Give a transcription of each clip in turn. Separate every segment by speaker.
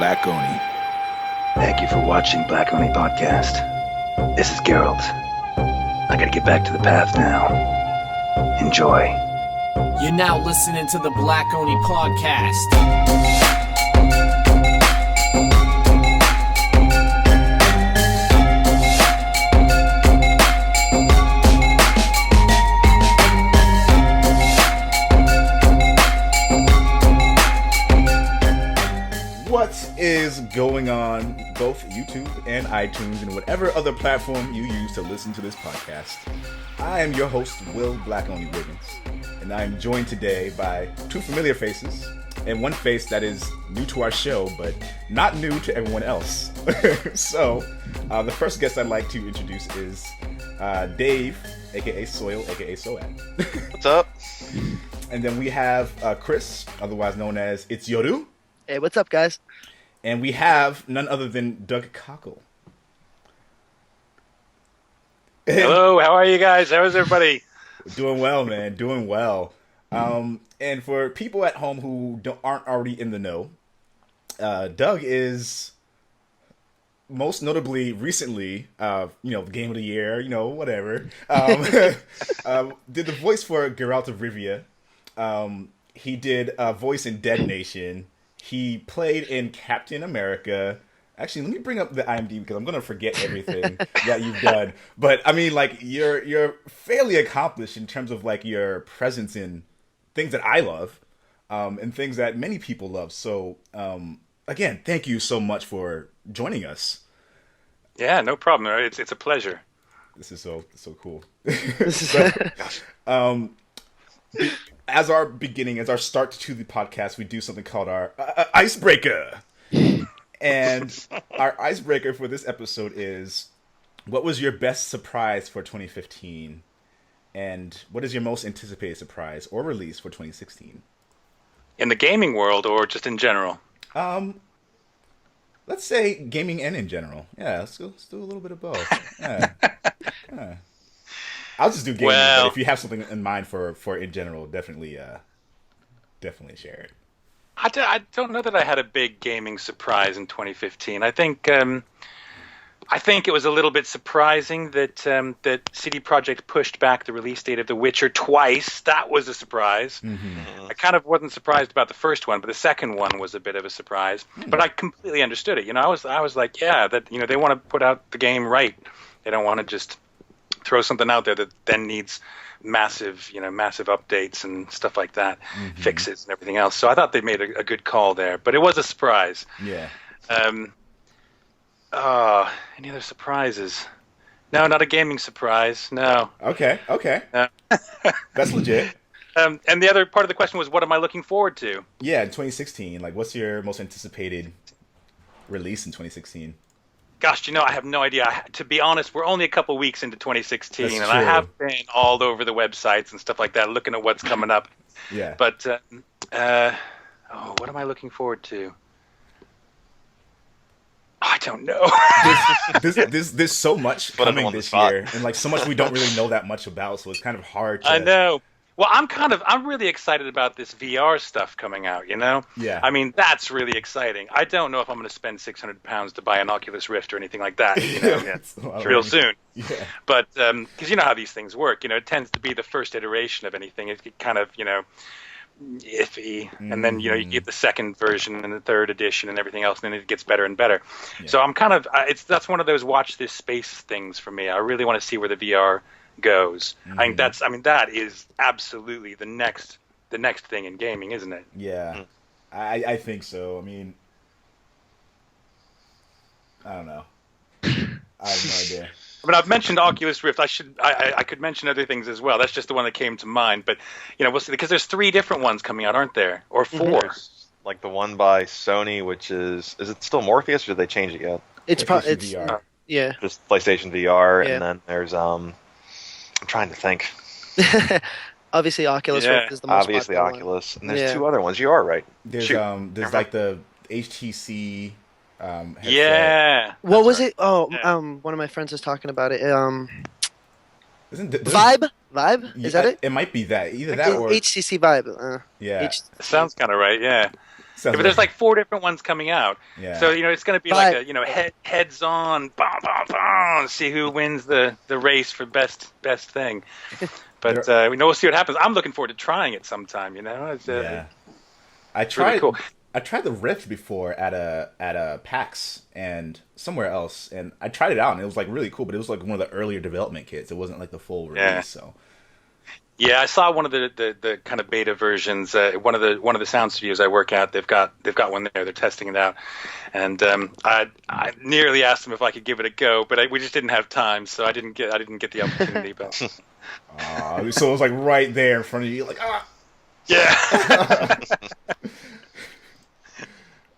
Speaker 1: Black Oni.
Speaker 2: Thank you for watching Black Oni Podcast. This is Geralt. I gotta get back to the path now. Enjoy.
Speaker 3: You're now listening to the Black Oni Podcast.
Speaker 1: What is going on both YouTube and iTunes and whatever other platform you use to listen to this podcast? I am your host, Will Black Oni Wiggins, and I am joined today by two familiar faces and one face that is new to our show, but not new to everyone else. So, the first guest I'd like to introduce is Dave, aka Soil, aka Soad.
Speaker 4: What's up?
Speaker 1: And then we have Chris, otherwise known as It's Yoru.
Speaker 5: Hey, what's up, guys?
Speaker 1: And we have none other than Doug Cockle.
Speaker 4: Hello, how are you guys? How is everybody?
Speaker 1: Doing well, man. Doing well. And for people at home who aren't already in the know, Doug is most notably recently, Game of the Year, whatever. Did the voice for Geralt of Rivia. He did a voice in Dead Nation. He played in Captain America. Actually, let me bring up the IMDb because I'm gonna forget everything that you've done. But I mean, like you're fairly accomplished in terms of like your presence in things that I love, and things that many people love. So, again, thank you so much for joining us.
Speaker 4: Yeah, no problem. It's a pleasure.
Speaker 1: This is so cool. So, as our start to the podcast, we do something called our icebreaker. And our icebreaker for this episode is, what was your best surprise for 2015? And what is your most anticipated surprise or release for 2016?
Speaker 4: In the gaming world or just in general?
Speaker 1: Let's say gaming and in general. Yeah, let's do a little bit of both. Yeah. I'll just do gaming, but if you have something in mind for in general, definitely share it.
Speaker 4: I don't know that I had a big gaming surprise in 2015. I think it was a little bit surprising that CD Projekt pushed back the release date of The Witcher twice. That was a surprise. Mm-hmm. I kind of wasn't surprised about the first one, but the second one was a bit of a surprise. Mm-hmm. But I completely understood it. I was like, yeah, that they want to put out the game right. They don't want to just throw something out there that then needs massive updates and stuff like that, mm-hmm. fixes and everything else. So I thought they made a good call there, but it was a surprise.
Speaker 1: Yeah.
Speaker 4: Any other surprises? No, not a gaming surprise. No.
Speaker 1: Okay. No. That's legit.
Speaker 4: And the other part of the question was, what am I looking forward to?
Speaker 1: Yeah, in 2016, like, what's your most anticipated release in 2016?
Speaker 4: Gosh, I have no idea. To be honest, we're only a couple weeks into 2016,
Speaker 1: That's
Speaker 4: and
Speaker 1: true.
Speaker 4: I have been all over the websites and stuff like that, looking at what's coming up.
Speaker 1: Yeah.
Speaker 4: But, what am I looking forward to? I don't know.
Speaker 1: There's so much coming this year, and like so much we don't really know that much about, so it's kind of hard to...
Speaker 4: I know. Well, I'm really excited about this VR stuff coming out,
Speaker 1: Yeah.
Speaker 4: I mean, that's really exciting. I don't know if I'm going to spend £600 to buy an Oculus Rift or anything like that, real soon.
Speaker 1: Yeah.
Speaker 4: But, because you know how these things work, it tends to be the first iteration of anything. It's kind of, iffy. Mm-hmm. And then, you get the second version and the third edition and everything else, and then it gets better and better. Yeah. So I'm kind of, that's one of those watch this space things for me. I really want to see where the VR goes. Mm-hmm. That is absolutely the next thing in gaming, isn't it?
Speaker 1: Yeah. Mm-hmm. I think so. I mean, I don't know. I have no idea.
Speaker 4: I've mentioned Oculus Rift. I could mention other things as well. That's just the one that came to mind. But we'll see, because there's 3 different ones coming out, aren't there? Or 4?
Speaker 6: There's, like the one by Sony, which is it still Morpheus, or did they change it yet?
Speaker 5: It's
Speaker 1: VR.
Speaker 5: Yeah.
Speaker 6: Just PlayStation VR,
Speaker 5: yeah.
Speaker 6: And then there's I'm trying to think.
Speaker 5: Obviously, Oculus Rift is the most
Speaker 6: obviously
Speaker 5: popular
Speaker 6: Oculus,
Speaker 5: one.
Speaker 6: and there's 2 other ones. You are right.
Speaker 1: There's like the HTC. Headset.
Speaker 4: Yeah.
Speaker 5: What was it? Oh, yeah. One of my friends was talking about it. Vibe? Is that it?
Speaker 1: It might be that. Either that or
Speaker 5: HTC Vibe.
Speaker 1: yeah.
Speaker 4: Sounds kind of right. Yeah.
Speaker 1: Sounds
Speaker 4: but there's
Speaker 1: right.
Speaker 4: like 4 different ones coming out.
Speaker 1: Yeah.
Speaker 4: So it's going to be
Speaker 5: But-
Speaker 4: like a heads on, bam, bam, bam, see who wins the race for best thing. But we'll see what happens. I'm looking forward to trying it sometime. It's
Speaker 1: Yeah. I
Speaker 4: really
Speaker 1: tried.
Speaker 4: cool.
Speaker 1: I tried the Rift before at a PAX and somewhere else, and I tried it out, and it was like really cool. But it was like one of the earlier development kits. It wasn't like the full release.
Speaker 4: Yeah.
Speaker 1: So
Speaker 4: Yeah, I saw one of the kind of beta versions. One of the sound studios I work at, they've got one there. They're testing it out, and I nearly asked them if I could give it a go, but we just didn't have time, so I didn't get the opportunity. But
Speaker 1: so it was like right there in front of you, like
Speaker 4: yeah.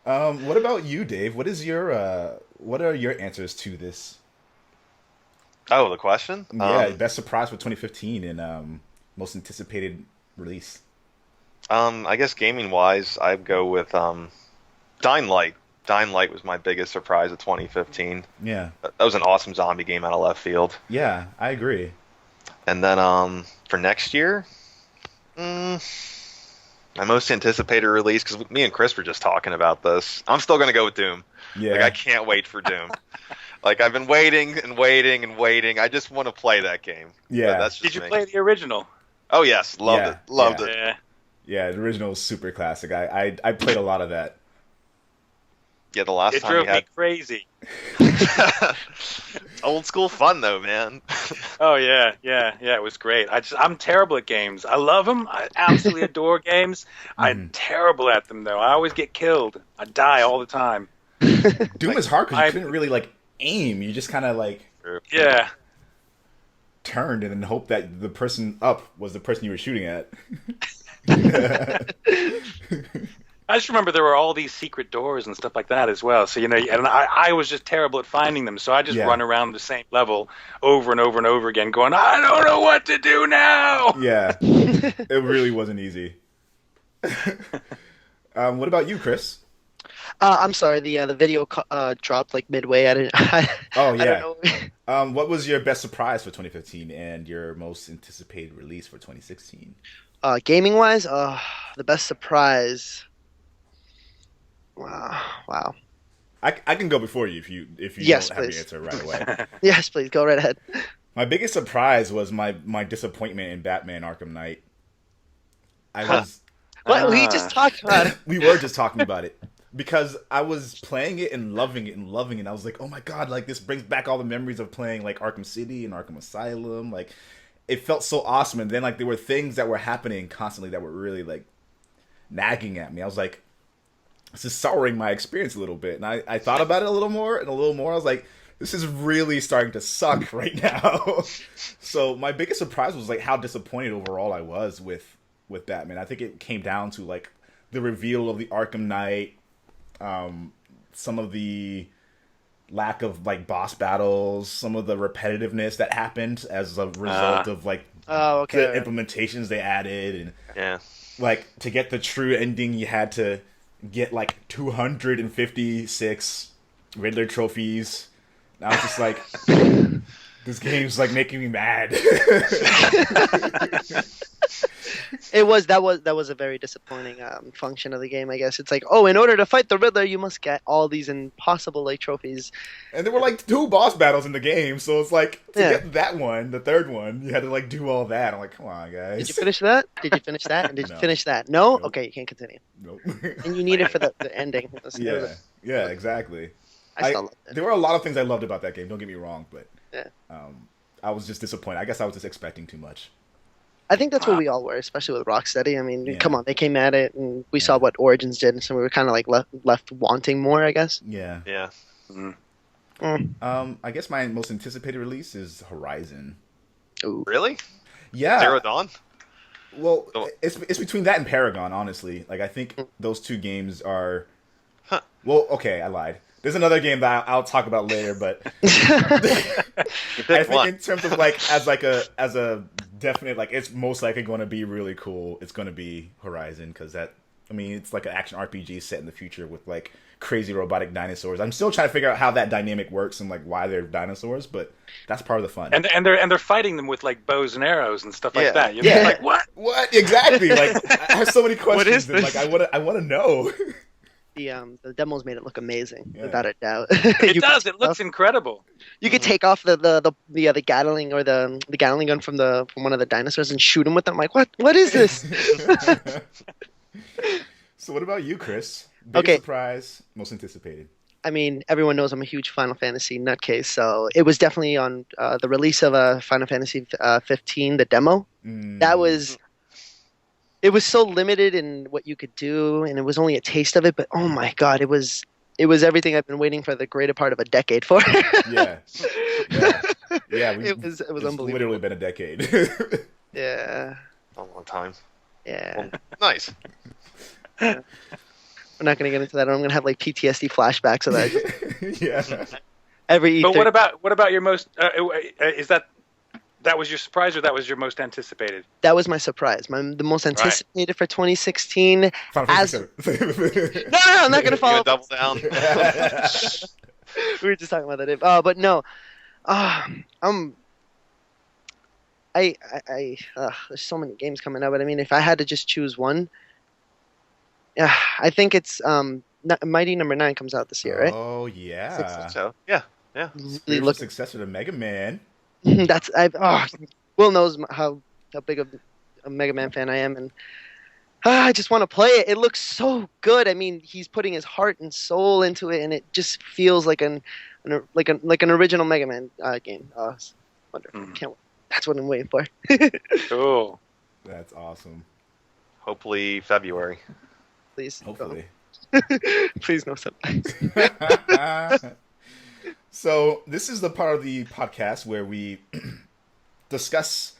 Speaker 1: What about you, Dave? What are your answers to this?
Speaker 6: Oh, the question?
Speaker 1: Yeah, best surprise for 2015 and most anticipated release.
Speaker 6: I guess gaming wise, I'd go with Dying Light. Dying Light was my biggest surprise of 2015.
Speaker 1: Yeah,
Speaker 6: That was an awesome zombie game out of left field.
Speaker 1: yeah, I agree.
Speaker 6: And then for next year, my most anticipated release, because me and Chris were just talking about this, I'm still going to go with Doom.
Speaker 1: Yeah,
Speaker 6: Like, I can't wait for Doom. Like, I've been waiting and waiting and waiting. I just want to play that game.
Speaker 1: Yeah.
Speaker 6: But that's just
Speaker 4: Did you
Speaker 6: me.
Speaker 4: play the original?
Speaker 6: Oh, yes. Loved it. Loved it.
Speaker 4: Yeah.
Speaker 1: yeah. The original is super classic. I played a lot of that.
Speaker 6: Yeah, the last
Speaker 4: It
Speaker 6: time
Speaker 4: drove
Speaker 6: we
Speaker 4: me
Speaker 6: had...
Speaker 4: crazy.
Speaker 6: Old school fun, though, man.
Speaker 4: Oh yeah. It was great. I'm terrible at games. I love them. I absolutely adore games. I'm terrible at them though. I always get killed. I die all the time.
Speaker 1: Doom is hard because you
Speaker 4: I-
Speaker 1: couldn't really like aim. You just kind of like
Speaker 4: Yeah.
Speaker 1: turned and then hope that the person up was the person you were shooting at.
Speaker 4: I just remember there were all these secret doors and stuff like that as well. So, and I was just terrible at finding them. So I just
Speaker 1: Yeah.
Speaker 4: run around the same level over and over and over again going, I don't know what to do now.
Speaker 1: Yeah, it really wasn't easy. What about you, Chris?
Speaker 5: I'm sorry, the video dropped like midway. I didn't.
Speaker 1: Oh,
Speaker 5: I
Speaker 1: yeah.
Speaker 5: don't know.
Speaker 1: What was your best surprise for 2015 and your most anticipated release for 2016?
Speaker 5: Gaming wise, the best surprise. Wow.
Speaker 1: I can go before you if you
Speaker 5: Yes,
Speaker 1: don't have
Speaker 5: please.
Speaker 1: your answer right away.
Speaker 5: Yes, please go right ahead.
Speaker 1: My biggest surprise was my disappointment in Batman Arkham Knight.
Speaker 5: What we just talked about it.
Speaker 1: We were just talking about it because I was playing it and loving it and loving it. I was like, oh my god, like this brings back all the memories of playing like Arkham City and Arkham Asylum. Like it felt so awesome. And then like there were things that were happening constantly that were really like nagging at me. I was like, this is souring my experience a little bit. And I thought about it a little more. I was like, this is really starting to suck right now. So my biggest surprise was like how disappointed overall I was with Batman. I think it came down to like the reveal of the Arkham Knight, some of the lack of like boss battles, some of the repetitiveness that happened as a result of like
Speaker 5: Oh,
Speaker 1: the
Speaker 5: okay.
Speaker 1: implementations they added, and
Speaker 6: Yeah.
Speaker 1: like to get the true ending you had to get like 256 Riddler trophies. And I was just like, this game's like making me mad.
Speaker 5: That was a very disappointing function of the game. I guess it's like, oh, in order to fight the Riddler, you must get all these impossible like trophies.
Speaker 1: And there were like 2 boss battles in the game, so it's like to
Speaker 5: Yeah.
Speaker 1: get that one, the third one, you had to like do all that. I'm like, come on, guys.
Speaker 5: Did you finish that? Did you finish that? And did
Speaker 1: No.
Speaker 5: you finish that? No.
Speaker 1: Nope.
Speaker 5: Okay, you can't continue.
Speaker 1: Nope.
Speaker 5: And you need it for the ending.
Speaker 1: yeah, exactly.
Speaker 5: I still love it.
Speaker 1: There were a lot of things I loved about that game. Don't get me wrong, but
Speaker 5: Yeah.
Speaker 1: I was just disappointed. I guess I was just expecting too much.
Speaker 5: I think that's what we all were, especially with Rocksteady. I mean,
Speaker 1: Yeah.
Speaker 5: come on, they came at it, and we saw what Origins did, so we were kind of like left wanting more, I guess.
Speaker 1: Yeah.
Speaker 6: Yeah.
Speaker 1: I guess my most anticipated release is Horizon.
Speaker 5: Ooh.
Speaker 6: Really?
Speaker 1: Yeah.
Speaker 6: Zero Dawn?
Speaker 1: Well,
Speaker 6: Oh.
Speaker 1: it's between that and Paragon, honestly. Like I think those 2 games are.
Speaker 6: Huh.
Speaker 1: Well, okay, I lied. There's another game that I'll talk about later, but
Speaker 6: You
Speaker 1: I
Speaker 6: pick
Speaker 1: think
Speaker 6: one.
Speaker 1: in terms of like as a definite like it's most likely going to be really cool. It's going to be Horizon because it's like an action RPG set in the future with like crazy robotic dinosaurs. I'm still trying to figure out how that dynamic works and like why they're dinosaurs, but that's part of the fun.
Speaker 4: And they're fighting them with like bows and arrows and stuff
Speaker 6: Yeah.
Speaker 4: like that. You're
Speaker 1: Yeah.
Speaker 4: like, what?
Speaker 1: What exactly? Like I have so many questions.
Speaker 6: is
Speaker 1: and,
Speaker 6: this?
Speaker 1: like I want to know.
Speaker 5: the demos made it look amazing,
Speaker 1: Yeah.
Speaker 5: without a doubt.
Speaker 4: It does. It looks incredible.
Speaker 5: You could take off the Gatling or the Gatling gun from one of the dinosaurs and shoot him with it. I'm like, what is this?
Speaker 1: So what about you, Chris? Biggest
Speaker 5: Okay.
Speaker 1: surprise, most anticipated.
Speaker 5: I mean, everyone knows I'm a huge Final Fantasy nutcase, so it was definitely on the release of Final Fantasy 15, the demo. That was. It was so limited in what you could do, and it was only a taste of it. But oh my god, it was everything I've been waiting for the greater part of a decade for.
Speaker 1: Yeah. Yeah.
Speaker 5: It was
Speaker 1: It's
Speaker 5: unbelievable.
Speaker 1: literally been a decade.
Speaker 5: Yeah,
Speaker 6: A long time.
Speaker 5: yeah.
Speaker 6: Nice.
Speaker 5: We're not gonna get into that. I'm gonna have like PTSD flashbacks of that.
Speaker 1: Yeah.
Speaker 5: Every
Speaker 4: But
Speaker 5: E3
Speaker 4: what about your most? Is that was your surprise or that was your most anticipated?
Speaker 5: that was my surprise. The most anticipated for 2016.
Speaker 1: Final
Speaker 5: As
Speaker 1: Fantasy
Speaker 5: no, I'm not gonna
Speaker 6: You
Speaker 5: follow.
Speaker 6: gonna double down?
Speaker 5: We were just talking about that. But no, there's so many games coming out. But I mean, if I had to just choose one, yeah, I think it's Mighty Number 9 comes out this year, right?
Speaker 1: Oh yeah.
Speaker 6: So yeah.
Speaker 5: Really
Speaker 1: Spiritual
Speaker 5: look.
Speaker 1: successor to Mega Man.
Speaker 5: That's Will knows how big of a Mega Man fan I am, and I just want to play it. It looks so good. I mean, he's putting his heart and soul into it, and it just feels like an original Mega Man game. It's wonderful. Can't wait. That's what I'm waiting for.
Speaker 4: Cool.
Speaker 1: That's awesome.
Speaker 6: Hopefully February.
Speaker 5: Please,
Speaker 1: Hopefully.
Speaker 5: please no subtitles.
Speaker 1: So this is the part of the podcast where we discuss.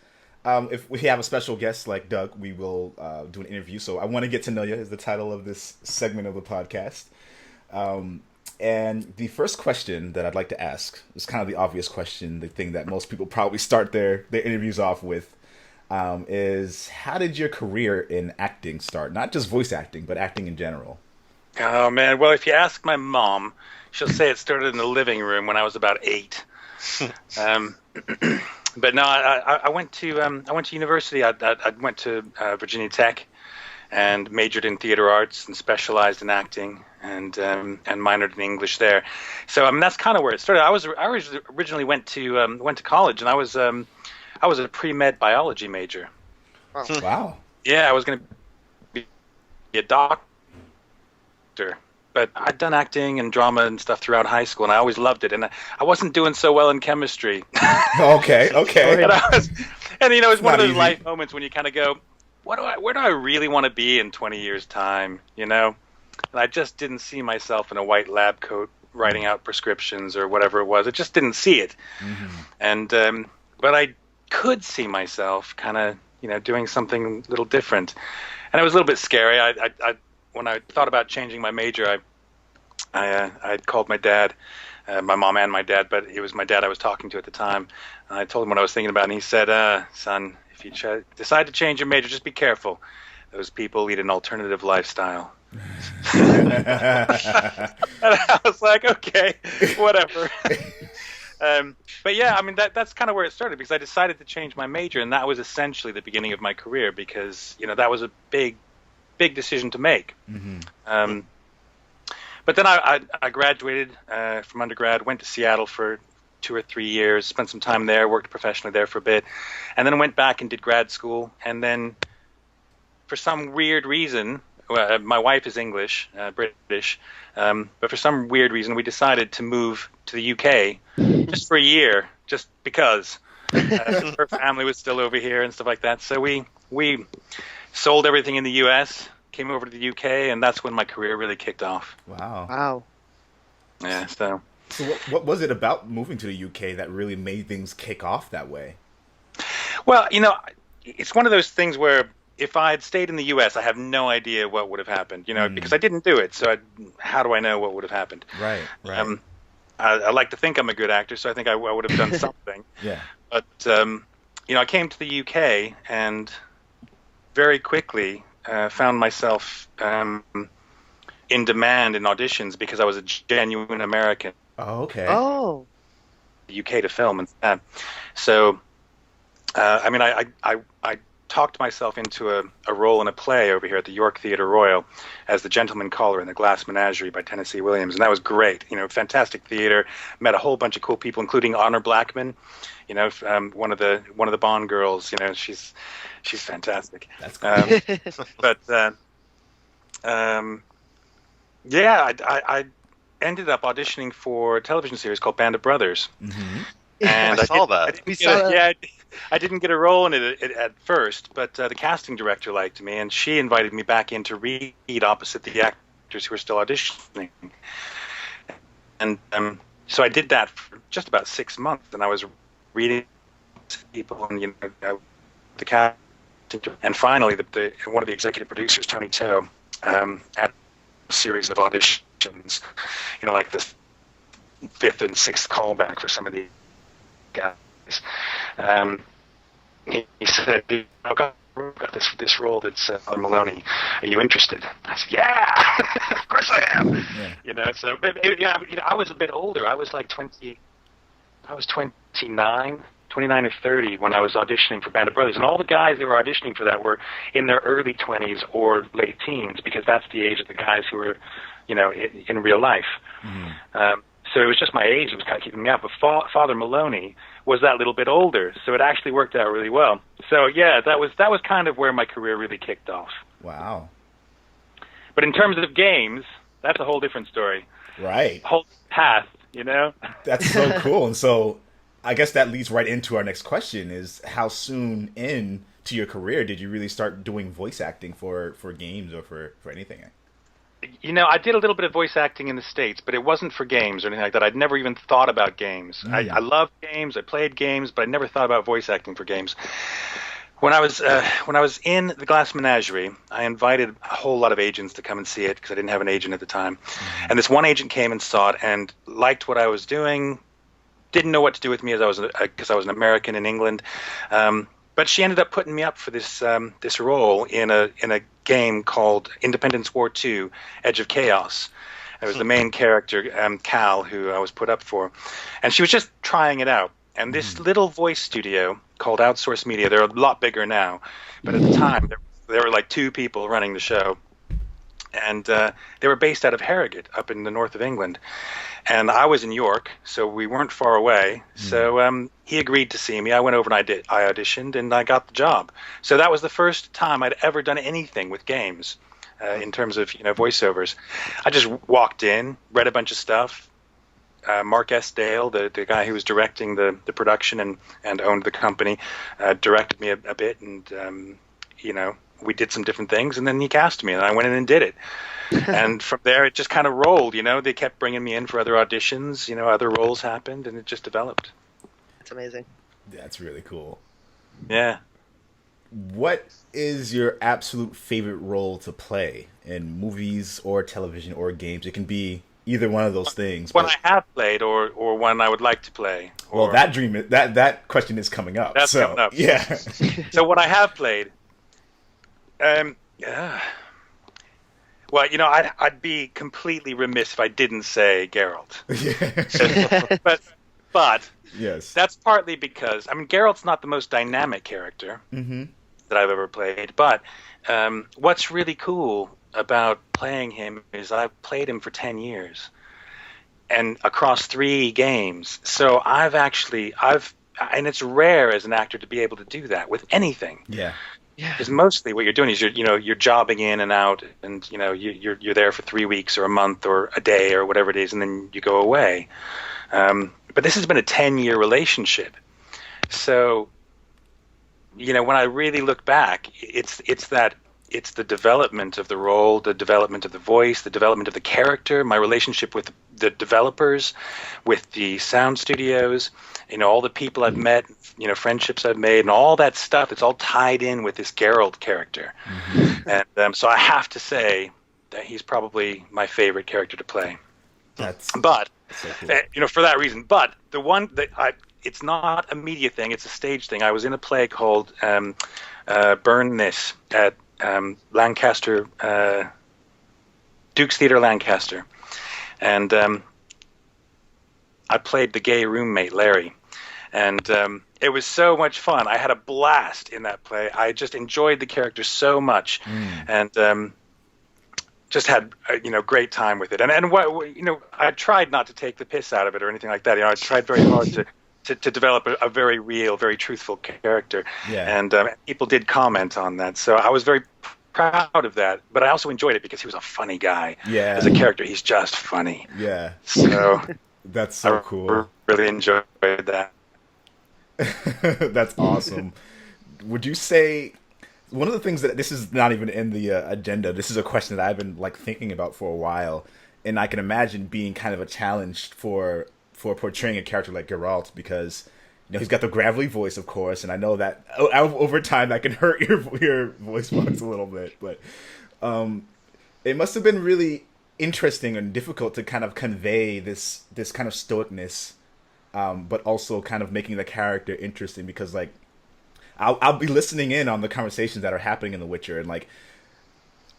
Speaker 1: If we have a special guest like Doug, we will do an interview. So I want to get to know you is the title of this segment of the podcast. And the first question that I'd like to ask is kind of the obvious question, the thing that most people probably start their interviews off with, is how did your career in acting start? Not just voice acting, but acting in general.
Speaker 4: Oh man. Well, if you ask my mom, she'll say it started in the living room when I was about 8. But no, I went to university. I went to Virginia Tech and majored in theater arts and specialized in acting and minored in English there. So I mean that's kind of where it started. I originally went to college and I was a pre-med biology major.
Speaker 1: Wow.
Speaker 4: Yeah, I was going to be a doctor. But I'd done acting and drama and stuff throughout high school, and I always loved it. And I wasn't doing so well in chemistry.
Speaker 1: Okay.
Speaker 4: And you know, it's one of
Speaker 1: Not
Speaker 4: those
Speaker 1: easy.
Speaker 4: life moments when you kind of go, where do I really want to be in 20 years' time? You know, and I just didn't see myself in a white lab coat writing out prescriptions or whatever it was. I just didn't see it. And but I could see myself kind of, you know, doing something a little different, and it was a little bit scary. When I thought about changing my major, I called my dad, my mom and my dad, but it was my dad I was talking to at the time. And I told him what I was thinking about, and he said, son, if you decide to change your major, just be careful. Those people lead an alternative lifestyle. And I was like, okay, whatever. But yeah, I mean, that's kind of where it started, because I decided to change my major, and that was essentially the beginning of my career, because, you know, that was a big decision to make. But then I graduated from undergrad, went to Seattle for 2 or 3 years, spent some time there, worked professionally there for a bit, and then went back and did grad school. And then for some weird reason, my wife is English, British, but for some weird reason we decided to move to the UK just for a year, just because. Her family was still over here and stuff like that. So we sold everything in the U.S., came over to the U.K., and that's when my career really kicked off.
Speaker 1: Wow.
Speaker 5: Wow.
Speaker 4: Yeah, so
Speaker 1: what was it about moving to the UK that really made things kick off that way?
Speaker 4: well, you know, it's one of those things where if I had stayed in the U.S., I have no idea what would have happened, you know, because I didn't do it. So how do I know what would have happened?
Speaker 1: Right.
Speaker 4: I like to think I'm a good actor, so I think I would have done something.
Speaker 1: Yeah.
Speaker 4: But, you know, I came to the UK and very quickly found myself in demand in auditions because I was a genuine American.
Speaker 1: Oh, okay.
Speaker 5: Oh.
Speaker 4: The UK to film and so I mean I talked myself into a role in a play over here at the York Theatre Royal as the Gentleman Caller in The Glass Menagerie by Tennessee Williams, and that was great. Fantastic theater. Met a whole bunch of cool people, including Honor Blackman. One of the Bond girls. She's fantastic.
Speaker 1: That's cool.
Speaker 4: I ended up auditioning for a television series called Band of Brothers.
Speaker 1: Mm-hmm.
Speaker 4: And
Speaker 6: I saw that.
Speaker 4: I didn't get a role in it at first, but the casting director liked me, and she invited me back in to read opposite the actors who were still auditioning. And so I did that for just about 6 months, and I was reading to people, and the casting, and finally, one of the executive producers, Tony Toe, had a series of auditions, like the 5th and 6th callback for some of the guys. He said, I've got this role that's on Maloney. Are you interested? I said, yeah, of course I am.
Speaker 1: Yeah.
Speaker 4: So I was a bit older. I was like 20. I was 29 or 30 when I was auditioning for Band of Brothers, and all the guys that were auditioning for that were in their early 20s or late teens, because that's the age of the guys who were, in real life.
Speaker 1: Mm-hmm.
Speaker 4: So it was just my age that was kind of keeping me up. But Father Maloney was that little bit older, so it actually worked out really well. So yeah, that was kind of where my career really kicked off.
Speaker 1: Wow.
Speaker 4: But in terms of games, that's a whole different story.
Speaker 1: Right.
Speaker 4: Whole path,
Speaker 1: That's so cool. And so I guess that leads right into our next question: is how soon into your career did you really start doing voice acting for games or for anything?
Speaker 4: I did a little bit of voice acting in the States, but it wasn't for games or anything like that. I'd never even thought about games. I loved games, I played games, but I never thought about voice acting for games. When I was in The Glass Menagerie, I invited a whole lot of agents to come and see it because I didn't have an agent at the time. Mm-hmm. And this one agent came and saw it and liked what I was doing, didn't know what to do with me because I was an American in England. But she ended up putting me up for this role in a game called Independence War II: Edge of Chaos. It was the main character, Cal, who I was put up for, and she was just trying it out. And this little voice studio called Outsource Media, they're a lot bigger now, but at the time there were like 2 people running the show, and they were based out of Harrogate, up in the north of England. And I was in York, so we weren't far away. So he agreed to see me. I went over and I auditioned, and I got the job. So that was the first time I'd ever done anything with games in terms of voiceovers. I just walked in, read a bunch of stuff. Mark S. Dale, the guy who was directing the production and owned the company, directed me a bit, and we did some different things, and then he cast me, and I went in and did it. And from there, it just kind of rolled. They kept bringing me in for other auditions. Other roles happened, and it just developed.
Speaker 5: That's amazing.
Speaker 1: That's really cool.
Speaker 4: Yeah.
Speaker 1: What is your absolute favorite role to play in movies or television or games? It can be either one of those things.
Speaker 4: One I have played, or one I would like to play.
Speaker 1: Well, that question is coming up.
Speaker 4: That's coming up.
Speaker 1: Yeah.
Speaker 4: So what I have played, well, I'd be completely remiss if I didn't say Geralt.
Speaker 1: Yeah.
Speaker 4: but
Speaker 1: yes,
Speaker 4: that's partly because Geralt's not the most dynamic character that I've ever played. But what's really cool about playing him is I've played him for 10 years, and across 3 games. So and it's rare as an actor to be able to do that with anything.
Speaker 1: Yeah.
Speaker 5: Yeah.
Speaker 4: Because mostly what you're doing is you're jobbing in and out, and you're there for 3 weeks or a month or a day or whatever it is, and then you go away. But this has been a 10-year relationship, so when I really look back, it's the development of the role, the development of the voice, the development of the character, my relationship with the developers, with the sound studios, all the people I've met, friendships I've made, and all that stuff. It's all tied in with this Geralt character. And so I have to say that he's probably my favorite character to play. But so cool. For that reason. But the one that it's not a media thing; it's a stage thing. I was in a play called Burn This at Lancaster, Duke's Theatre, Lancaster, and I played the gay roommate Larry. And it was so much fun. I had a blast in that play. I just enjoyed the character so much, and just had great time with it. And what I tried not to take the piss out of it or anything like that. I tried very hard to develop a very real, very truthful character.
Speaker 1: Yeah.
Speaker 4: And people did comment on that, so I was very proud of that. But I also enjoyed it because he was a funny guy.
Speaker 1: Yeah.
Speaker 4: As a character, he's just funny.
Speaker 1: Yeah.
Speaker 4: So
Speaker 1: That's so cool.
Speaker 4: Really enjoyed that.
Speaker 1: That's awesome. Would you say one of the things that this is not even in the agenda? This is a question that I've been thinking about for a while, and I can imagine being kind of a challenge for portraying a character like Geralt, because he's got the gravelly voice, of course, and I know that over time that can hurt your voice box a little bit, but it must have been really interesting and difficult to kind of convey this kind of stoicness, but also kind of making the character interesting, because I'll be listening in on the conversations that are happening in The Witcher, and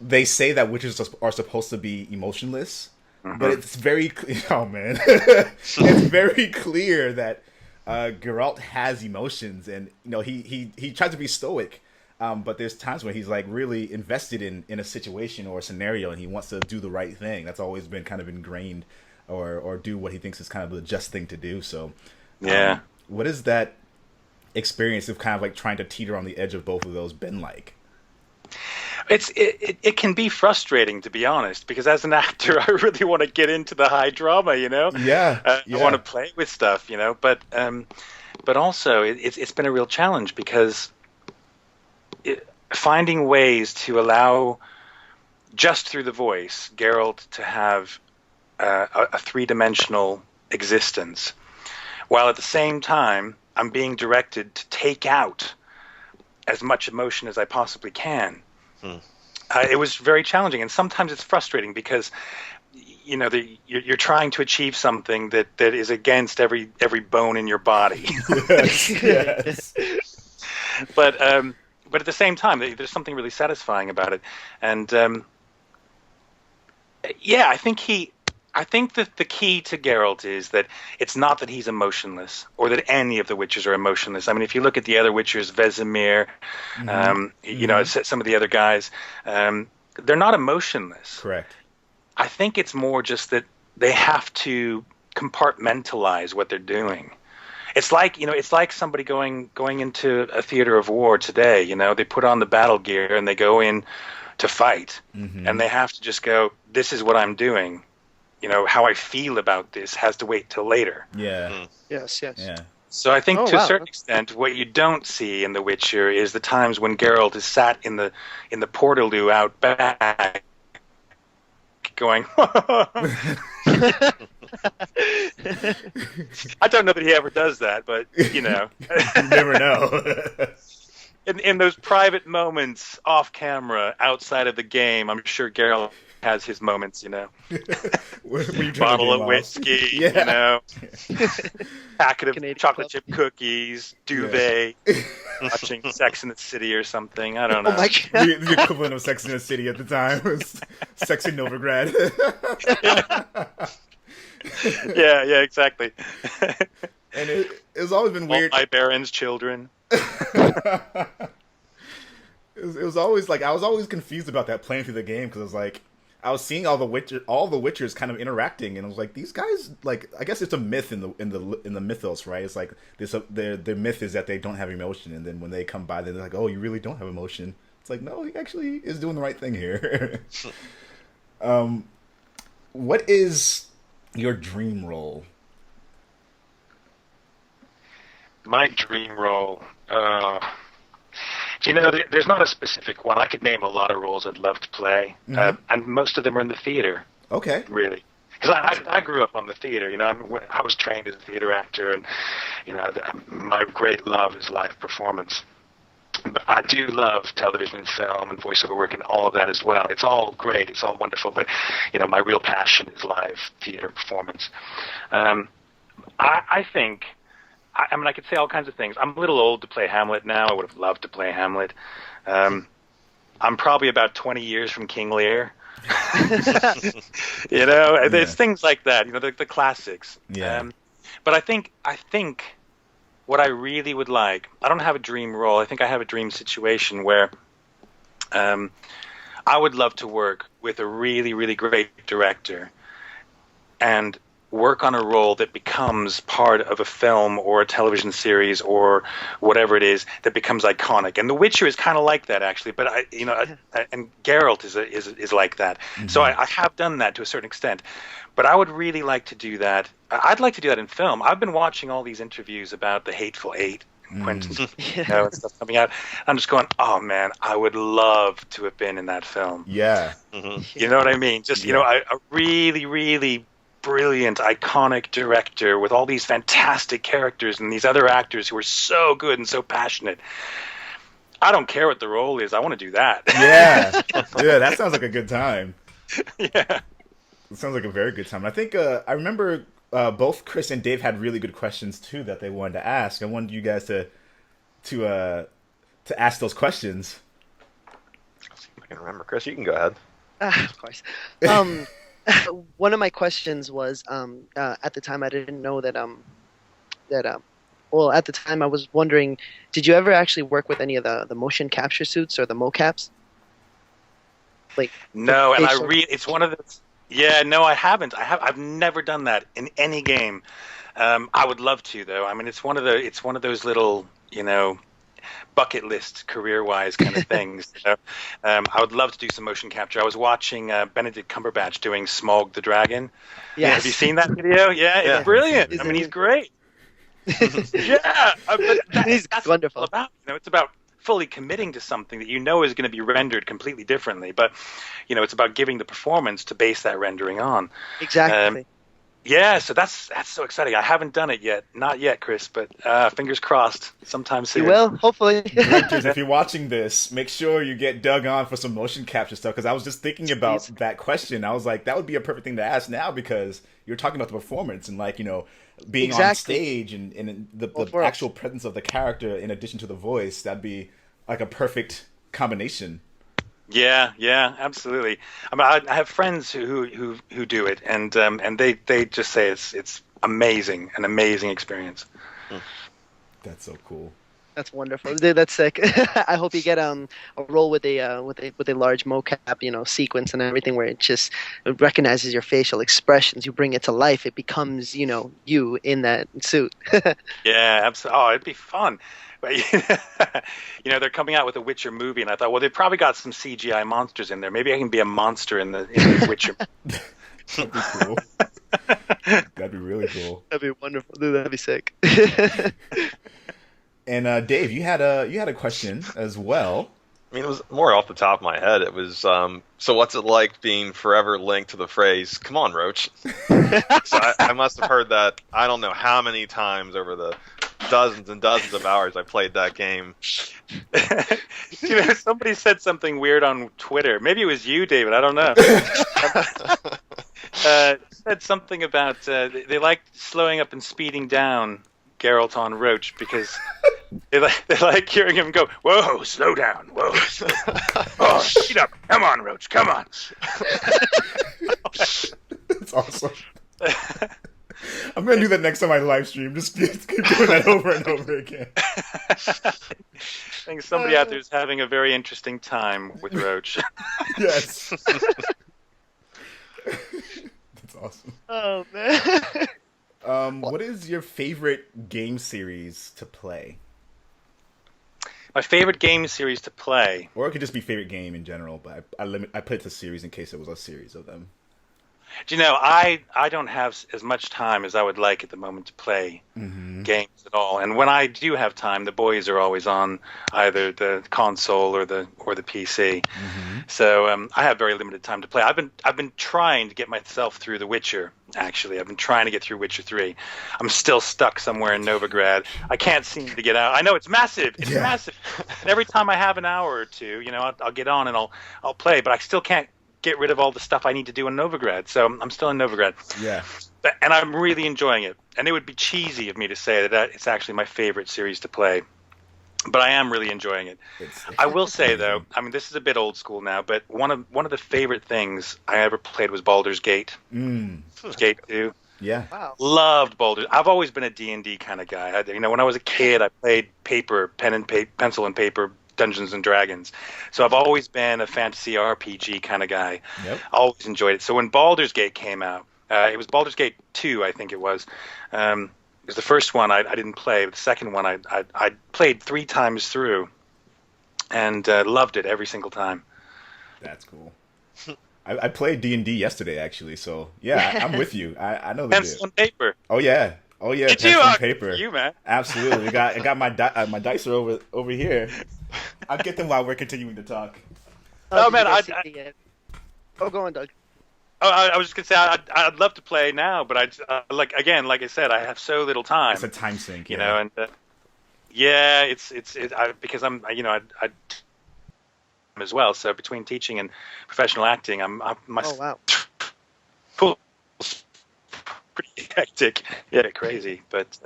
Speaker 1: they say that witches are supposed to be emotionless, but it's very it's very clear that Geralt has emotions, and he tries to be stoic, but there's times when he's really invested in a situation or a scenario, and he wants to do the right thing. That's always been kind of ingrained, or do what he thinks is kind of the just thing to do. So
Speaker 4: yeah,
Speaker 1: what is that experience of kind of trying to teeter on the edge of both of those been like?
Speaker 4: It can be frustrating, to be honest, because as an actor, I really want to get into the high drama,
Speaker 1: Yeah.
Speaker 4: I want to play with stuff, but also it's been a real challenge, because finding ways to allow, just through the voice, Geralt to have a three-dimensional existence, while at the same time I'm being directed to take out as much emotion as I possibly can. It was very challenging, and sometimes it's frustrating because you're trying to achieve something that is against every bone in your body.
Speaker 1: Yes.
Speaker 4: But at the same time, there's something really satisfying about it, and I think that the key to Geralt is that it's not that he's emotionless, or that any of the Witchers are emotionless. I mean, if you look at the other Witchers, Vesemir, some of the other guys, they're not emotionless.
Speaker 1: Correct.
Speaker 4: I think it's more just that they have to compartmentalize what they're doing. It's like somebody going into a theater of war today. They put on the battle gear and they go in to fight, and they have to just go, "This is what I'm doing." How I feel about this has to wait till later.
Speaker 1: Yeah.
Speaker 5: Yes.
Speaker 1: Yeah.
Speaker 4: So I think to a certain extent, what you don't see in The Witcher is the times when Geralt is sat in the portaloo out back, going. I don't know that he ever does that, but
Speaker 1: You never know.
Speaker 4: in those private moments off camera, outside of the game, I'm sure Geralt has his moments, Bottle of whiskey, packet of
Speaker 5: Canadian
Speaker 4: chocolate
Speaker 5: club.
Speaker 4: chip cookies, duvet, watching Sex in the City or something. I don't know.
Speaker 5: Oh my God.
Speaker 1: The equivalent of Sex in the City at the time was Sex in Novigrad.
Speaker 4: Yeah, exactly.
Speaker 1: And it's always been
Speaker 4: All
Speaker 1: weird.
Speaker 4: my Baron's children.
Speaker 1: It was always I was always confused about that playing through the game, because I was seeing all the Witchers kind of interacting, and I was like, these guys, I guess it's a myth in the mythos, right? It's their myth is that they don't have emotion, and then when they come by, they're like, oh, you really don't have emotion. It's like, no, he actually is doing the right thing here. What is your dream role?
Speaker 7: My dream role. There's not a specific one. I could name a lot of roles I'd love to play, and most of them are in the theater.
Speaker 1: Okay.
Speaker 7: Really, because I grew up on the theater. I was trained as a theater actor, and my great love is live performance. But I do love television and film and voiceover work and all of that as well. It's all great. It's all wonderful. But my real passion is live theater performance. I think. I mean, I could say all kinds of things. I'm a little old to play Hamlet now. I would have loved to play Hamlet. I'm probably about 20 years from King Lear. There's things like that. The classics.
Speaker 1: Yeah.
Speaker 4: But I think what I really would like, I don't have a dream role. I think I have a dream situation where I would love to work with a really, really great director and work on a role that becomes part of a film or a television series or whatever it is that becomes iconic. And The Witcher is kind of like that, actually. But and Geralt is like that. Mm-hmm. So I have done that to a certain extent. But I would really like to do that. I'd like to do that in film. I've been watching all these interviews about the Hateful Eight, Quentin, and stuff coming out. I'm just going, oh man, I would love to have been in that film.
Speaker 1: Yeah.
Speaker 6: Mm-hmm.
Speaker 4: You know what I mean? Just a really, really brilliant, iconic director with all these fantastic characters and these other actors who are so good and so passionate. I don't care what the role is. I want to do that.
Speaker 1: Yeah. Yeah, that sounds like a good time.
Speaker 4: Yeah.
Speaker 1: It sounds like a very good time. I think I remember both Chris and Dave had really good questions too that they wanted to ask. I wanted you guys to ask those questions.
Speaker 6: I can remember. Chris, you can go ahead.
Speaker 5: Of course. One of my questions was at the time I didn't know that well, at the time I was wondering, did you ever actually work with any of the motion capture suits or the mocaps? Like
Speaker 4: no, and it's one of those. Yeah, no, I haven't. I've never done that in any game. I would love to, though. I mean, it's one of those little, bucket list career-wise kind of things. I would love to do some motion capture. I was watching Benedict Cumberbatch doing Smaug the Dragon.
Speaker 5: Yes.
Speaker 4: Have you seen that video? Yeah, it's brilliant. I mean, he's great. Yeah, that's
Speaker 5: wonderful.
Speaker 4: What it's about. It's about fully committing to something that is going to be rendered completely differently, but it's about giving the performance to base that rendering on.
Speaker 5: Exactly.
Speaker 4: Yeah, so that's so exciting. I haven't done it yet, not yet, Chris, but fingers crossed, sometime soon.
Speaker 5: You will, hopefully.
Speaker 1: Directors, if you're watching this, make sure you get Doug on for some motion capture stuff, because I was just thinking about that question. I was like, that would be a perfect thing to ask now, because you're talking about the performance and being on stage and the actual presence of the character in addition to the voice. That'd be like a perfect combination.
Speaker 4: Yeah, absolutely. I mean, I have friends who do it, and they just say it's amazing, an amazing experience.
Speaker 1: That's so cool.
Speaker 5: That's wonderful. Dude, that's sick. I hope you get a role with a large mocap, sequence and everything, where it recognizes your facial expressions. You bring it to life. It becomes, you in that suit.
Speaker 4: Yeah, absolutely. Oh, it'd be fun. But they're coming out with a Witcher movie, and I thought, well, they've probably got some CGI monsters in there. Maybe I can be a monster in the Witcher.
Speaker 1: That'd be cool. That'd be really cool.
Speaker 5: That'd be wonderful. Dude, that'd be sick.
Speaker 1: And Dave, you had a question as well.
Speaker 6: I mean, it was more off the top of my head. It was, so what's it like being forever linked to the phrase, "Come on, Roach"? So I must have heard that, I don't know how many times over the dozens and dozens of hours I played that game.
Speaker 4: Somebody said something weird on Twitter. Maybe it was you, David. I don't know. Said something about they like slowing up and speeding down Geralt on Roach because they like hearing him go, "Whoa, slow down, whoa, oh, speed up, come on, Roach, come on."
Speaker 1: That's awesome. I'm gonna do that next time I live stream. Just keep doing that over and over again.
Speaker 4: I think somebody out there is having a very interesting time with Roach.
Speaker 1: Yes. That's awesome.
Speaker 5: Oh man.
Speaker 1: What is your favorite game series to play?
Speaker 4: My favorite game series to play,
Speaker 1: or it could just be favorite game in general. But I put it to series in case it was a series of them.
Speaker 4: Do you know, I don't have as much time as I would like at the moment to play games at all. And when I do have time, the boys are always on either the console or the PC. So I have very limited time to play. I've been trying to get myself through The Witcher. Actually, I've been trying to get through Witcher 3. I'm still stuck somewhere in Novigrad. I can't seem to get out. I know it's massive. It's massive. And every time I have an hour or two, I'll get on and I'll play, but I still can't get rid of all the stuff I need to do in Novigrad. So I'm still in Novigrad. Yeah. And I'm really enjoying it. And it would be cheesy of me to say that it's actually my favorite series to play. But I am really enjoying it. I will say, though, I mean, this is a bit old school now, but one of the favorite things I ever played was Baldur's Gate. Gate 2.
Speaker 1: Yeah.
Speaker 5: Wow.
Speaker 4: Loved Baldur's. I've always been a D&D kind of guy. When I was a kid, I played pencil and paper Dungeons and Dragons. So I've always been a fantasy RPG kind of guy.
Speaker 1: Yep.
Speaker 4: Always enjoyed it. So when Baldur's Gate came out, it was Baldur's Gate 2, I think it was. It was the first one I didn't play, but the second one I played 3 times through, and loved it every single time.
Speaker 1: That's cool. I played D&D yesterday, actually, so yeah, I'm with you. I know the
Speaker 4: Pencil
Speaker 1: deal.
Speaker 4: and paper.
Speaker 1: Oh yeah,
Speaker 4: You
Speaker 1: pencil
Speaker 4: too,
Speaker 1: and paper.
Speaker 4: you man.
Speaker 1: Absolutely. I got my my dice are over here. I'll get them while we're continuing to talk.
Speaker 4: Oh,
Speaker 5: did
Speaker 4: man,
Speaker 5: you guys see go on, Doug.
Speaker 4: I was just gonna say I'd love to play now, but like I said, I have so little time.
Speaker 1: It's a time sink,
Speaker 4: you know, and because I'm I as well. So between teaching and professional acting, my
Speaker 5: Oh wow.
Speaker 4: pool's pretty hectic, crazy. But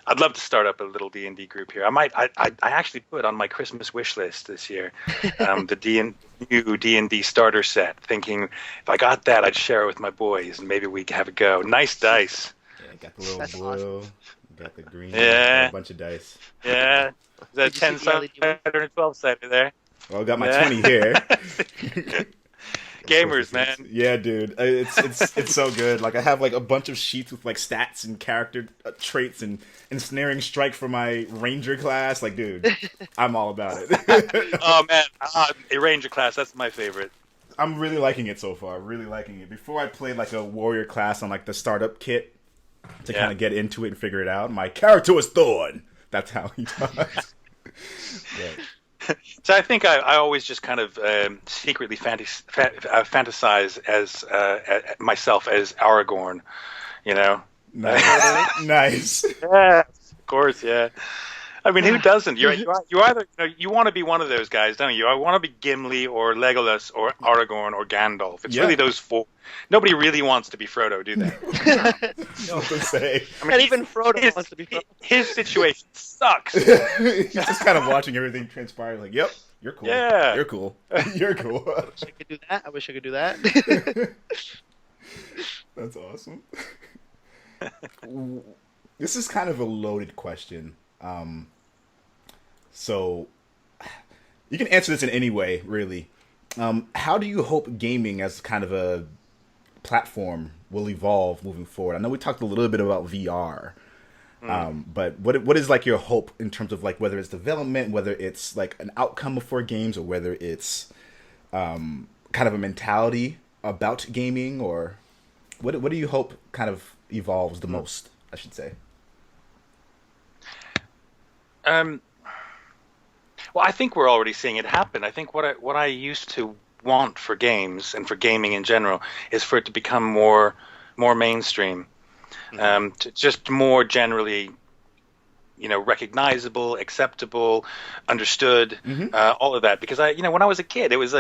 Speaker 4: I'd love to start up a little D&D group here. I actually put on my Christmas wish list this year the new D&D starter set, thinking if I got that, I'd share it with my boys and maybe we could have a go. Nice dice.
Speaker 1: Yeah, got the little
Speaker 5: That's
Speaker 1: blue,
Speaker 5: awesome.
Speaker 1: got the green,
Speaker 4: Yeah.
Speaker 1: got a bunch of dice.
Speaker 4: Yeah, is that
Speaker 5: Did you see
Speaker 4: 10
Speaker 5: the LED
Speaker 4: sided or 12 sided there?
Speaker 1: Well, I got my
Speaker 4: Yeah.
Speaker 1: 20 here.
Speaker 4: Gamers, man.
Speaker 1: Yeah, dude, it's so good. Like I have like a bunch of sheets with like stats and character traits and ensnaring strike for my ranger class. Like, dude, I'm all about it.
Speaker 4: Oh man, a ranger class, that's my favorite.
Speaker 1: I'm really liking it so far. Really liking it. Before I played like a warrior class on like the startup kit to kind of get into it and figure it out. My character was Thorn. That's how he does. Right.
Speaker 4: So I think I always just kind of secretly fantasize as myself as Aragorn, you know.
Speaker 1: Nice. Nice.
Speaker 4: Yeah, of course, yeah. I mean, who doesn't? You either you want to be one of those guys, don't you? I want to be Gimli or Legolas or Aragorn or Gandalf. It's really those 4. Nobody really wants to be Frodo, do they?
Speaker 1: No to say.
Speaker 4: I mean,
Speaker 5: And even Frodo wants to be Frodo.
Speaker 4: His situation sucks.
Speaker 1: He's just kind of watching everything transpire. Like, yep, you're cool.
Speaker 4: Yeah.
Speaker 1: You're cool. You're cool.
Speaker 5: I wish I could do that. I wish I could do that.
Speaker 1: That's awesome. This is kind of a loaded question. So you can answer this in any way, really. How do you hope gaming as kind of a platform will evolve moving forward? I know we talked a little bit about VR, but what is like your hope in terms of like whether it's development, whether it's like an outcome for games, or whether it's kind of a mentality about gaming, or what do you hope kind of evolves the most, I should say?
Speaker 4: Well, I think we're already seeing it happen. I think what I used to want for games and for gaming in general is for it to become more mainstream, just more generally, recognizable, acceptable, understood, all of that. Because when I was a kid, it was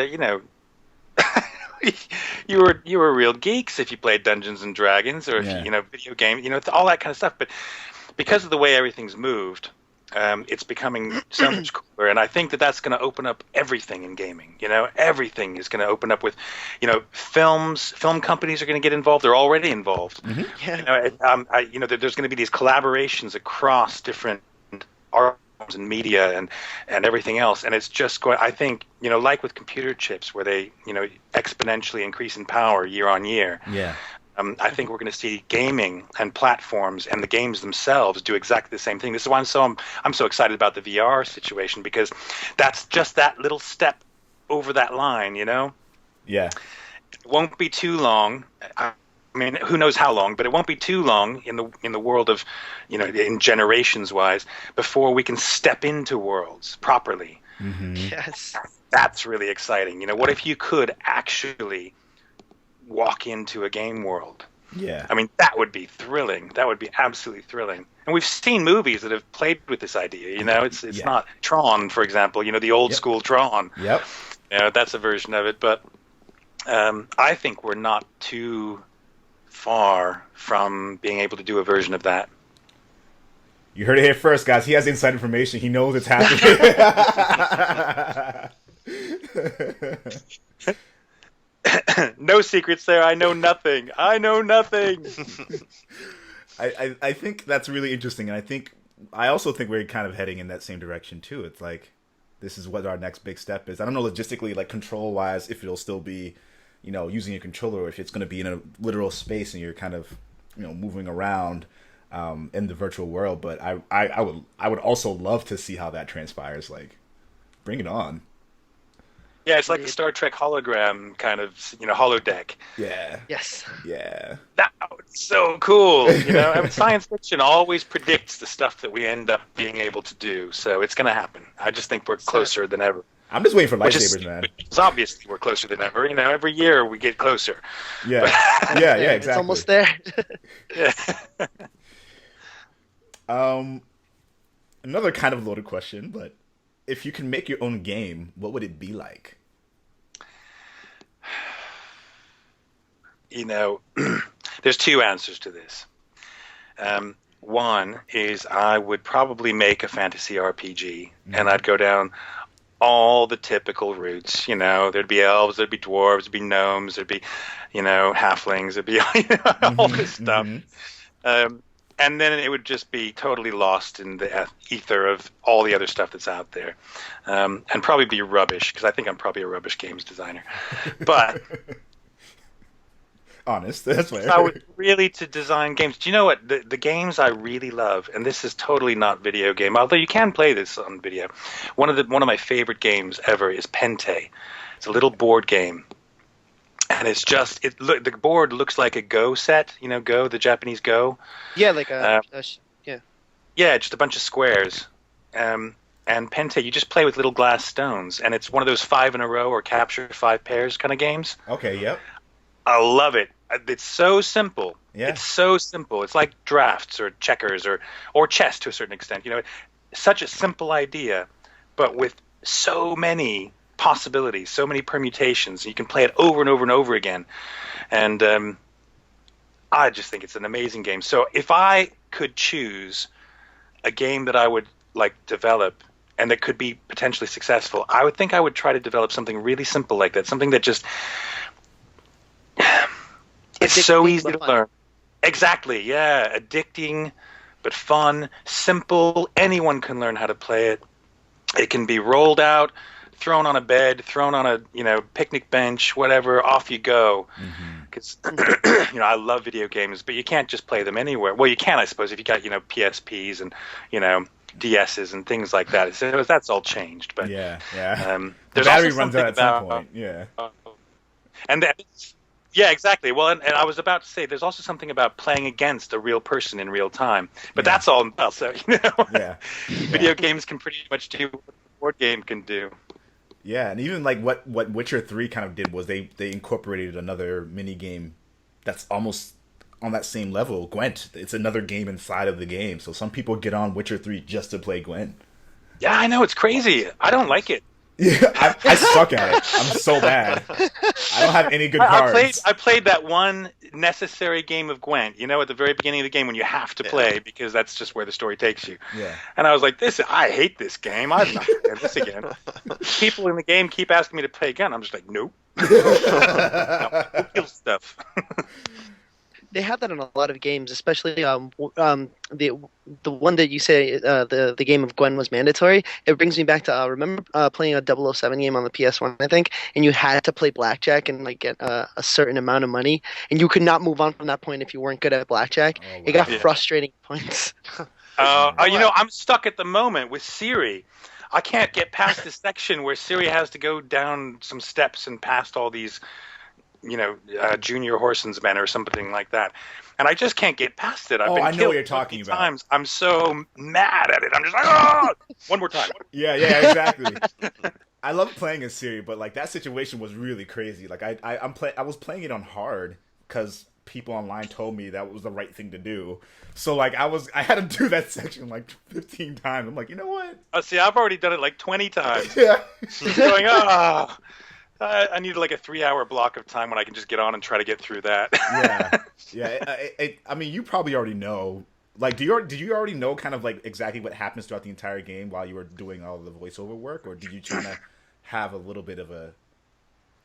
Speaker 4: you were real geeks if you played Dungeons and Dragons or if video game, all that kind of stuff. But because of the way everything's moved, it's becoming so much cooler, and I think that's going to open up everything in gaming. Everything is going to open up with, films. Film companies are going to get involved. They're already involved.
Speaker 5: Yeah.
Speaker 4: There's going to be these collaborations across different art forms and media and everything else, and it's just going. I think like with computer chips, where they exponentially increase in power year on year.
Speaker 1: Yeah.
Speaker 4: I think we're going to see gaming and platforms and the games themselves do exactly the same thing. This is why I'm so excited about the VR situation, because that's just that little step over that line, Yeah. It won't be too long. I mean, who knows how long, but it won't be too long in the world of, in generations wise, before we can step into worlds properly.
Speaker 5: Yes.
Speaker 4: That's really exciting. What if you could actually walk into a game world?
Speaker 1: Yeah.
Speaker 4: I mean, that would be thrilling. That would be absolutely thrilling. And we've seen movies that have played with this idea. It's not Tron, for example. The old school Tron.
Speaker 1: Yep.
Speaker 4: That's a version of it. But I think we're not too far from being able to do a version of that.
Speaker 1: You heard it here first, guys. He has inside information. He knows it's happening.
Speaker 4: No secrets there. I know nothing. I know nothing.
Speaker 1: I think that's really interesting, and I also think we're kind of heading in that same direction too. It's like this is what our next big step is. I don't know logistically, like control wise, if it'll still be, using a controller, or if it's going to be in a literal space and you're kind of, moving around in the virtual world. But I would also love to see how that transpires. Like, bring it on.
Speaker 4: Yeah, it's like the Star Trek hologram kind of, holodeck.
Speaker 1: Yeah.
Speaker 5: Yes.
Speaker 1: Yeah.
Speaker 4: That was so cool. I mean, science fiction always predicts the stuff that we end up being able to do. So it's going to happen. I just think we're closer than ever.
Speaker 1: I'm just waiting for lightsabers, man.
Speaker 4: Obviously, we're closer than ever. Every year we get closer.
Speaker 1: Yeah. Yeah, exactly.
Speaker 5: It's almost there.
Speaker 4: Yeah.
Speaker 1: Another kind of loaded question, but if you can make your own game, what would it be like?
Speaker 4: There's two answers to this. One is I would probably make a fantasy RPG, and I'd go down all the typical routes. There'd be elves, there'd be dwarves, there'd be gnomes, there'd be, halflings, there'd be all this stuff. And then it would just be totally lost in the ether of all the other stuff that's out there. And probably be rubbish, because I think I'm probably a rubbish games designer. But
Speaker 1: honest, that's fair.
Speaker 4: if I would really to design games. Do you know what? The games I really love, and this is totally not video game, although you can play this on video. One of my favorite games ever is Pente. It's a little board game. And it's just the board looks like a Go set, Go, the Japanese Go.
Speaker 5: Yeah, like yeah.
Speaker 4: Yeah, just a bunch of squares. And Pente, you just play with little glass stones, and it's one of those 5 in a row or capture 5 pairs kind of games.
Speaker 1: Okay, yep.
Speaker 4: I love it. It's so simple.
Speaker 1: Yeah.
Speaker 4: It's so simple. It's like drafts or checkers or chess to a certain extent. Such a simple idea, but with so many possibilities, so many permutations. You can play it over and over and over again. And I just think it's an amazing game. So if I could choose a game that I would develop and that could be potentially successful, I would think I would try to develop something really simple like that, something that just it's so easy to learn. Exactly, yeah. Addicting, but fun, simple. Anyone can learn how to play it. It can be rolled out, thrown on a bed, thrown on a picnic bench, whatever. Off you go. Because I love video games, but you can't just play them anywhere. Well, you can, I suppose, if you got PSPs and DSs and things like that. So that's all changed. But
Speaker 1: yeah. The
Speaker 4: there's
Speaker 1: battery
Speaker 4: also
Speaker 1: runs out at some
Speaker 4: about,
Speaker 1: point. Yeah.
Speaker 4: And that. Yeah, exactly. Well, and I was about to say, there's also something about playing against a real person in real time. But that's all. So video games can pretty much do what a board game can do.
Speaker 1: Yeah, and even what Witcher 3 kind of did was they incorporated another mini game that's almost on that same level. Gwent. It's another game inside of the game. So some people get on Witcher 3 just to play Gwent.
Speaker 4: Yeah, I know, it's crazy. I don't like it.
Speaker 1: Yeah, I suck at it. I'm so bad. I don't have any good cards.
Speaker 4: I played that one necessary game of Gwent, at the very beginning of the game when you have to play because that's just where the story takes you.
Speaker 1: Yeah.
Speaker 4: And I was like, I hate this game. I'm not playing this again. People in the game keep asking me to play again. I'm just like, nope. No, kill stuff.
Speaker 5: They have that in a lot of games, especially the one that you say the game of Gwen was mandatory. It brings me back to remember playing a 007 game on the PS1, I think, and you had to play blackjack and get a certain amount of money, and you could not move on from that point if you weren't good at blackjack. Oh, wow. It got frustrating points.
Speaker 4: I'm stuck at the moment with Siri. I can't get past this section where Siri has to go down some steps and past all these junior horsemen's or something like that. And I just can't get past it.
Speaker 1: I know what you're talking about.
Speaker 4: Times. I'm so mad at it. I'm just like, oh! One more time.
Speaker 1: Yeah, exactly. I love playing in Siri, but that situation was really crazy. I was playing it on hard because people online told me that was the right thing to do. So I had to do that section 15 times. I'm like, you know what?
Speaker 4: See, I've already done it 20 times.
Speaker 1: Yeah.
Speaker 4: Going, I need a 3-hour block of time when I can just get on and try to get through that.
Speaker 1: Yeah. I mean, you probably already know. Did you already know kind of exactly what happens throughout the entire game while you were doing all the voiceover work, or did you try to have a little bit of a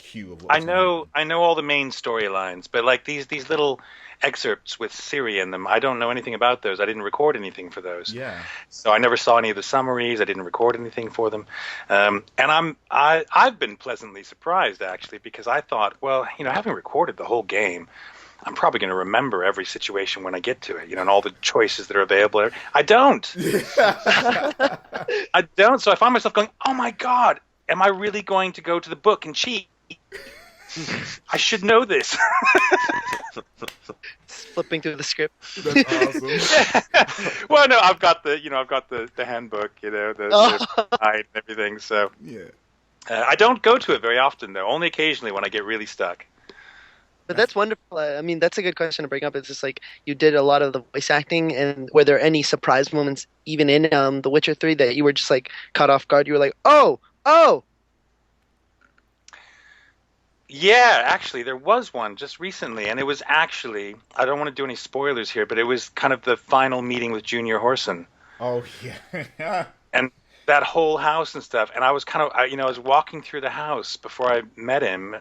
Speaker 1: cue of what
Speaker 4: I know all the main storylines, but like these little excerpts with Siri in them, I don't know anything about those. I didn't record anything for those.
Speaker 1: Yeah.
Speaker 4: So I never saw any of the summaries. I didn't record anything for them. And I've been pleasantly surprised actually, because I thought, well, having recorded the whole game, I'm probably going to remember every situation when I get to it, and all the choices that are available. I don't. I don't. So I find myself going, oh my God, am I really going to go to the book and cheat? I should know this.
Speaker 5: Flipping through the script.
Speaker 1: That's awesome.
Speaker 4: Well, no, I've got the handbook, the guide and everything. So
Speaker 1: Yeah.
Speaker 4: I don't go to it very often, though. Only occasionally when I get really stuck.
Speaker 5: But that's wonderful. I mean, that's a good question to bring up. It's just like you did a lot of the voice acting, and were there any surprise moments even in The Witcher 3 that you were just like caught off guard? You were like, oh.
Speaker 4: Yeah, actually, there was one just recently, and it was actually, I don't want to do any spoilers here, but it was kind of the final meeting with Junior Horson.
Speaker 1: Oh yeah.
Speaker 4: And that whole house and stuff, and I was kind of, I was walking through the house before I met him,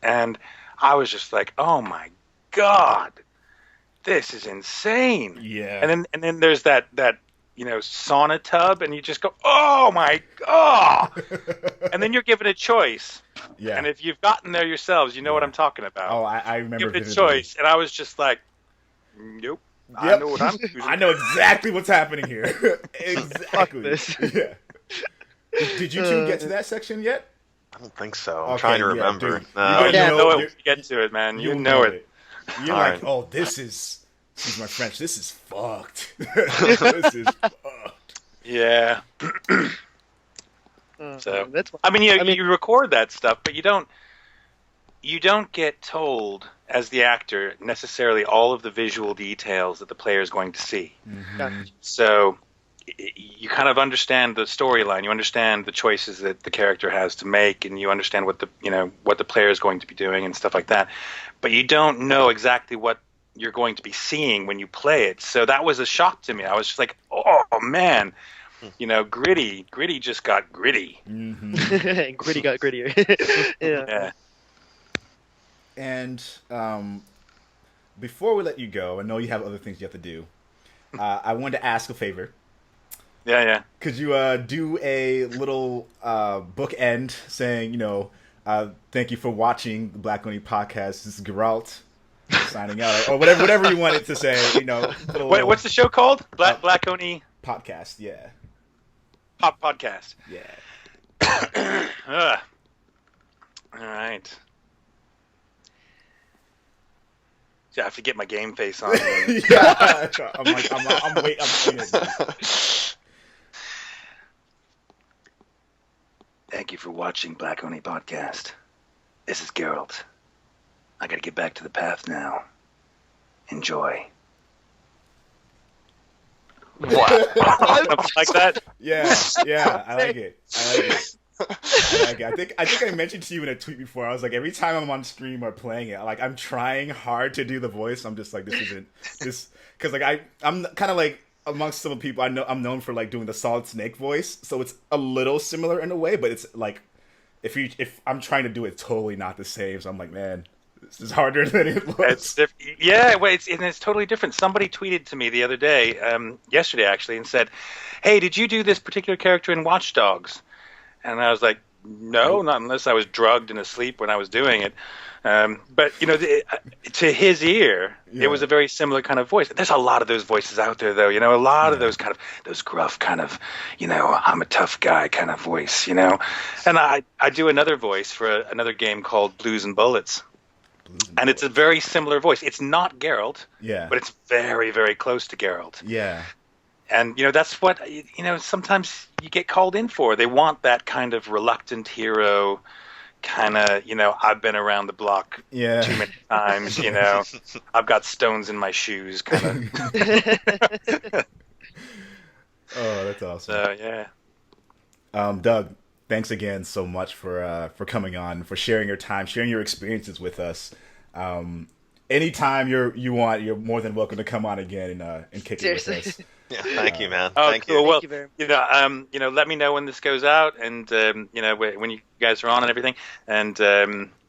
Speaker 4: and I was just like, oh my God, this is insane.
Speaker 1: Yeah.
Speaker 4: And then there's that sauna tub, and you just go, oh my God. And then you're given a choice.
Speaker 1: Yeah.
Speaker 4: And if you've gotten there yourselves, you know what I'm talking about.
Speaker 1: Oh, I remember.
Speaker 4: Given a
Speaker 1: vividly.
Speaker 4: choice, and I was just like, nope. I
Speaker 1: Yep.
Speaker 4: know what I'm choosing.
Speaker 1: I know exactly what's happening here. Exactly.
Speaker 5: this.
Speaker 1: Yeah. Did you two get to that section yet?
Speaker 6: I don't think so. I'm
Speaker 1: Okay,
Speaker 6: trying to
Speaker 1: yeah,
Speaker 6: remember.
Speaker 1: dude.
Speaker 6: No.
Speaker 1: You're gonna
Speaker 4: Know it
Speaker 1: you're-
Speaker 4: when you get to it, man. You
Speaker 1: you'll
Speaker 4: know it.
Speaker 1: You're
Speaker 6: All
Speaker 1: like,
Speaker 6: right.
Speaker 1: oh, this is. Excuse my French. This is fucked. This is fucked.
Speaker 4: Yeah. So
Speaker 5: That's
Speaker 4: I mean, you record that stuff, but you don't get told as the actor necessarily all of the visual details that the player is going to see.
Speaker 1: Mm-hmm.
Speaker 4: So you kind of understand the storyline, you understand the choices that the character has to make, and you understand what the player is going to be doing and stuff like that. But you don't know exactly what you're going to be seeing when you play it. So that was a shock to me. I was just like, oh man, gritty just got gritty.
Speaker 1: Mm-hmm.
Speaker 5: Gritty got grittier. Yeah.
Speaker 4: Yeah.
Speaker 1: And before we let you go, I know you have other things you have to do. I wanted to ask a favor.
Speaker 4: Yeah.
Speaker 1: Could you do a little bookend saying, thank you for watching the Black Only Podcast. This is Geralt signing out, or whatever you wanted to say.
Speaker 4: Wait, what's the show called? Black Oni
Speaker 1: podcast? Yeah.
Speaker 4: Pop Podcast.
Speaker 1: Yeah.
Speaker 4: All right. So I have to get my game face on.
Speaker 1: Yeah. I'm waiting.
Speaker 2: Thank you for watching Black Only Podcast. This is Geralt. I gotta get back to the path now. Enjoy.
Speaker 6: What?
Speaker 4: Like that?
Speaker 1: Yeah, I like it. I think I mentioned to you in a tweet before. I was like, every time I'm on stream or playing it, like I'm trying hard to do the voice. I'm just like, this isn't this, because like I'm kind of like amongst some people I know I'm known for like doing the Solid Snake voice, so it's a little similar in a way, but it's like if I'm trying to do it, totally not the same. So I'm like, man, this is harder than it looks.
Speaker 4: It's totally different. Somebody tweeted to me the other day, yesterday actually, and said, "Hey, did you do this particular character in Watch Dogs?" And I was like, "No, not unless I was drugged and asleep when I was doing it." But to his ear, it was a very similar kind of voice. There's a lot of those voices out there, though. A lot of those gruff kind of, I'm a tough guy kind of voice. And I do another voice for another game called Blues and Bullets. And it's a very similar voice. It's not Geralt, but it's very, very close to Geralt.
Speaker 1: Yeah.
Speaker 4: And, that's what, sometimes you get called in for. They want that kind of reluctant hero, kind of, I've been around the block too many times, I've got stones in my shoes kind of.
Speaker 1: Oh, that's awesome.
Speaker 4: So, yeah.
Speaker 1: Doug, thanks again so much for coming on, for sharing your time, sharing your experiences with us. Anytime you want, you're more than welcome to come on again and kick it with us.
Speaker 6: Yeah, thank you, man.
Speaker 4: Oh,
Speaker 6: Thank
Speaker 4: cool.
Speaker 6: you.
Speaker 4: Well,
Speaker 5: you very
Speaker 4: let me know when this goes out, and when you guys are on and everything, and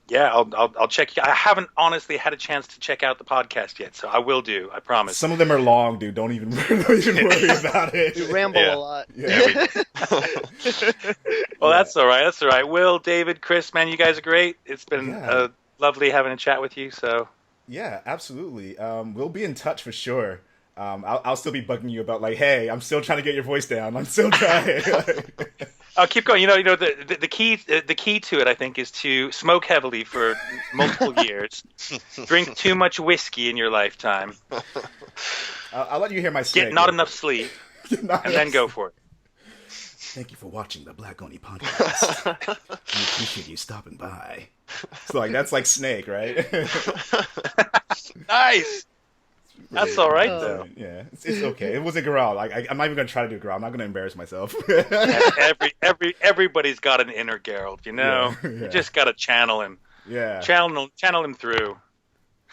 Speaker 4: Yeah, I'll check. I haven't honestly had a chance to check out the podcast yet, so I will do. I promise.
Speaker 1: Some of them are long, dude. Don't even worry about it.
Speaker 5: You ramble
Speaker 6: Yeah.
Speaker 5: a lot.
Speaker 1: Yeah.
Speaker 4: Well, that's all right. That's all right. Will, David, Chris, man, you guys are great. It's been
Speaker 1: Yeah.
Speaker 4: lovely having a chat with you. So
Speaker 1: Yeah, absolutely. We'll be in touch for sure. I'll still be bugging you about like, hey, I'm still trying to get your voice down. I'm still trying.
Speaker 4: I'll keep going. The key to it, I think, is to smoke heavily for multiple years, drink too much whiskey in your lifetime,
Speaker 1: I'll let you hear my snake.
Speaker 4: get not enough sleep, and then go for it.
Speaker 1: Thank you for watching the Black Oni podcast. We appreciate you stopping by. So like that's like Snake, right?
Speaker 4: Nice. That's all right though.
Speaker 1: Yeah, it's okay. It was a growl. Like I'm not even gonna try to do a growl. I'm not gonna embarrass myself.
Speaker 4: Everybody's got an inner Geralt, you know.
Speaker 1: Yeah.
Speaker 4: You just gotta channel him.
Speaker 1: Yeah.
Speaker 4: Channel him through.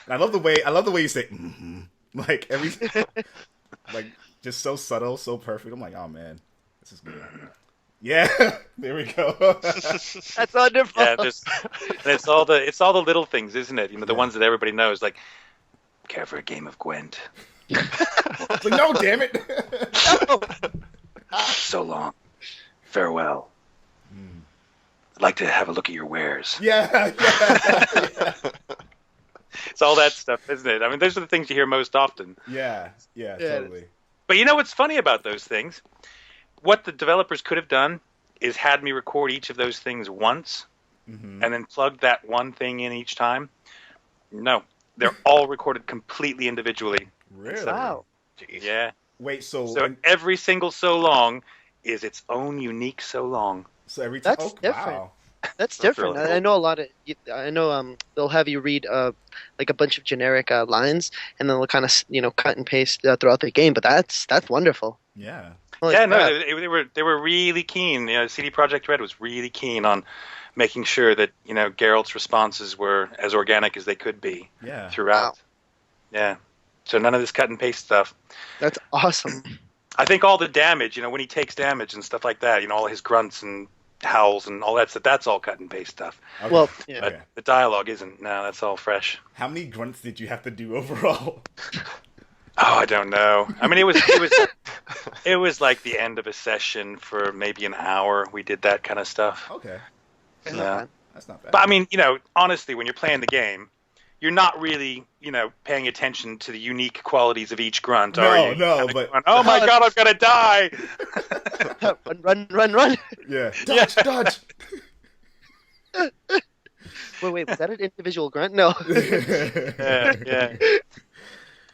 Speaker 1: And I love the way you say mm-hmm. Like every like just so subtle, so perfect. I'm like, oh man, this is good. Yeah, there we go.
Speaker 5: That's wonderful.
Speaker 4: Yeah, and it's all the little things, isn't it? You know, the ones that everybody knows, like care for a game of Gwent.
Speaker 1: Like, no, damn it.
Speaker 4: So long. Farewell. I'd like to have a look at your wares.
Speaker 1: Yeah.
Speaker 4: It's all that stuff, isn't it? I mean, those are the things you hear most often.
Speaker 1: Yeah, totally.
Speaker 4: But you know what's funny about those things? What the developers could have done is had me record each of those things once and then plug that one thing in each time. No. They're all recorded completely individually.
Speaker 1: Really?
Speaker 5: Wow.
Speaker 4: Yeah.
Speaker 1: Wait, so
Speaker 4: Every single so long is its own unique so long.
Speaker 1: every time.
Speaker 5: That's
Speaker 1: Oh,
Speaker 5: different.
Speaker 1: wow.
Speaker 5: That's different.
Speaker 6: really cool.
Speaker 5: I know a lot of. I know they'll have you read like a bunch of generic lines, and then they'll kind of cut and paste throughout the game. But that's wonderful.
Speaker 1: Yeah.
Speaker 5: Holy
Speaker 4: Yeah, no,
Speaker 5: crap.
Speaker 4: they were really keen. You know, CD Projekt Red was really keen on making sure that Geralt's responses were as organic as they could be
Speaker 1: Yeah.
Speaker 4: throughout.
Speaker 5: Wow.
Speaker 4: Yeah, so none of this cut and paste stuff.
Speaker 5: That's awesome.
Speaker 4: I think all the damage, when he takes damage and stuff like that, all his grunts and howls and all that stuff, that's all cut and paste stuff.
Speaker 1: Okay.
Speaker 5: Well, yeah.
Speaker 4: But
Speaker 1: Okay.
Speaker 4: the dialogue isn't. No, that's all fresh.
Speaker 1: How many grunts did you have to do overall?
Speaker 4: Oh, I don't know. I mean, it was like the end of a session for maybe an hour. We did that kind of stuff.
Speaker 1: Okay.
Speaker 4: Yeah.
Speaker 1: That's not bad.
Speaker 4: But I mean, honestly, when you're playing the game, you're not really, paying attention to the unique qualities of each grunt, are you?
Speaker 1: No, but
Speaker 4: Oh my God, I'm gonna die!
Speaker 5: Run.
Speaker 1: yeah. Dodge.
Speaker 5: Wait, was that an individual grunt? No.
Speaker 4: Yeah.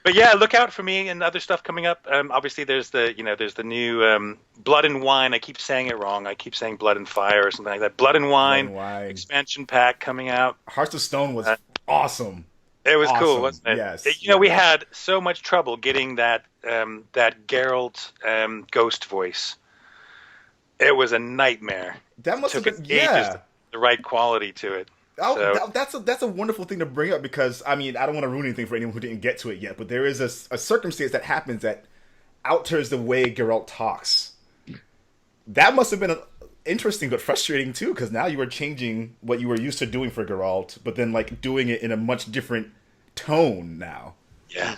Speaker 4: But yeah, look out for me and other stuff coming up. Obviously, there's the new Blood and Wine. I keep saying it wrong. I keep saying Blood and Fire or something like that. Blood and Wine expansion pack coming out.
Speaker 1: Hearts of Stone was awesome.
Speaker 4: It was cool,
Speaker 1: Awesome.
Speaker 4: wasn't it?
Speaker 1: Yes,
Speaker 4: We
Speaker 1: yes.
Speaker 4: had so much trouble getting that Geralt ghost voice. It was a nightmare.
Speaker 1: That must
Speaker 4: Took
Speaker 1: have
Speaker 4: us
Speaker 1: been
Speaker 4: ages to the right quality to it.
Speaker 1: Oh,
Speaker 4: So-
Speaker 1: that's a wonderful thing to bring up because I mean I don't want to ruin anything for anyone who didn't get to it yet, but there is a circumstance that happens that alters the way Geralt talks. That must have been interesting but frustrating too, because now you were changing what you were used to doing for Geralt, but then like doing it in a much different tone now.
Speaker 4: Yeah.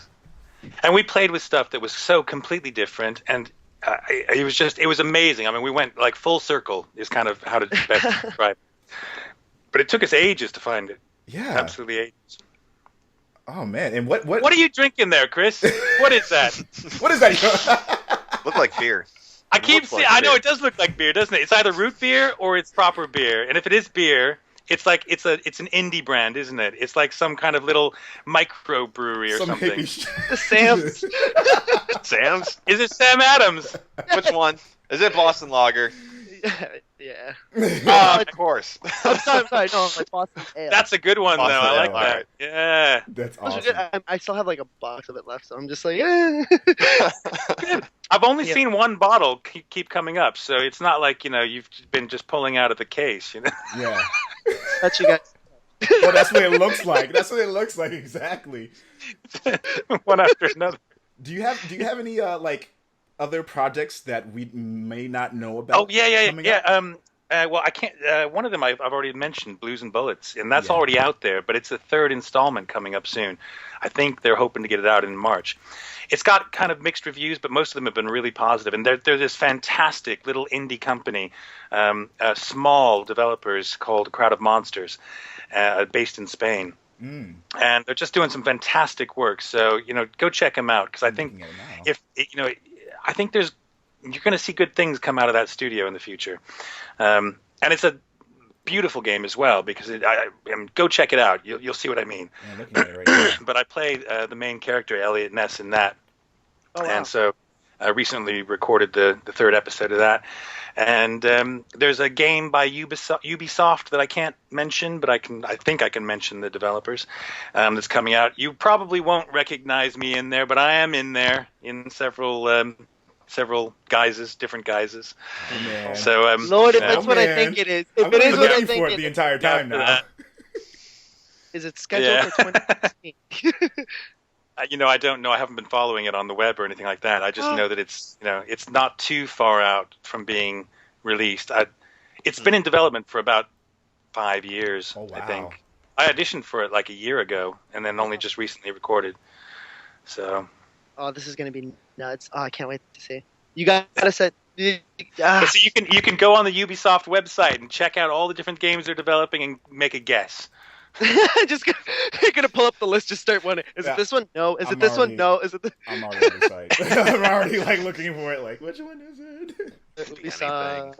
Speaker 4: And we played with stuff that was so completely different, and it was amazing. I mean, we went like full circle is kind of how to best describe it. But it took us ages to find it.
Speaker 1: Yeah.
Speaker 4: Absolutely ages.
Speaker 1: Oh man, and what
Speaker 4: What are you drinking there, Chris? What is that?
Speaker 1: what is that?
Speaker 6: Looked like beer.
Speaker 4: I keep
Speaker 6: looks
Speaker 4: seeing.
Speaker 6: like
Speaker 4: I know
Speaker 6: beer.
Speaker 4: it does look like beer, doesn't it? It's either root beer or it's proper beer. And if it is beer, it's like it's an indie brand, isn't it? It's like some kind of little micro brewery or
Speaker 1: Some
Speaker 4: something.
Speaker 1: hippie shit.
Speaker 5: Sam's.
Speaker 6: Sam's?
Speaker 4: Is it Sam Adams?
Speaker 6: Which one? Is it Boston Lager?
Speaker 5: Yeah.
Speaker 6: Of course.
Speaker 5: I'm sorry. No, it's Boston Ale.
Speaker 4: That's a good one, though.
Speaker 6: Boston
Speaker 4: I like
Speaker 6: Ale,
Speaker 4: that.
Speaker 6: alright.
Speaker 4: Yeah.
Speaker 1: That's
Speaker 5: Those are
Speaker 1: awesome.
Speaker 5: good. I still have like a box of it left, so I'm just like, eh.
Speaker 4: I've only
Speaker 5: Yeah.
Speaker 4: seen one bottle keep coming up, so it's not like you've been just pulling out of the case.
Speaker 1: Yeah.
Speaker 5: That's you guys.
Speaker 1: Well, that's what it looks like. That's what it looks like exactly.
Speaker 4: One after another.
Speaker 1: Do you have any like other projects that we may not know about?
Speaker 4: Oh yeah.
Speaker 1: coming up?
Speaker 4: Well, I can't. One of them I've already mentioned, Blues and Bullets, and that's
Speaker 1: Yeah.
Speaker 4: already out there. But it's a third installment coming up soon. I think they're hoping to get it out in March. It's got kind of mixed reviews, but most of them have been really positive. And they're this fantastic little indie company, small developers called Crowd of Monsters, based in Spain. And they're just doing some fantastic work. So go check them out because I think
Speaker 1: Looking at it now.
Speaker 4: I think you're going to see good things come out of that studio in the future. And it's a beautiful game as well because go check it out. You'll see what I mean.
Speaker 1: Yeah, I'm looking at it right now.
Speaker 4: But I play the main character, Elliot Ness, in that.
Speaker 5: Oh, wow.
Speaker 4: And so I recently recorded the third episode of that. And there's a game by Ubisoft that I can't mention, but I think I can mention the developers that's coming out. You probably won't recognize me in there, but I am in there in several guises, different guises.
Speaker 1: Oh, man.
Speaker 4: So
Speaker 5: Lord, if
Speaker 4: yeah.
Speaker 5: that's what I
Speaker 1: man.
Speaker 5: think it is.
Speaker 1: I'm
Speaker 5: If it
Speaker 1: gonna
Speaker 5: is
Speaker 1: be
Speaker 5: what I
Speaker 1: looking
Speaker 5: think
Speaker 1: for it
Speaker 5: it
Speaker 1: the
Speaker 5: is,
Speaker 1: entire time now.
Speaker 4: Yeah.
Speaker 5: is it scheduled
Speaker 4: Yeah.
Speaker 5: for 2016?
Speaker 4: I don't know. I haven't been following it on the web or anything like that. I just know that it's not too far out from being released. It's been in development for about 5 years,
Speaker 1: Oh, wow.
Speaker 4: I think. I auditioned for it like a year ago, and then only just recently recorded. So,
Speaker 5: Oh, this is gonna be nuts. Oh, I can't wait to see. You gotta set.
Speaker 4: but so you can go on the Ubisoft website and check out all the different games they're developing and make a guess.
Speaker 5: Just you're gonna pull up the list. Just start one. Is
Speaker 1: Yeah.
Speaker 5: it this one? No. Is
Speaker 1: I'm
Speaker 5: it this
Speaker 1: already-
Speaker 5: one? No. Is it the?
Speaker 1: I'm already on the site. I'm already like looking for it. Like, which one is it?
Speaker 5: We saw.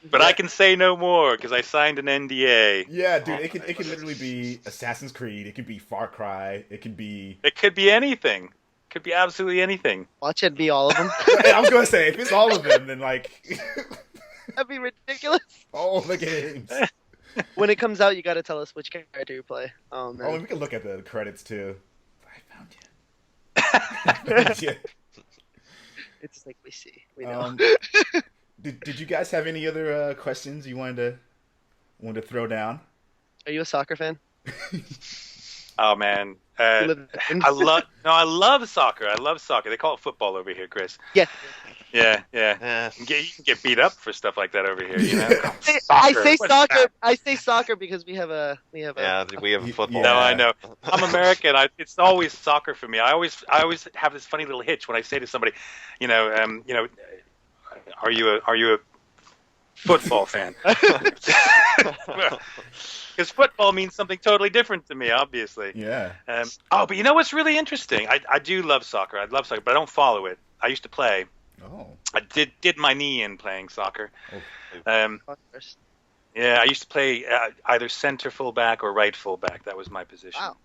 Speaker 4: But I can say no more because I signed an NDA.
Speaker 1: Yeah, dude. It could literally be Assassin's Creed. It could be Far Cry. It could be.
Speaker 4: It could be anything. Could be absolutely anything.
Speaker 5: Watch it be all of them.
Speaker 1: I was gonna say if it's all of them, then like
Speaker 5: That'd be ridiculous.
Speaker 1: all the games.
Speaker 5: When it comes out, you gotta tell us which character you play. Oh man.
Speaker 1: Oh, and we can look at the credits too. I found you.
Speaker 5: It's like we see. We know.
Speaker 1: Did you guys have any other questions you wanted to throw down?
Speaker 5: Are you a soccer fan?
Speaker 4: Oh man,
Speaker 5: You live in-
Speaker 4: I love soccer. I love soccer. They call it football over here, Chris.
Speaker 5: Yeah.
Speaker 4: Yeah.
Speaker 6: Eh,
Speaker 4: You can get beat up for stuff like that over here. You know?
Speaker 5: I say
Speaker 4: What's
Speaker 5: soccer.
Speaker 4: that?
Speaker 5: I say soccer because we have a.
Speaker 6: yeah, we have a
Speaker 1: Yeah.
Speaker 6: football.
Speaker 4: No, I know. I'm American. It's always soccer for me. I always have this funny little hitch when I say to somebody, are you a football fan? Because football means something totally different to me, obviously.
Speaker 1: Yeah.
Speaker 4: But you know what's really interesting? I do love soccer. I love soccer, but I don't follow it. I used to play.
Speaker 1: Oh.
Speaker 4: I did my knee in playing soccer.
Speaker 1: Oh.
Speaker 4: Yeah, I used to play either center fullback or right fullback. That was my position.
Speaker 5: Wow.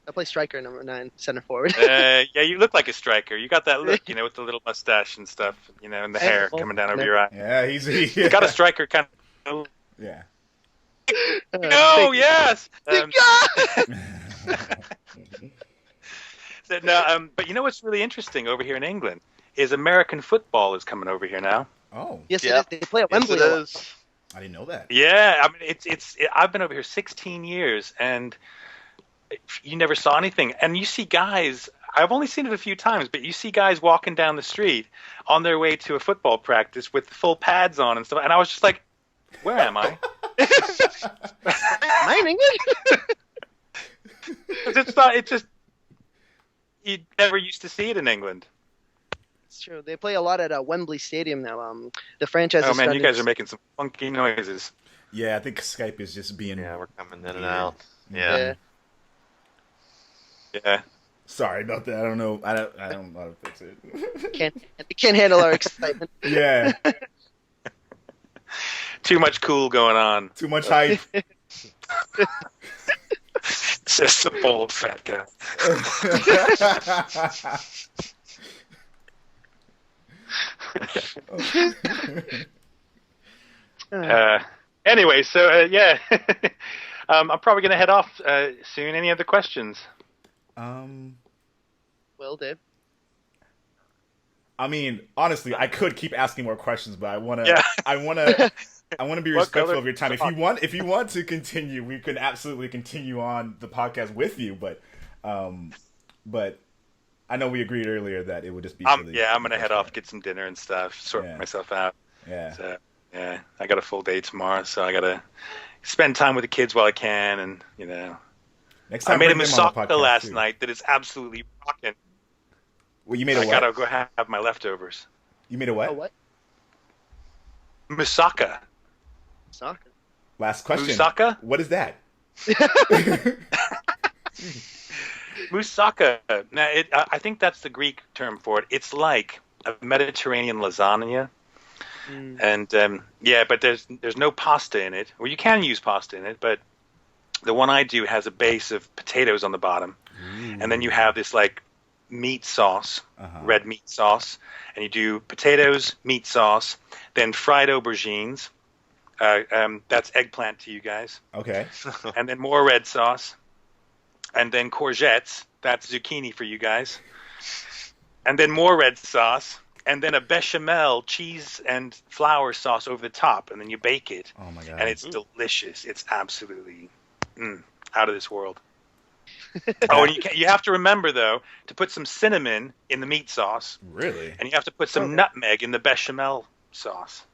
Speaker 5: I play striker, number 9, center forward.
Speaker 4: Yeah, you look like a striker. You got that look, with the little mustache and stuff, and the hair coming down over your eye.
Speaker 1: Yeah, he
Speaker 4: You got a striker kind of.
Speaker 1: Yeah.
Speaker 4: No, yes. But you know what's really interesting over here in England is American football is coming over here now.
Speaker 1: Oh.
Speaker 5: Yes,
Speaker 6: Yeah.
Speaker 5: it is. They play at
Speaker 6: Yes,
Speaker 5: Wembley.
Speaker 6: it
Speaker 5: a lot.
Speaker 6: is.
Speaker 1: I didn't know that.
Speaker 4: Yeah, I mean I've been over here 16 years and you never saw anything. And you see guys, I've only seen it a few times, but you see guys walking down the street on their way to a football practice with full pads on and stuff. And I was just like, where am I?
Speaker 5: Am I in England?
Speaker 4: It's just you never used to see it in England.
Speaker 5: It's true. They play a lot at Wembley Stadium now. The franchise.
Speaker 4: Oh
Speaker 5: is
Speaker 4: man, you
Speaker 5: starting
Speaker 4: guys
Speaker 5: to-
Speaker 4: are making some funky noises.
Speaker 1: Yeah, I think Skype is just being.
Speaker 6: Yeah, we're coming in and
Speaker 1: Yeah.
Speaker 6: out. Yeah.
Speaker 4: Yeah.
Speaker 1: Sorry about that. I don't know. I don't know how to fix it.
Speaker 5: They can't handle our excitement.
Speaker 1: Yeah.
Speaker 4: Too much cool going on.
Speaker 1: Too much hype.
Speaker 4: Just a bold fat guy. Anyway, so yeah, I'm probably going to head off soon. Any other questions?
Speaker 5: Will Dave.
Speaker 1: I mean, honestly, I could keep asking more questions, but I want to.
Speaker 4: Yeah.
Speaker 1: I want to be
Speaker 4: What
Speaker 1: respectful
Speaker 4: color-
Speaker 1: of your time. If you want to continue, we could absolutely continue on the podcast with you. But I know we agreed earlier that it would just be.
Speaker 4: I'm going to head off, get some dinner and stuff, sort
Speaker 1: Yeah.
Speaker 4: myself out.
Speaker 1: Yeah.
Speaker 4: So, Yeah, I got a full day tomorrow, so I gotta spend time with the kids while I can, and
Speaker 1: Next time
Speaker 4: I made a
Speaker 1: bring them on the
Speaker 4: moussaka
Speaker 1: podcast,
Speaker 4: last
Speaker 1: too.
Speaker 4: night that is absolutely rocking.
Speaker 1: Well, you made a
Speaker 4: I
Speaker 1: what?
Speaker 4: gotta go have my leftovers.
Speaker 1: You made a what?
Speaker 5: Oh, what?
Speaker 4: Moussaka.
Speaker 5: Soccer.
Speaker 1: Last question.
Speaker 4: Moussaka?
Speaker 1: What is that?
Speaker 4: Moussaka. Now, I think that's the Greek term for it. It's like a Mediterranean lasagna, and but there's no pasta in it. Or you can use pasta in it, but the one I do has a base of potatoes on the bottom, and then you have this like meat sauce, red meat sauce, and you do potatoes, meat sauce, then fried aubergines. That's eggplant to you guys.
Speaker 1: Okay.
Speaker 4: And then more red sauce, and then courgettes. That's zucchini for you guys. And then more red sauce, and then a bechamel cheese and flour sauce over the top, and then you bake it.
Speaker 1: Oh my god.
Speaker 4: And it's delicious. It's absolutely out of this world. Oh, and you have to remember though to put some cinnamon in the meat sauce,
Speaker 1: Really?
Speaker 4: and you have to put some nutmeg in the bechamel sauce.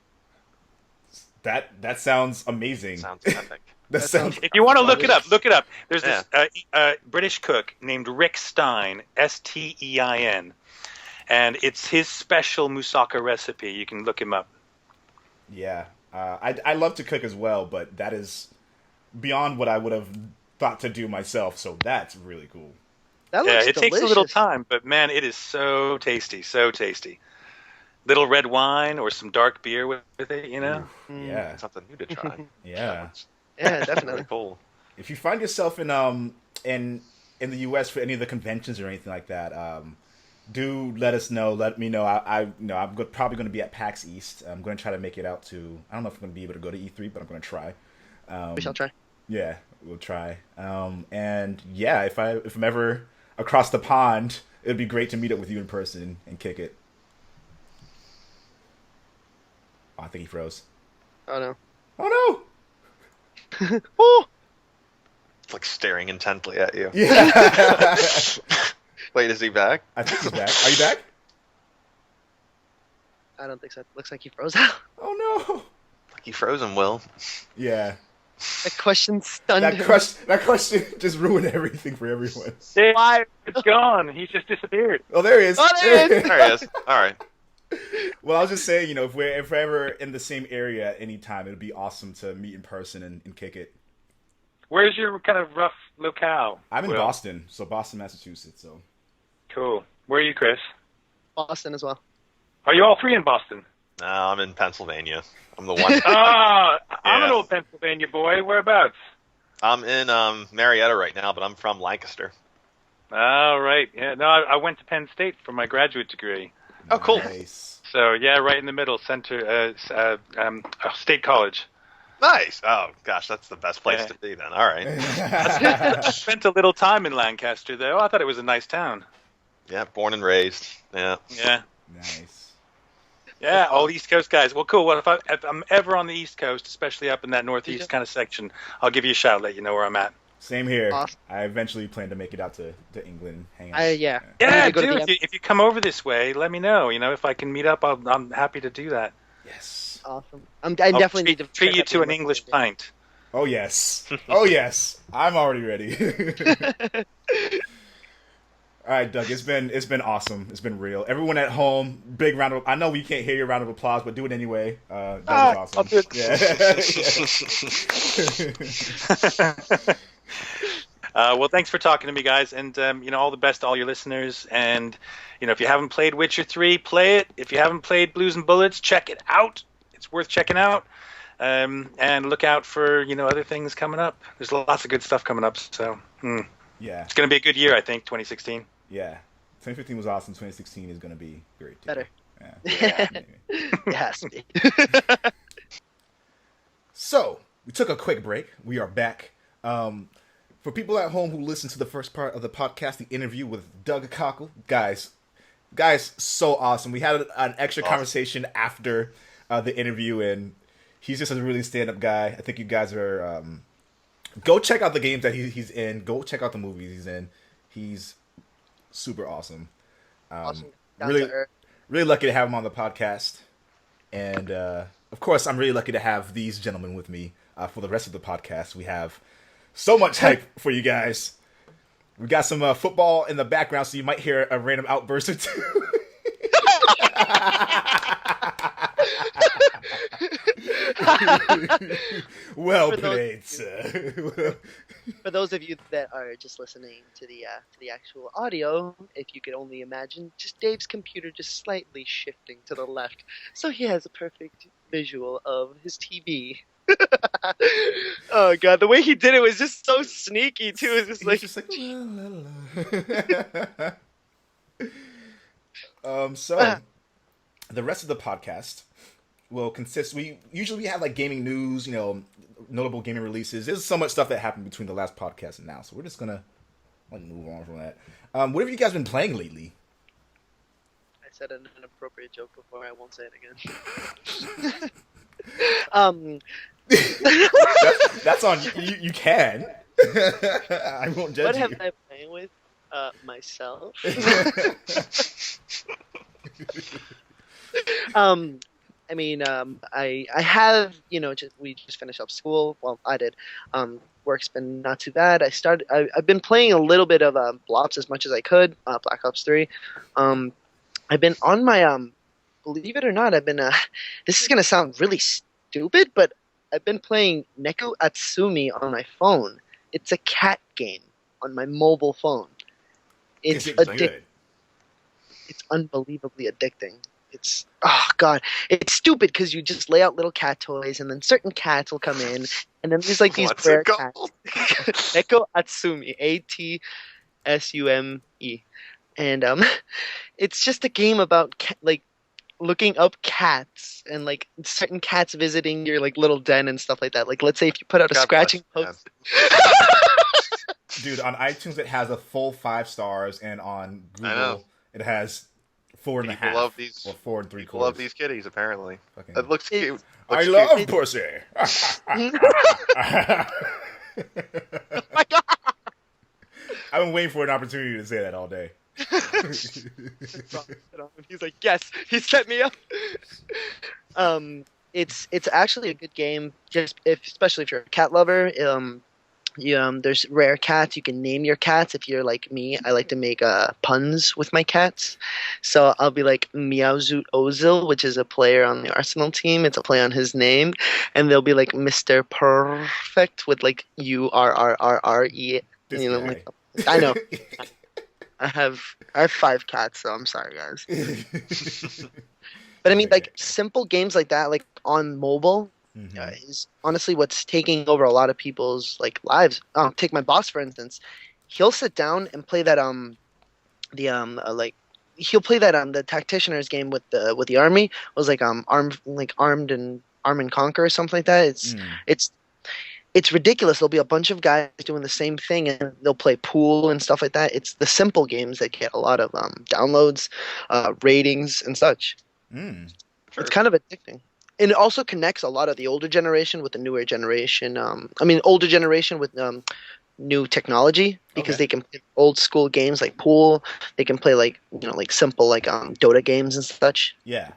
Speaker 1: That sounds amazing.
Speaker 6: Sounds epic.
Speaker 1: That sounds.
Speaker 4: If you want to look it up, look it up. There's this British cook named Rick Stein, Stein, and it's his special moussaka recipe. You can look him up.
Speaker 1: Yeah. I love to cook as well, but that is beyond what I would have thought to do myself. So that's really cool.
Speaker 5: That
Speaker 4: Yeah,
Speaker 5: looks
Speaker 4: it
Speaker 5: delicious.
Speaker 4: takes a little time, but man, it is so tasty, so tasty. Little red wine or some dark beer with it,
Speaker 1: Yeah.
Speaker 6: Something new to try.
Speaker 1: Yeah.
Speaker 5: Yeah,
Speaker 6: Really
Speaker 5: definitely.
Speaker 6: cool.
Speaker 1: If you find yourself in the U.S. for any of the conventions or anything like that, do let us know. Let me know. I'm probably going to be at PAX East. I'm going to try to make it out to. I don't know if I'm going to be able to go to E3, but I'm going to try.
Speaker 5: We shall try.
Speaker 1: Yeah, we'll try. And yeah, if I'm ever across the pond, it'd be great to meet up with you in person and kick it. Oh, I think he froze.
Speaker 5: Oh no.
Speaker 1: Oh
Speaker 5: Oh.
Speaker 6: It's like staring intently at you.
Speaker 1: no! Yeah.
Speaker 6: Wait, is he back?
Speaker 1: I think he's back. Are you back?
Speaker 5: I don't think so. Looks like he froze out.
Speaker 1: Oh no!
Speaker 6: Like he froze him, Will.
Speaker 1: Yeah.
Speaker 5: That question stunned
Speaker 1: That
Speaker 5: him.
Speaker 1: question just ruined everything for everyone.
Speaker 4: Why? It's gone. He's just disappeared.
Speaker 1: Oh, there he is.
Speaker 5: Oh, there he is.
Speaker 6: There he is. All right.
Speaker 1: Well, I was just saying, if we're ever in the same area at any time, it'd be awesome to meet in person and kick it.
Speaker 4: Where's your kind of rough locale?
Speaker 1: I'm in
Speaker 4: Will?
Speaker 1: Boston, Boston, Massachusetts. So
Speaker 4: Cool. Where are you, Chris?
Speaker 5: Boston as well.
Speaker 4: Are you all three in Boston?
Speaker 6: No, I'm in Pennsylvania. I'm the one.
Speaker 4: Ah, I'm an
Speaker 6: Yeah.
Speaker 4: old Pennsylvania boy. Whereabouts?
Speaker 6: I'm in Marietta right now, but I'm from Lancaster.
Speaker 4: Oh, right. Yeah. No, I went to Penn State for my graduate degree.
Speaker 6: Oh, cool.
Speaker 1: nice.
Speaker 4: So yeah, right in the middle, State College.
Speaker 6: Nice. Oh gosh, that's the best place
Speaker 4: Yeah.
Speaker 6: to be then. All right.
Speaker 4: I spent a little time in Lancaster, though. I thought it was a nice town.
Speaker 6: Yeah, born and raised. Yeah.
Speaker 4: Yeah.
Speaker 1: Nice.
Speaker 4: Yeah, all East Coast guys. Well, cool. Well, if I'm ever on the East Coast, especially up in that Northeast kind of section, I'll give you a shout, let you know where I'm at.
Speaker 1: Same here.
Speaker 5: Awesome.
Speaker 1: I eventually plan to make it out to England, hang out.
Speaker 5: Yeah.
Speaker 4: Yeah,
Speaker 5: I need to go to
Speaker 4: dude.
Speaker 5: the-
Speaker 4: If you come over this way, let me know. If I can meet up, I'm happy to do that.
Speaker 1: Yes.
Speaker 5: Awesome. I
Speaker 4: I'll
Speaker 5: definitely need to
Speaker 4: treat
Speaker 5: check
Speaker 4: you
Speaker 5: out
Speaker 4: to
Speaker 5: the
Speaker 4: an English pint.
Speaker 1: Oh yes. Oh yes. I'm already ready. All right, Doug. It's been awesome. It's been real. Everyone at home, big round of. I know we can't hear your round of applause, but do it anyway. That was awesome.
Speaker 4: I'll do it.
Speaker 1: Yeah.
Speaker 4: Well, thanks for talking to me, guys, and all the best to all your listeners. And if you haven't played Witcher 3, play it. If you haven't played Blues and Bullets, check it out. It's worth checking out. And look out for other things coming up. There's lots of good stuff coming up. So
Speaker 1: Yeah.
Speaker 4: it's going to be a good year, I think. 2016.
Speaker 1: Yeah. 2015 was awesome. 2016 is going to be great. Too.
Speaker 5: Better.
Speaker 1: Yeah.
Speaker 5: It has to be.
Speaker 1: So, we took a quick break. We are back. For people at home who listened to the first part of the podcast, the interview with Doug Cockle, guys, so awesome. We had an extra conversation after the interview, and he's just a really stand-up guy. I think you guys are... go check out the games that he's in. Go check out the movies he's in. He's super awesome.
Speaker 5: Awesome. Down
Speaker 1: Really,
Speaker 5: to earth.
Speaker 1: really lucky to have him on the podcast. And, of of course, I'm really lucky to have these gentlemen with me for the rest of the podcast. We have so much hype for you guys. We got some football in the background, so you might hear a random outburst or two. Well played, sir.
Speaker 5: For those of you that are just listening to the actual audio, if you could only imagine, just Dave's computer just slightly shifting to the left, so he has a perfect visual of his TV. Oh god, the way he did it was just so sneaky too. It's just like,
Speaker 1: so the rest of the podcast will consist. We usually have like gaming news, notable gaming releases. There's so much stuff that happened between the last podcast and now, so we're just gonna move on from that. What have you guys been playing lately?
Speaker 5: I said an inappropriate joke before. I won't say it again.
Speaker 1: That's on you. You can. I won't judge
Speaker 5: What
Speaker 1: you.
Speaker 5: have I been playing with? Myself. I have, we just finished up school. Well, I did. Work's been not too bad. I've been playing a little bit of Blops as much as I could. Black Ops 3. I've been on my believe it or not, I've been. This is gonna sound really stupid, but I've been playing Neko Atsumi on my phone. It's a cat game on my mobile phone. It's addicting. It's unbelievably addicting. It's it's stupid because you just lay out little cat toys, and then certain cats will come in, and then there's like these
Speaker 6: What's
Speaker 5: rare
Speaker 6: it called?
Speaker 5: cats. Neko Atsumi, Atsume, and it's just a game about looking up cats and like certain cats visiting your like little den and stuff like that. Like, let's say if you put out a
Speaker 6: God
Speaker 5: scratching
Speaker 6: bless
Speaker 5: post.
Speaker 1: Dude, on iTunes it has a full 5 stars, and on
Speaker 6: I know.
Speaker 1: Google it has 4.5.
Speaker 6: People love these.
Speaker 1: Or 4 3/4.
Speaker 6: People love these kitties, apparently.
Speaker 1: Fucking-
Speaker 6: It looks cute.
Speaker 1: I
Speaker 6: Looks
Speaker 1: love
Speaker 6: cute.
Speaker 1: pussy.
Speaker 5: My God.
Speaker 1: I've been waiting for an opportunity to say that all day.
Speaker 5: He's like, yes, he set me up. It's actually a good game, especially if you're a cat lover. There's rare cats. You can name your cats. If you're like me, I like to make puns with my cats. So I'll be like Meowzoot Ozil, which is a player on the Arsenal team. It's a play on his name, and they'll be like Mr. Perfect with like URRRRE.
Speaker 1: This
Speaker 5: You know,
Speaker 1: guy.
Speaker 5: like, I know. I have 5 cats, so I'm sorry, guys. But I mean, like simple games like that, like on mobile, is honestly what's taking over a lot of people's like lives. Take my boss for instance. He'll sit down and play that he'll play that the Tacticianers game with the army. It was like armed and Arm and Conquer or something like that. It's ridiculous. There'll be a bunch of guys doing the same thing, and they'll play pool and stuff like that. It's the simple games that get a lot of downloads, ratings, and such.
Speaker 6: Sure.
Speaker 5: It's kind of addicting. And it also connects a lot of the older generation with the newer generation. Older generation with new technology, because they can play old school games like pool. They can play like simple like Dota games and such.
Speaker 1: Yeah.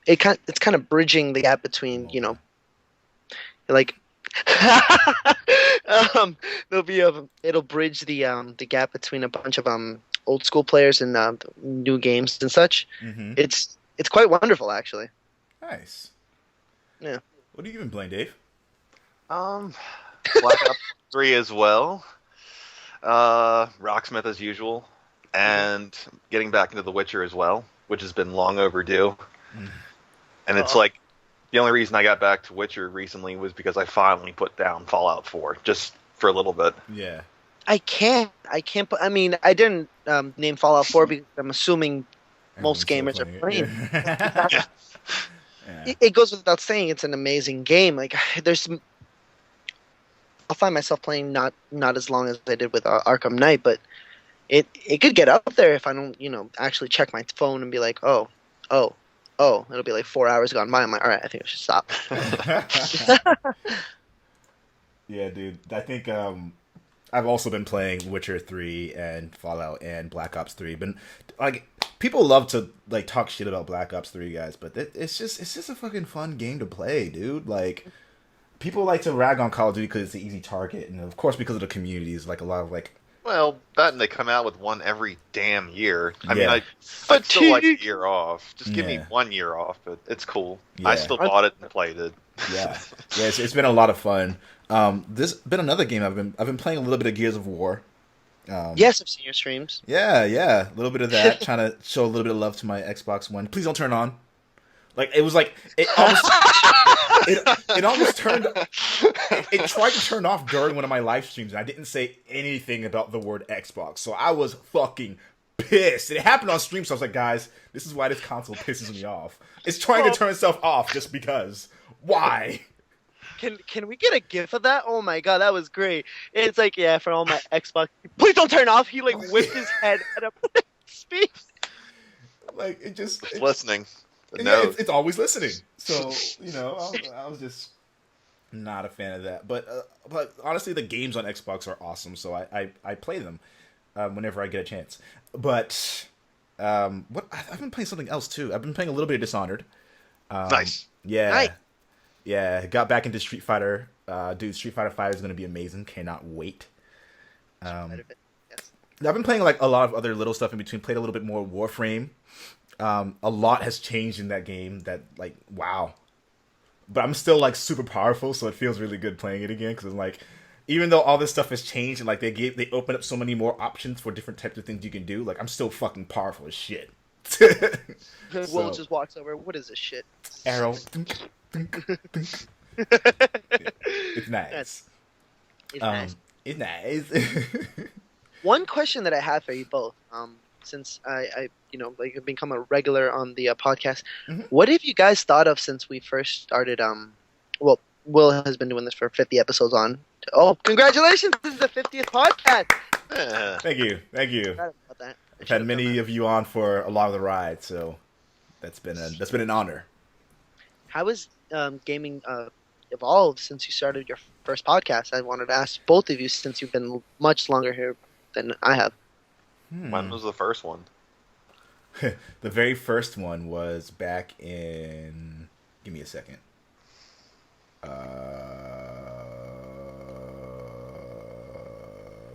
Speaker 5: It's kind of bridging the gap between like. It'll bridge the gap between a bunch of old school players and new games and such. It's quite wonderful, actually.
Speaker 1: Nice.
Speaker 5: Yeah.
Speaker 1: What have you been playing, Dave?
Speaker 6: Black Ops 3 as well. Rocksmith as usual, and getting back into The Witcher as well, which has been long overdue. And it's like the only reason I got back to Witcher recently was because I finally put down Fallout 4 just for a little bit.
Speaker 1: Yeah.
Speaker 5: I can't put. I mean, I didn't name Fallout 4 because I'm assuming most gamers are playing.
Speaker 1: Yeah.
Speaker 5: It goes without saying, it's an amazing game. Like, I'll find myself playing not as long as I did with Arkham Knight, but it could get up there if I don't, actually check my phone and be like, oh, it'll be like 4 hours gone by. I'm like, all right, I think I should stop.
Speaker 1: Yeah, dude. I think I've also been playing Witcher 3 and Fallout and Black Ops 3. But like people love to like talk shit about Black Ops 3, guys, but it's just a fucking fun game to play, dude. Like, people like to rag on Call of Duty because it's an easy target, and of course because of the communities, like a lot of like.
Speaker 6: Well, that and they come out with one every damn year. I mean,
Speaker 1: Yeah.
Speaker 6: I'd still like a year off. Just give me
Speaker 1: Yeah.
Speaker 6: 1 year off, but it's cool.
Speaker 1: Yeah.
Speaker 6: I still bought it and played it.
Speaker 1: Yeah, it's been a lot of fun. This been another game I've been playing a little bit of Gears of War.
Speaker 5: Yes, I've seen your streams.
Speaker 1: Yeah, a little bit of that. Trying to show a little bit of love to my Xbox One. Please don't turn on. Like it was like it almost it almost turned. It tried to turn off during one of my live streams, and I didn't say anything about the word Xbox, so I was fucking pissed. It happened on stream, so I was like, guys, this is why this console pisses me off. It's trying to turn itself off just because. Why?
Speaker 5: Can we get a gif of that? Oh my god, that was great. It's like, yeah, for all my Xbox. Please don't turn off. He like whipped his head at a speed.
Speaker 1: Like it just
Speaker 6: It's listening. But
Speaker 1: Yeah,
Speaker 6: no,
Speaker 1: it's always listening. So I was just not a fan of that. But honestly, the games on Xbox are awesome. So I play them whenever I get a chance. But what I've been playing something else too. I've been playing a little bit of Dishonored.
Speaker 6: nice.
Speaker 1: Yeah,
Speaker 5: Nice.
Speaker 1: yeah. Got back into Street Fighter. Dude, Street Fighter 5 is going to be amazing. Cannot wait.
Speaker 5: Yes.
Speaker 1: I've been playing like a lot of other little stuff in between. Played a little bit more Warframe. A lot has changed in that game. That like wow, but I'm still like super powerful, so it feels really good playing it again. Because like, even though all this stuff has changed and like they open up so many more options for different types of things you can do, like I'm still fucking powerful as shit.
Speaker 5: Will
Speaker 1: So-
Speaker 5: just walks over. What is this shit?
Speaker 1: Arrow. Dink, dink, dink. It's nice.
Speaker 5: It's nice.
Speaker 1: It's nice.
Speaker 5: One question that I have for you both, since I like have become a regular on the podcast,
Speaker 1: Mhm.
Speaker 5: what have you guys thought of since we first started? Well, Will has been doing this for 50 episodes on. Oh, congratulations! This is the 50th podcast.
Speaker 6: Eh,
Speaker 1: Thank you.
Speaker 5: Forgot about that. I
Speaker 1: I've
Speaker 5: should've
Speaker 1: had
Speaker 5: done
Speaker 1: many
Speaker 5: that.
Speaker 1: of you on for a lot of the ride, so that's been an honor.
Speaker 5: How has gaming evolved since you started your first podcast? I wanted to ask both of you since you've been much longer here than I have.
Speaker 6: When was the first one?
Speaker 1: The very first one was back in. Give me a second.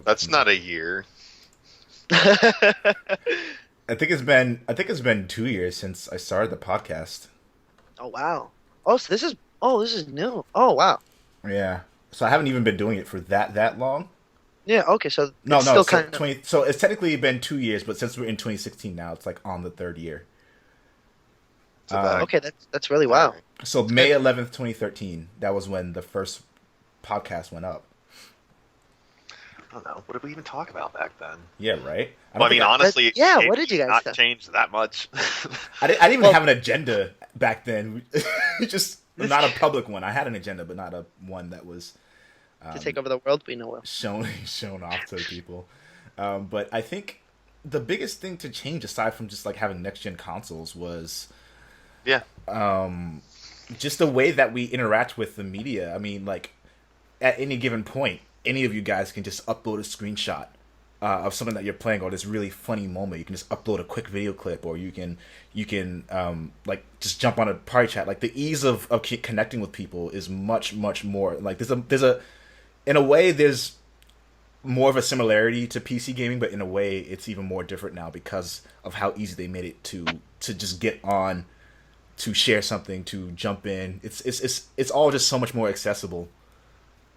Speaker 6: That's not a year.
Speaker 1: I think it's been 2 years since I started the podcast.
Speaker 5: Oh wow. Oh, so this is new. Oh wow.
Speaker 1: Yeah, so I haven't even been doing it for that long.
Speaker 5: Yeah. Okay. So
Speaker 1: No,
Speaker 5: it's
Speaker 1: no,
Speaker 5: still
Speaker 1: so
Speaker 5: kind of
Speaker 1: 20. So it's technically been 2 years, but since we're in 2016 now, it's like on the third year.
Speaker 6: So that-
Speaker 5: okay. That's really wow.
Speaker 1: So May 11th, 2013. That was when the first podcast went up.
Speaker 6: I don't know. What did we even talk about back then?
Speaker 1: Yeah, right.
Speaker 6: Well, I mean, honestly,
Speaker 5: yeah,
Speaker 6: it
Speaker 5: what did you guys
Speaker 6: not
Speaker 5: say?
Speaker 6: change that much?
Speaker 1: I didn't even have an agenda back then. Just not a public one. I had an agenda, but not a one that was
Speaker 5: To take over the world, we know Will.
Speaker 1: shown off to people. But I think the biggest thing to change, aside from just like having next gen consoles, was
Speaker 6: Yeah.
Speaker 1: just the way that we interact with the media. I mean, like at any given point, any of you guys can just upload a screenshot of something that you're playing, or this really funny moment. You can just upload a quick video clip, or you can like just jump on a party chat. Like the ease of connecting with people is much more. Like there's a in a way there's more of a similarity to PC gaming, but in a way it's even more different now because of how easy they made it to just get on, to share something, to jump in. It's all just so much more accessible.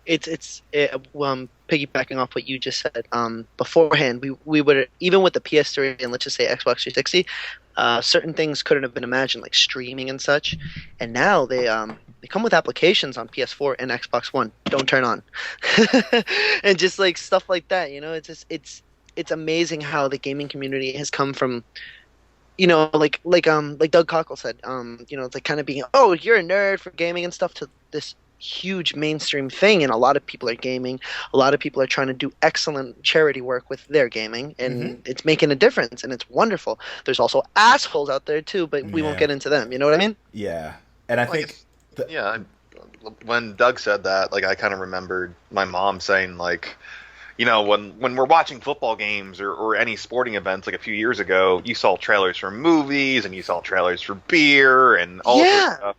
Speaker 5: It's piggybacking off what you just said. Beforehand, we would, even with the PS3 and let's just say Xbox 360, certain things couldn't have been imagined, like streaming and such. And now they come with applications on PS4 and Xbox One. Don't turn on, and just like stuff like that. You know, it's amazing how the gaming community has come from. You know, like Doug Cockle said, it's like kind of being, oh, you're a nerd for gaming and stuff, to this huge mainstream thing, and a lot of people are gaming. A lot of people are trying to do excellent charity work with their gaming, and it's making a difference, and it's wonderful. There's also assholes out there too, but we won't
Speaker 1: Yeah.
Speaker 5: get into them. You know what I mean?
Speaker 1: Yeah, and I think
Speaker 6: Yeah. When Doug said that, like, I kind of remembered my mom saying, like, you know, when we're watching football games or any sporting events, like a few years ago, you saw trailers for movies and you saw trailers for beer and all sorts of stuff.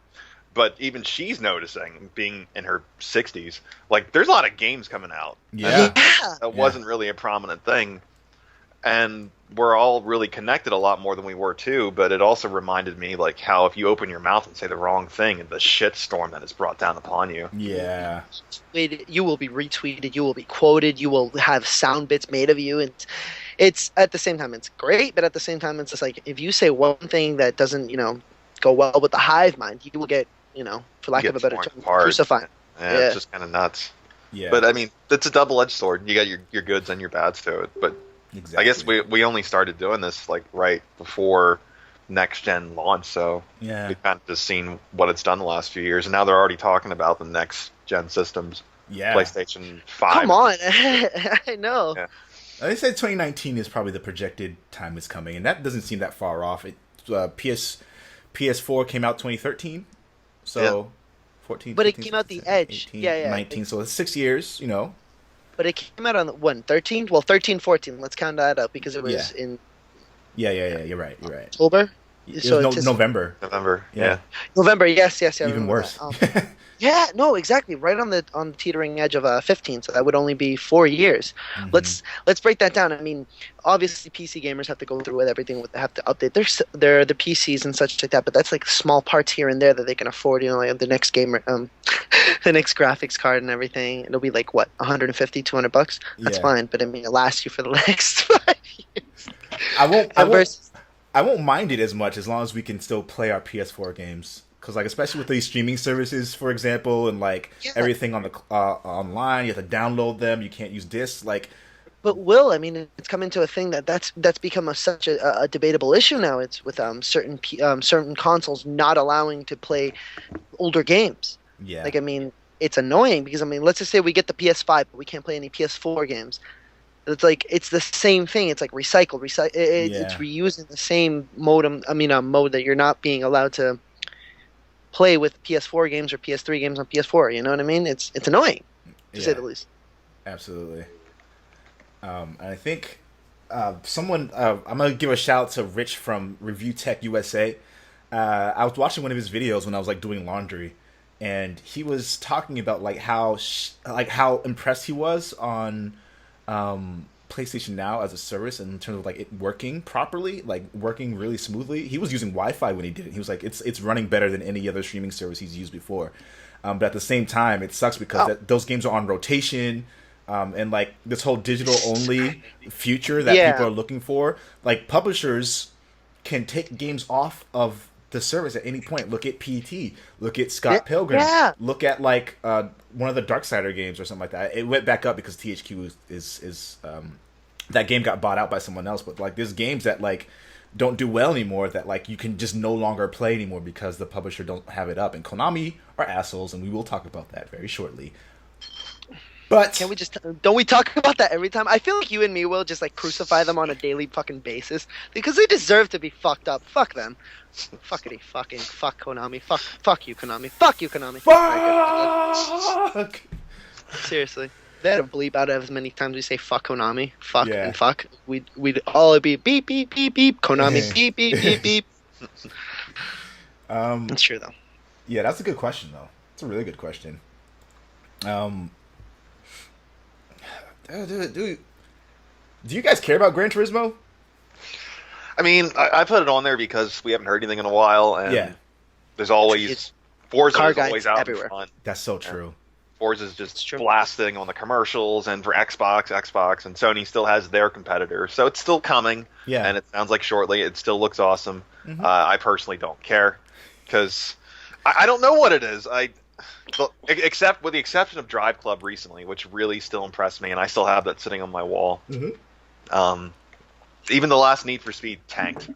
Speaker 6: But even she's noticing, being in her 60s, like there's a lot of games coming out.
Speaker 1: Yeah.
Speaker 6: That wasn't really a prominent thing. And we're all really connected a lot more than we were too, but it also reminded me like how if you open your mouth and say the wrong thing and the shitstorm that is brought down upon you.
Speaker 1: Yeah.
Speaker 5: You will be retweeted, you will be quoted, you will have sound bits made of you, and it's at the same time it's great, but at the same time it's just like if you say one thing that doesn't, go well with the hive mind, you will get, for lack of a better term, crucified.
Speaker 6: Yeah, it's just kind of nuts.
Speaker 1: Yeah.
Speaker 6: But I mean, it's a double-edged sword. You got your goods and your bads to it, but
Speaker 1: Exactly.
Speaker 6: I guess we only started doing this like right before next gen launch, so
Speaker 1: Yeah.
Speaker 6: we've kind of just seen what it's done the last few years, and now they're already talking about the next gen systems,
Speaker 1: Yeah.
Speaker 6: PlayStation 5.
Speaker 5: Come on. I know.
Speaker 6: Yeah.
Speaker 1: They said 2019 is probably the projected time is coming, and that doesn't seem that far off. PS4 came out 2013, so 14.
Speaker 5: But it
Speaker 1: 15,
Speaker 5: came out the
Speaker 1: 17,
Speaker 5: Edge.
Speaker 1: 18,
Speaker 5: Yeah.
Speaker 1: 19. So it's 6 years.
Speaker 5: But it came out on when 13? Well, 13, 14. Let's count that up because it was
Speaker 1: Yeah.
Speaker 5: in
Speaker 1: Yeah. You're right.
Speaker 5: October. So
Speaker 1: It
Speaker 5: it's
Speaker 1: was November.
Speaker 6: November.
Speaker 1: Yeah.
Speaker 5: November. Yes. I
Speaker 1: Even
Speaker 5: remember
Speaker 1: worse.
Speaker 5: that. Yeah, no, exactly. Right on the teetering edge of 15, so that would only be 4 years.
Speaker 1: Mhm.
Speaker 5: Let's break that down. I mean, obviously PC gamers have to go through with everything. They have to update their the PCs and such like that. But that's like small parts here and there that they can afford. Like the next gamer, the next graphics card and everything. It'll be like what, 150, $200. That's
Speaker 1: Yeah.
Speaker 5: fine. But I mean, it lasts you for the next 5 years.
Speaker 1: I won't mind it as much as long as we can still play our PS4 games. Because, like, especially with these streaming services, for example, and, like, everything on the online, you have to download them, you can't use discs, like...
Speaker 5: But Will, I mean, it's come into a thing that's become such a debatable issue now. It's with certain consoles not allowing to play older games.
Speaker 1: Yeah.
Speaker 5: Like, I mean, it's annoying because, I mean, let's just say we get the PS5, but we can't play any PS4 games. It's like, it's the same thing. It's like recycled. It's reusing the same mode that you're not being allowed to play with PS4 games or PS3 games on PS4. You know what I mean? It's annoying, to say the least.
Speaker 1: Absolutely. And I think I'm going to give a shout out to Rich from Review Tech USA. I was watching one of his videos when I was, like, doing laundry, and he was talking about, like, how impressed he was on PlayStation Now as a service in terms of like it working properly, like working really smoothly. He was using Wi-Fi when he did it. He was like, it's running better than any other streaming service he's used before. But at the same time, it sucks because those games are on rotation, and like this whole digital only future that people are looking for. Like publishers can take games off of the service at any point. Look at PT. Look at Scott Pilgrim.
Speaker 5: Yeah.
Speaker 1: Look at like one of the Darksider games or something like that. It went back up because THQ is that game got bought out by someone else. But like there's games that like don't do well anymore that like you can just no longer play anymore because the publisher don't have it up. And Konami are assholes, and we will talk about that very shortly. But
Speaker 5: don't we talk about that every time? I feel like you and me will just like crucify them on a daily fucking basis because they deserve to be fucked up. Fuck them. Fuck Konami. Fuck you, Konami. Fuck you, Konami.
Speaker 1: Fuck!
Speaker 5: Seriously. They had to bleep out as many times we say fuck Konami. Fuck and fuck. We'd all be beep, beep, beep, beep. Konami, beep, beep, beep, beep. That's true, though.
Speaker 1: Yeah, that's a good question, though. It's a really good question. Do you guys care about Gran Turismo?
Speaker 6: I mean, I put it on there because we haven't heard anything in a while, and there's always Forza is always out everywhere. In front.
Speaker 1: That's so true.
Speaker 6: Forza's just blasting on the commercials, and for Xbox, and Sony still has their competitor, so it's still coming. Yeah, and it sounds like shortly. It still looks awesome. Mm-hmm. I personally don't care because I don't know what it is. Except with the exception of Drive Club recently, which really still impressed me, and I still have that sitting on my wall. Mm-hmm. Even the last Need for Speed tanked.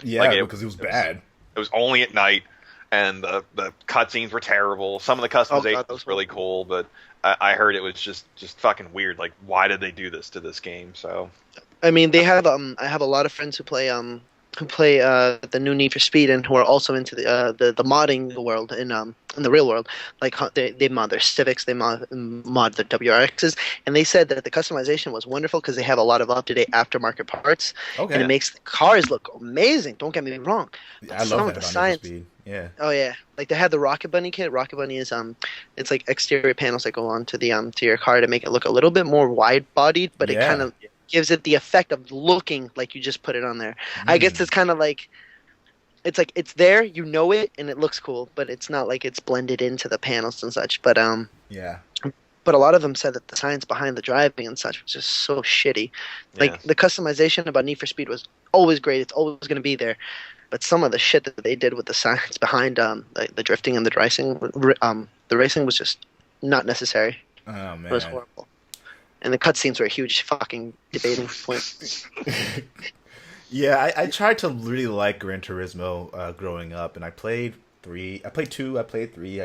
Speaker 1: Yeah, because it was bad.
Speaker 6: It was only at night, and the cutscenes were terrible. Some of the customization was really cool, but I heard it was just fucking weird. Like, why did they do this to this game? So,
Speaker 5: I mean, they have I have a lot of friends who play who play the new Need for Speed and who are also into the modding world in the real world. Like they mod their Civics, they mod their WRXs, and they said that the customization was wonderful because they have a lot of up-to-date aftermarket parts, and it makes the cars look amazing. Don't get me wrong.
Speaker 1: I love that about Need for Speed. Yeah.
Speaker 5: Oh yeah, like they had the Rocket Bunny kit. Rocket Bunny is it's like exterior panels that go on to the to your car to make it look a little bit more wide-bodied, but it kind of gives it the effect of looking like you just put it on there. I guess it's kind of like it's there, you know it, and it looks cool, but it's not like it's blended into the panels and such. But But a lot of them said that the science behind the driving and such was just so shitty. Like the customization about Need for Speed was always great. It's always going to be there. But some of the shit that they did with the science behind the drifting and the racing was just not necessary.
Speaker 1: Oh man,
Speaker 5: it was horrible. And the cutscenes were a huge fucking debating point.
Speaker 1: Yeah, I tried to really like Gran Turismo growing up, and I played 3. I played 2. I played 3.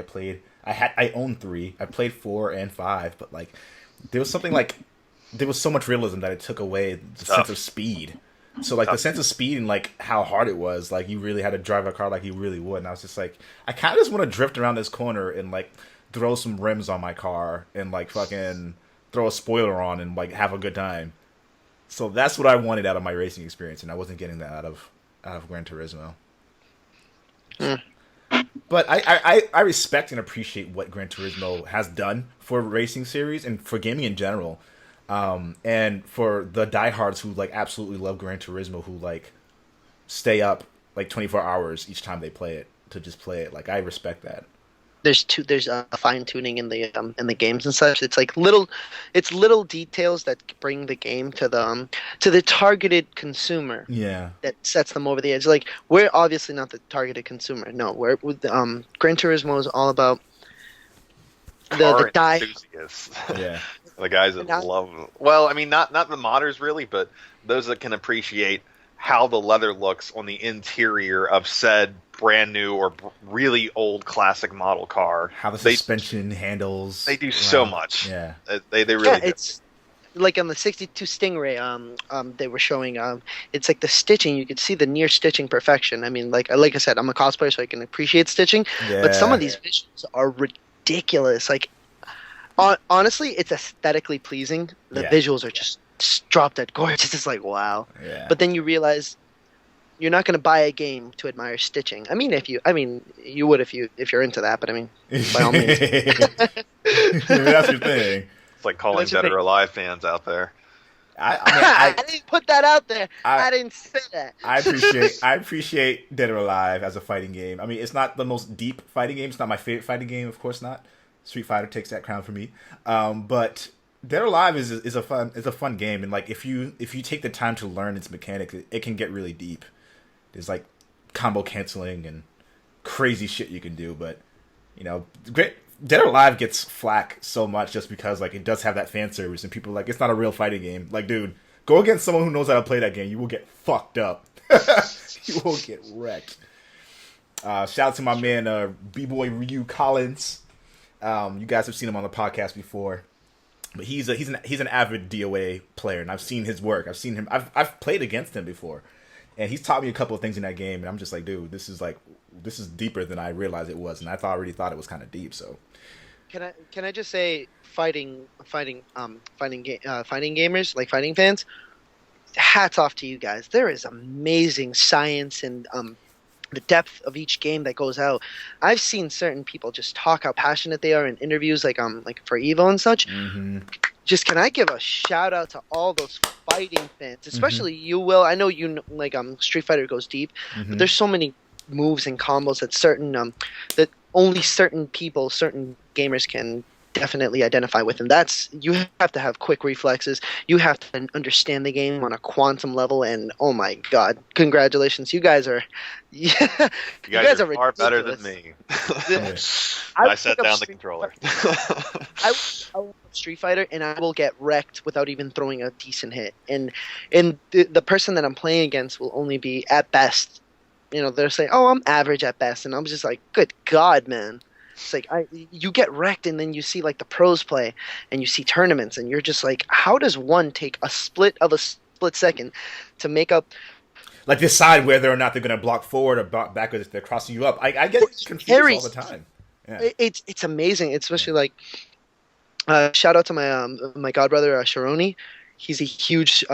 Speaker 1: I owned 3. I played 4 and 5, but like there was so much realism that it took away the sense of speed. So like the sense of speed and like how hard it was, like you really had to drive a car like you really would. And I was just like, I kind of just want to drift around this corner and like throw some rims on my car and like fucking throw a spoiler on and like have a good time. So that's what I wanted out of my racing experience, and I wasn't getting that out of Gran Turismo. But I respect and appreciate what Gran Turismo has done for racing series and for gaming in general. And for the diehards who like absolutely love Gran Turismo, who like stay up like 24 hours each time they play it to just play it, like I respect that.
Speaker 5: There's fine tuning in the games and such. It's like little details that bring the game to the targeted consumer.
Speaker 1: Yeah.
Speaker 5: That sets them over the edge. Like we're obviously not the targeted consumer. No, we're Gran Turismo is all about the
Speaker 6: enthusiasts.
Speaker 1: Yeah.
Speaker 6: The guys that love them. Well, I mean, not the modders really, but those that can appreciate how the leather looks on the interior of said brand new or really old classic model car.
Speaker 1: How the suspension handles.
Speaker 6: They do so much.
Speaker 1: Yeah.
Speaker 6: They really do.
Speaker 5: It's like on the 62 Stingray, they were showing, it's like the stitching, you could see the near stitching perfection. I mean, like I said, I'm a cosplayer, so I can appreciate stitching, but some of these visuals are ridiculous. Like, honestly, it's aesthetically pleasing. The visuals are just drop dead gorgeous. It's like, wow.
Speaker 1: Yeah.
Speaker 5: But then you realize you're not going to buy a game to admire stitching. I mean, you would if you're into that, but I mean, by all means.
Speaker 1: That's your thing.
Speaker 6: It's like calling Dead or Alive fans out there.
Speaker 5: I didn't put that out there. I didn't say that.
Speaker 1: I appreciate Dead or Alive as a fighting game. I mean, it's not the most deep fighting game. It's not my favorite fighting game, of course not. Street Fighter takes that crown for me. But Dead or Alive is a fun game, and like if you take the time to learn its mechanics, it can get really deep. There's like combo canceling and crazy shit you can do, but you know, Dead or Alive gets flack so much just because like it does have that fan service, and people are like, it's not a real fighting game. Like, dude, go against someone who knows how to play that game. You will get fucked up. You will get wrecked. Shout out to my man B-Boy Ryu Collins. You guys have seen him on the podcast before, but he's an avid DOA player, and I've seen his work. I've seen him. I've played against him before, and he's taught me a couple of things in that game, and I'm just like, dude, this is deeper than I realized it was, and I already thought it was kind of deep. So,
Speaker 5: can I just say, fighting gamers, like fighting fans, hats off to you guys. There is amazing science and the depth of each game that goes out. I've seen certain people just talk how passionate they are in interviews, like for Evo and such. Mm-hmm. Just can I give a shout out to all those fighting fans, especially you, Will. I know you like Street Fighter goes deep, but there's so many moves and combos that only certain people, certain gamers can definitely identify with, and that's, you have to have quick reflexes, you have to understand the game on a quantum level, and oh my god, congratulations, you guys are
Speaker 6: you guys are far
Speaker 5: ridiculous.
Speaker 6: better than me. I set down the controller.
Speaker 5: I will Street Fighter and I will get wrecked without even throwing a decent hit, and the person that I'm playing against will only be at best, they're saying, oh, I'm average at best, and I'm just like, good god, man. It's like you get wrecked, and then you see like the pros play, and you see tournaments, and you're just like, how does one take a split second to make up
Speaker 1: like decide whether or not they're going to block forward or block backwards if they're crossing you up. I get confused
Speaker 5: Harry's-
Speaker 1: all the time. Yeah.
Speaker 5: It's amazing, especially like shout out to my godbrother Sharoni. He's a huge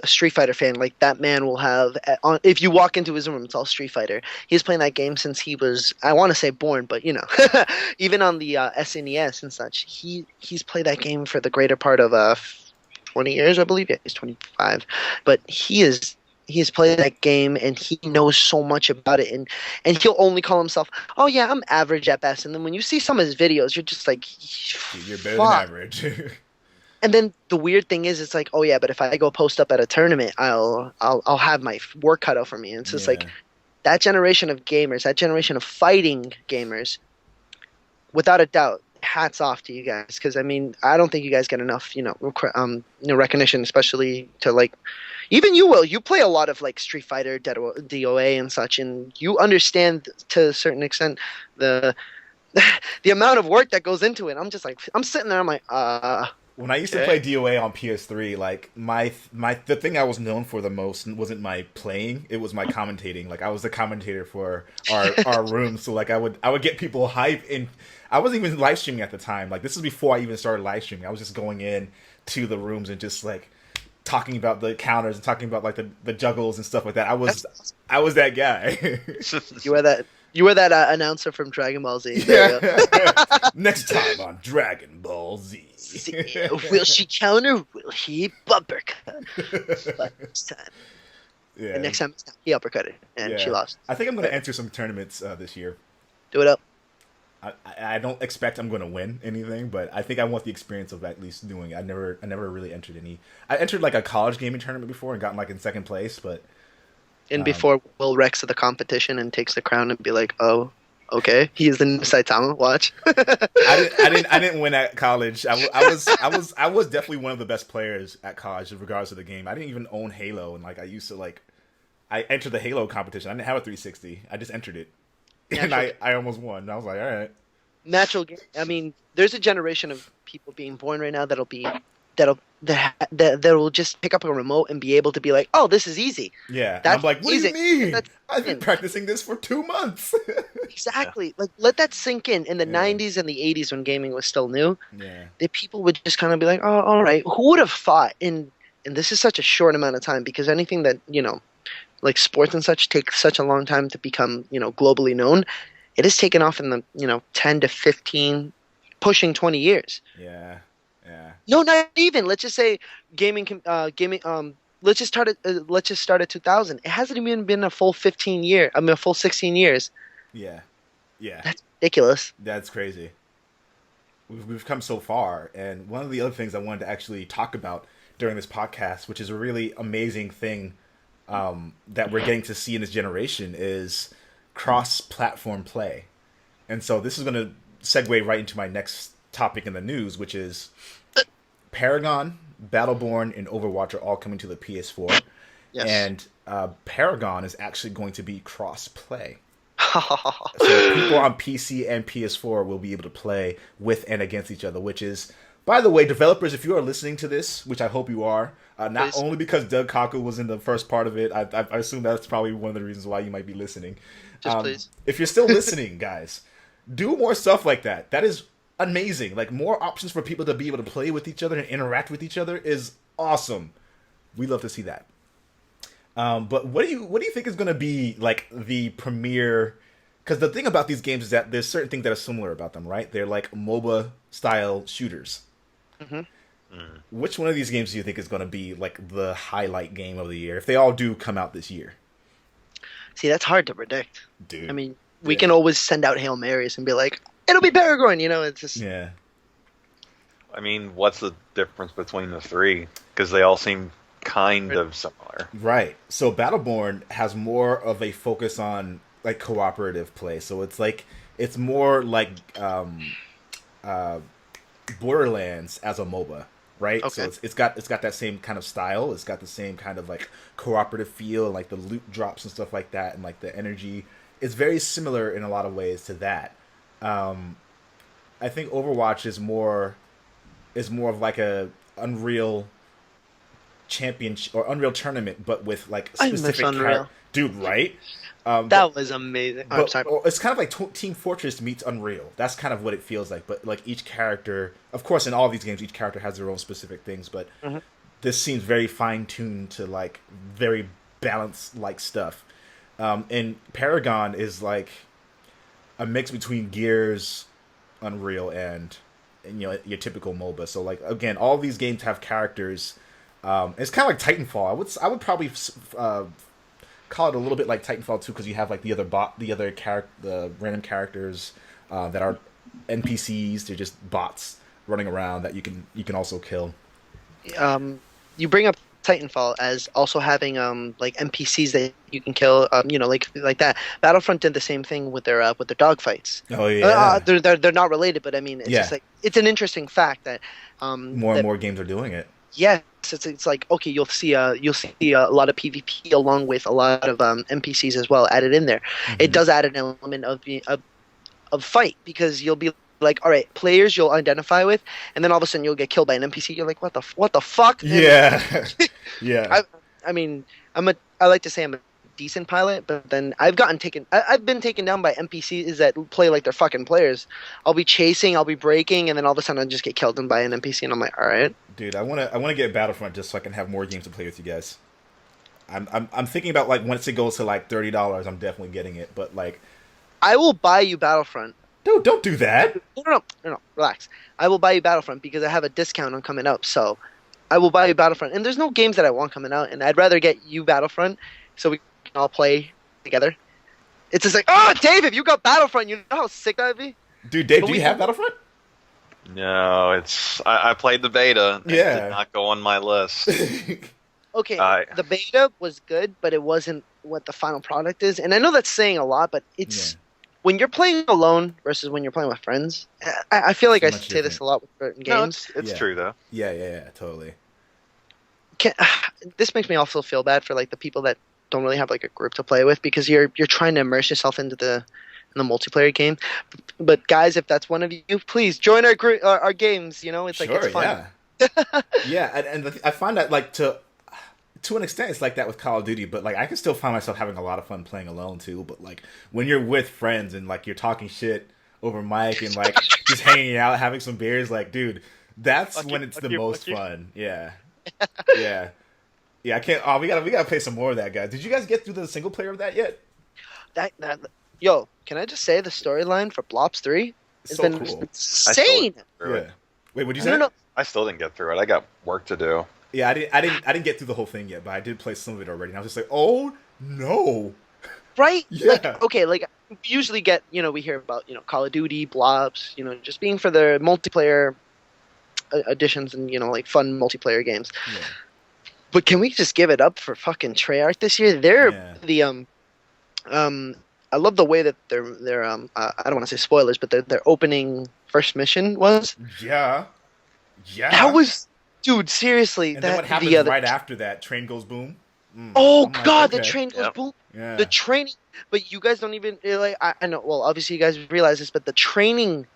Speaker 5: Street Fighter fan. Like that man will have if you walk into his room, it's all Street Fighter. He's playing that game since he was, I want to say born, but you know, even on the SNES and such, he's played that game for the greater part of 20 years, I believe. Yeah, he's 25, but he has played that game and he knows so much about it, and he'll only call himself, oh yeah, I'm average at best. And then when you see some of his videos, you're just like,
Speaker 1: You're better
Speaker 5: fuck.
Speaker 1: than average.
Speaker 5: And then the weird thing is, it's like, oh yeah, but if I go post up at a tournament, I'll have my work cut out for me. And it's just like that generation of gamers, that generation of fighting gamers, without a doubt, hats off to you guys, because I mean, I don't think you guys get enough, recognition, especially to like, even you will. You play a lot of like Street Fighter, DOA, and such, and you understand to a certain extent the amount of work that goes into it. I'm just like, I'm sitting there, I'm like,
Speaker 1: When I used to play DOA on PS3, like the thing I was known for the most wasn't my playing; it was my commentating. Like I was the commentator for our room, so like I would get people hype, and I wasn't even live streaming at the time. Like this is before I even started live streaming. I was just going in to the rooms and just like talking about the counters and talking about like the juggles and stuff like that. I was that guy.
Speaker 5: You were that announcer from Dragon Ball Z.
Speaker 1: Yeah. Next time on Dragon Ball Z.
Speaker 5: Will she counter? Will he uppercut? But this time.
Speaker 1: Yeah.
Speaker 5: And next time he uppercutted, and she lost.
Speaker 1: I think I'm going to enter some tournaments this year.
Speaker 5: Do it up.
Speaker 1: I don't expect I'm going to win anything, but I think I want the experience of at least doing it. I never really entered any. I entered like a college gaming tournament before and gotten like in second place, but.
Speaker 5: And before Will wrecks the competition and takes the crown and be like, oh, okay, he is the new Saitama. Watch.
Speaker 1: I didn't win at college. I was definitely one of the best players at college in regards to the game. I didn't even own Halo, and like I used to like. I entered the Halo competition. I didn't have a 360. I just entered it, and I almost won. I was like, all right.
Speaker 5: Natural game. I mean, there's a generation of people being born right now that will just pick up a remote and be able to be like, oh, this is easy.
Speaker 1: Yeah.
Speaker 5: That's
Speaker 1: I'm like, what
Speaker 5: easy.
Speaker 1: do you mean?
Speaker 5: That's
Speaker 1: I've been practicing this for 2 months.
Speaker 5: Exactly. Yeah. Like, let that sink in. In the 90s and the 80s when gaming was still new, the people would just kind of be like, oh, all right. Who would have thought? And this is such a short amount of time, because anything that, like sports and such take such a long time to become, globally known. It has taken off in the, 10 to 15, pushing 20 years.
Speaker 1: Yeah. Yeah.
Speaker 5: No, not even. Let's just say gaming. Let's just start at 2000. It hasn't even been a full 15 year. I mean, a full 16 years.
Speaker 1: Yeah. Yeah.
Speaker 5: That's ridiculous.
Speaker 1: That's crazy. We've come so far, and one of the other things I wanted to actually talk about during this podcast, which is a really amazing thing that we're getting to see in this generation, is cross-platform play. And so this is going to segue right into my next topic in the news, which is Paragon, Battleborn, and Overwatch are all coming to the PS4.
Speaker 5: Yes.
Speaker 1: And Paragon is actually going to be cross-play. So people on PC and PS4 will be able to play with and against each other, which is, by the way, developers, if you are listening to this, which I hope you are, not only because Doug Kaku was in the first part of it, I assume that's probably one of the reasons why you might be listening.
Speaker 5: Just please.
Speaker 1: If you're still listening, guys, do more stuff like that. That is amazing. Like, more options for people to be able to play with each other and interact with each other is awesome. We love to see that. But what do you think is going to be like the premier? Because the thing about these games is that there's certain things that are similar about them, right? They're like MOBA style shooters. Mm-hmm. Which one of these games do you think is going to be like the highlight game of the year if they all do come out this year?
Speaker 5: See, that's hard to predict.
Speaker 1: Dude.
Speaker 5: I mean, we can always send out Hail Marys and be like, it'll be Paragon, it's just...
Speaker 1: Yeah.
Speaker 6: I mean, what's the difference between the three? Because they all seem kind of similar.
Speaker 1: Right. So Battleborn has more of a focus on like cooperative play. So it's more like Borderlands as a MOBA, right?
Speaker 5: Okay.
Speaker 1: So it's got that same kind of style. It's got the same kind of like cooperative feel, like the loot drops and stuff like that, and like the energy. It's very similar in a lot of ways to that. I think Overwatch is more of like a Unreal Championship or Unreal Tournament, but with like
Speaker 5: I miss
Speaker 1: specific
Speaker 5: Unreal.
Speaker 1: dude, right?
Speaker 5: That was amazing. I'm sorry.
Speaker 1: Or it's kind of like Team Fortress meets Unreal. That's kind of what it feels like. But like each character, of course, in all of these games, each character has their own specific things. But this seems very fine tuned to like very balanced like stuff. And Paragon is like a mix between Gears, Unreal, and you know your typical MOBA. So like again, all these games have characters. It's kind of like Titanfall. I would probably call it a little bit like Titanfall 2 because you have like the random characters that are NPCs. They're just bots running around that you can also kill.
Speaker 5: You bring up Titanfall as also having like NPCs that you can kill. Like that. Battlefront did the same thing with their dogfights.
Speaker 1: Oh yeah.
Speaker 5: They're not related, but I mean, it's just like it's an interesting fact that
Speaker 1: more and more games are doing it.
Speaker 5: Yes, it's like okay, you'll see a lot of PvP along with a lot of NPCs as well added in there. It does add an element of fight because you'll be like, all right, players you'll identify with, and then all of a sudden you'll get killed by an NPC. You're like, what the fuck?
Speaker 1: Yeah, yeah.
Speaker 5: I mean, I like to say I'm a decent pilot, but then I've been taken down by NPCs that play like they're fucking players. I'll be chasing, I'll be braking, and then all of a sudden I just get killed by an NPC, and I'm like, all right.
Speaker 1: Dude, I wanna get Battlefront just so I can have more games to play with you guys. I'm thinking about like once it goes to like $30, I'm definitely getting it. But like,
Speaker 5: I will buy you Battlefront.
Speaker 1: Dude, don't do that.
Speaker 5: No, relax. I will buy you Battlefront because I have a discount on coming up. So I will buy you Battlefront, and there's no games that I want coming out, and I'd rather get you Battlefront so we can all play together. It's just like, oh, Dave, if you got Battlefront, you know how sick that'd be.
Speaker 1: Dude, Dave, do you have Battlefront?
Speaker 6: No, I played the beta. It
Speaker 1: Yeah.
Speaker 6: did not go on my list.
Speaker 5: Okay, the beta was good, but it wasn't what the final product is. And I know that's saying a lot, but it's when you're playing alone versus when you're playing with friends. I feel like
Speaker 1: It's
Speaker 5: I
Speaker 1: much
Speaker 5: say this a lot with certain
Speaker 6: No,
Speaker 5: games.
Speaker 6: it's
Speaker 1: Yeah.
Speaker 6: true though.
Speaker 1: Yeah, totally.
Speaker 5: This makes me also feel bad for like the people that don't really have like a group to play with because you're trying to immerse yourself into the multiplayer game. But guys, if that's one of you, please join our games. You know, it's like it's fun.
Speaker 1: Yeah, yeah, and I find that like to an extent it's like that with Call of Duty, but like I can still find myself having a lot of fun playing alone too. But like when you're with friends and like you're talking shit over mic and like just hanging out, having some beers, like dude, that's when it's the most fun. Yeah, yeah. Yeah, I can't. Oh, we gotta play some more of that, guys. Did you guys get through the single player of that yet?
Speaker 5: Yo, can I just say the storyline for Blops 3 has
Speaker 1: So
Speaker 5: been
Speaker 1: cool.
Speaker 5: insane.
Speaker 1: Yeah. Wait, what'd you say?
Speaker 5: No.
Speaker 6: I still didn't get through it. I got work to do.
Speaker 1: Yeah, I didn't get through the whole thing yet, but I did play some of it already. And I was just like, oh no.
Speaker 5: Right?
Speaker 1: Yeah.
Speaker 5: Like, okay, like we usually get, we hear about, Call of Duty, Blobs, just being for the multiplayer additions and, like fun multiplayer games.
Speaker 1: Yeah.
Speaker 5: But can we just give it up for fucking Treyarch this year? They're the I love the way that their I don't want to say spoilers, but their opening first mission was.
Speaker 1: Yeah.
Speaker 5: That was, dude. Seriously,
Speaker 1: And then what happens right after that? Train goes boom.
Speaker 5: Oh
Speaker 1: I'm like,
Speaker 5: God,
Speaker 1: okay.
Speaker 5: the train goes boom.
Speaker 1: Yeah.
Speaker 5: The training, but you guys don't even like. I know. Well, obviously you guys realize this, but the training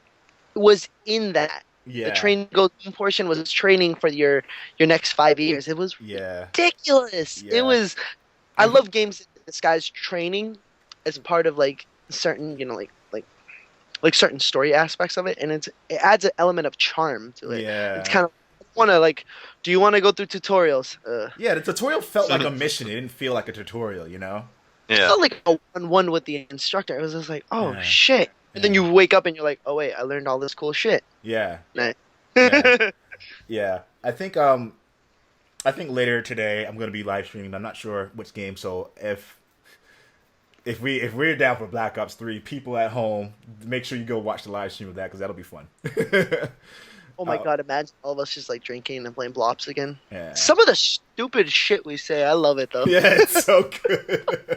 Speaker 5: was in that.
Speaker 1: Yeah.
Speaker 5: The train goes boom portion was training for your next 5 years. It was ridiculous.
Speaker 1: Yeah.
Speaker 5: It was. I love games that disguise training as part of like certain, like certain story aspects of it, and it adds an element of charm to it.
Speaker 1: Yeah.
Speaker 5: It's kind of do you want to go through tutorials?
Speaker 1: Yeah, the tutorial felt like a mission. It didn't feel like a tutorial,
Speaker 5: It
Speaker 6: Yeah.
Speaker 5: felt like a 1-1 with the instructor. It was just like, oh
Speaker 1: Yeah.
Speaker 5: shit. And then you wake up and you're like, oh wait, I learned all this cool shit.
Speaker 1: Yeah.
Speaker 5: Nah.
Speaker 1: Yeah. Yeah. I think later today I'm gonna be live streaming. I'm not sure which game, so if we're down for Black Ops 3, people at home, make sure you go watch the live stream of that because that'll be fun.
Speaker 5: Oh my god, imagine all of us just like drinking and playing Blops again.
Speaker 1: Yeah.
Speaker 5: Some of the stupid shit we say, I love it though.
Speaker 1: Yeah, it's so good.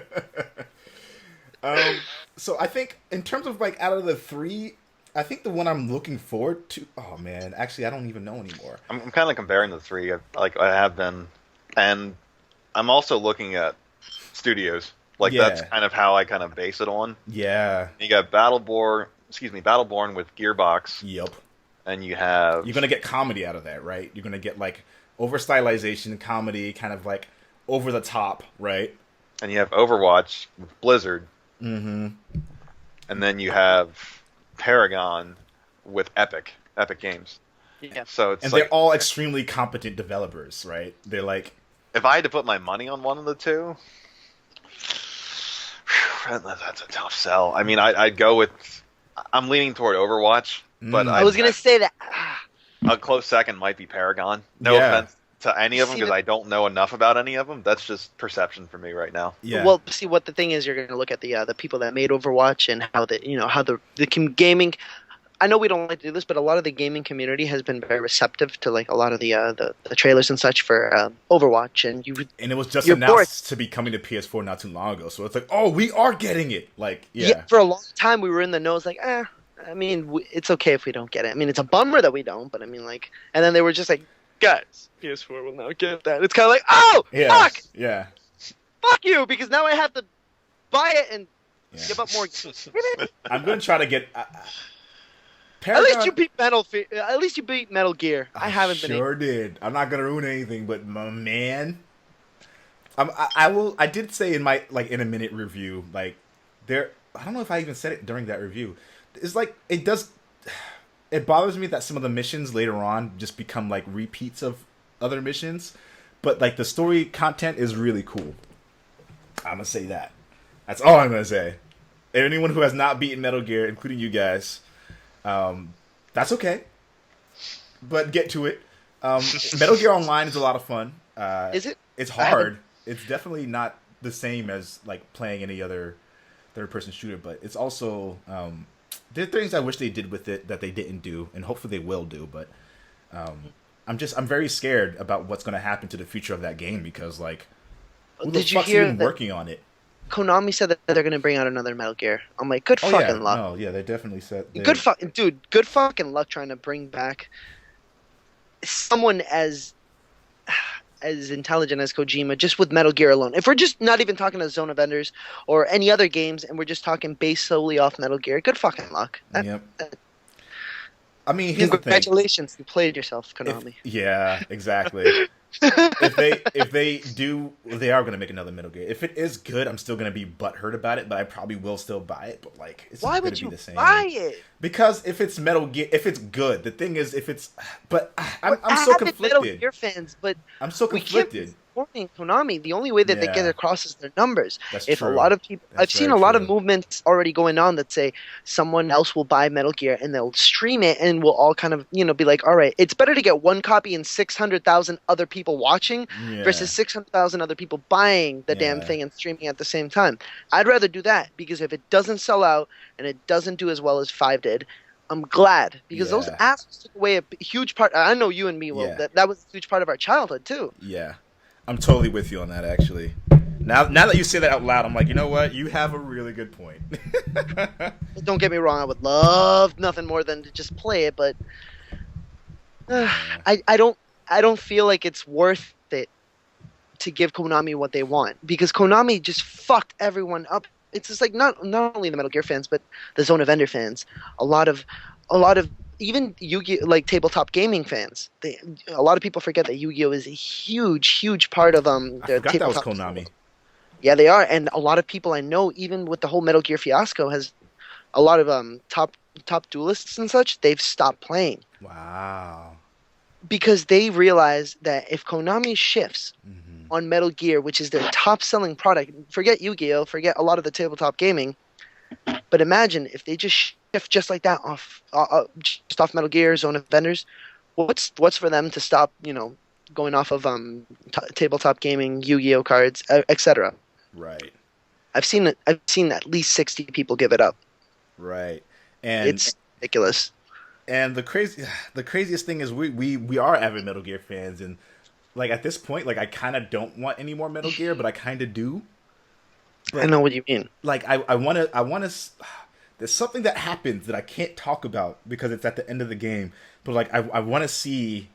Speaker 1: So I think in terms of like out of the three, I think the one I'm looking forward to. Oh man, actually I don't even know anymore.
Speaker 6: I'm kind of comparing the three, like I have been, and I'm also looking at studios. Like that's kind of how I kind of base it on.
Speaker 1: Yeah.
Speaker 6: You got Battleborn with Gearbox,
Speaker 1: Yep.
Speaker 6: and you have
Speaker 1: You're gonna get comedy out of that, right? You're gonna get like over stylization, comedy, kind of like over the top, right?
Speaker 6: And you have Overwatch with Blizzard,
Speaker 1: Mm-hmm.
Speaker 6: and then you have Paragon with Epic Games.
Speaker 5: Yeah.
Speaker 6: So it's
Speaker 1: And
Speaker 6: like
Speaker 1: they're all extremely competent developers, right? They're like,
Speaker 6: if I had to put my money on one of the two, that's a tough sell. I mean, I'd go with. I'm leaning toward Overwatch, but
Speaker 5: I was gonna say that.
Speaker 6: a close second might be Paragon. No
Speaker 1: Yeah.
Speaker 6: offense to any of them
Speaker 5: See,
Speaker 6: because I don't know enough about any of them. That's just perception for me right now.
Speaker 1: yeah,
Speaker 5: Well, see, what the thing is, you're going to look at the people that made Overwatch and how the gaming. I know we don't like to do this, but a lot of the gaming community has been very receptive to like a lot of the trailers and such for Overwatch, and
Speaker 1: and it was just
Speaker 5: you're
Speaker 1: announced to be coming to PS4 not too long ago. So it's like, oh, we are getting it. Like, yeah,
Speaker 5: for a long time we were in the nose, like, I mean, it's okay if we don't get it. I mean, it's a bummer that we don't, but I mean, like, and then they were just like, guys, PS4 will now get that. It's kind of like, oh,
Speaker 1: yeah,
Speaker 5: fuck
Speaker 1: yeah.
Speaker 5: fuck you, because now I have to buy it and
Speaker 1: Yeah.
Speaker 5: give up more.
Speaker 1: I'm gonna try to get.
Speaker 5: At
Speaker 1: Paragon,
Speaker 5: least you beat At least you beat Metal Gear. I haven't been.
Speaker 1: Sure did. I'm not gonna ruin anything, but my man, I will. I did say in my in a minute review, like there. I don't know if I even said it during that review. It's like it does. It bothers me that some of the missions later on just become like repeats of other missions, but like the story content is really cool. I'm gonna say that. That's all I'm gonna say. Anyone who has not beaten Metal Gear, including you guys, that's okay. But get to it. Metal Gear Online is a lot of fun.
Speaker 5: Is it?
Speaker 1: It's
Speaker 5: I haven't-
Speaker 1: hard. It's definitely not the same as like playing any other third-person shooter, but it's also there are things I wish they did with it that they didn't do, and hopefully they will do. But I'm very scared about what's going to happen to the future of that game because like who the
Speaker 5: Did you
Speaker 1: fuck's
Speaker 5: hear
Speaker 1: even
Speaker 5: that
Speaker 1: working on it?
Speaker 5: Konami said that they're going to bring out another Metal Gear? I'm like, good fucking luck.
Speaker 1: No, yeah, they definitely said
Speaker 5: Good fucking luck trying to bring back someone as intelligent as Kojima just with Metal Gear alone. If we're just not even talking to Zone of Enders or any other games and we're just talking based solely off Metal Gear, good fucking luck.
Speaker 1: Yep. I mean, here's the thing.
Speaker 5: Congratulations, you played yourself, Konami.
Speaker 1: Yeah, exactly. if they do, they are going to make another Metal Gear. If it is good, I'm still going to be butthurt about it, but I probably will still buy it. But like, it's
Speaker 5: Why
Speaker 1: not going
Speaker 5: would
Speaker 1: to
Speaker 5: you
Speaker 1: be the same.
Speaker 5: buy it?
Speaker 1: Because if it's Metal Gear, if it's good, the thing is, if it's, but I'm
Speaker 5: We're
Speaker 1: so
Speaker 5: avid Metal
Speaker 1: conflicted.
Speaker 5: Gear fans, but
Speaker 1: I'm so
Speaker 5: we can't be
Speaker 1: conflicted.
Speaker 5: supporting Konami. The only way that they
Speaker 1: Yeah.
Speaker 5: get across is their numbers.
Speaker 1: That's
Speaker 5: If
Speaker 1: true.
Speaker 5: a lot of people,
Speaker 1: That's
Speaker 5: I've seen
Speaker 1: very
Speaker 5: a lot of
Speaker 1: true.
Speaker 5: movements already going on that say someone else will buy Metal Gear and they'll stream it, and we'll all kind of be like, all right, it's better to get one copy and 600,000 other people watching
Speaker 1: Yeah.
Speaker 5: versus 600,000 other people buying the damn
Speaker 1: Yeah.
Speaker 5: thing and streaming at the same time. I'd rather do that because if it doesn't sell out and it doesn't do as well as 5 did, I'm glad because those
Speaker 1: Yeah.
Speaker 5: assholes took away a huge part. I know you and me will.
Speaker 1: Yeah.
Speaker 5: That was a huge part of our childhood too.
Speaker 1: Yeah, I'm totally with you on that. Actually, now that you say that out loud, I'm like, you know what? You have a really good point.
Speaker 5: Don't get me wrong, I would love nothing more than to just play it, but I don't feel like it's worth it to give Konami what they want because Konami just fucked everyone up. It's just like not only the Metal Gear fans, but the Zone of Ender fans. A lot of even Yu-Gi-Oh, like tabletop gaming fans. A lot of people forget that Yu-Gi-Oh is a huge part of
Speaker 1: I
Speaker 5: their
Speaker 1: forgot that was
Speaker 5: tabletop.
Speaker 1: Konami.
Speaker 5: Yeah, they are, and a lot of people I know, even with the whole Metal Gear fiasco, has a lot of top duelists and such. They've stopped playing
Speaker 1: Wow.
Speaker 5: because they realize that if Konami shifts
Speaker 1: Mm-hmm.
Speaker 5: on Metal Gear, which is their top-selling product, forget Yu-Gi-Oh, forget a lot of the tabletop gaming, but imagine if they just shift just like that off just off Metal Gear, Zone of Vendors. What's for them to stop? Going off of tabletop gaming, Yu-Gi-Oh cards, etc.
Speaker 1: Right.
Speaker 5: I've seen at least 60 people give it up.
Speaker 1: Right. And
Speaker 5: It's ridiculous.
Speaker 1: and the craziest thing is we are avid Metal Gear fans, and like at this point, like I kind of don't want any more Metal Gear, but I kind of do. But,
Speaker 5: I know what you mean.
Speaker 1: Like I want to. There's something that happens that I can't talk about because it's at the end of the game. But like I want to see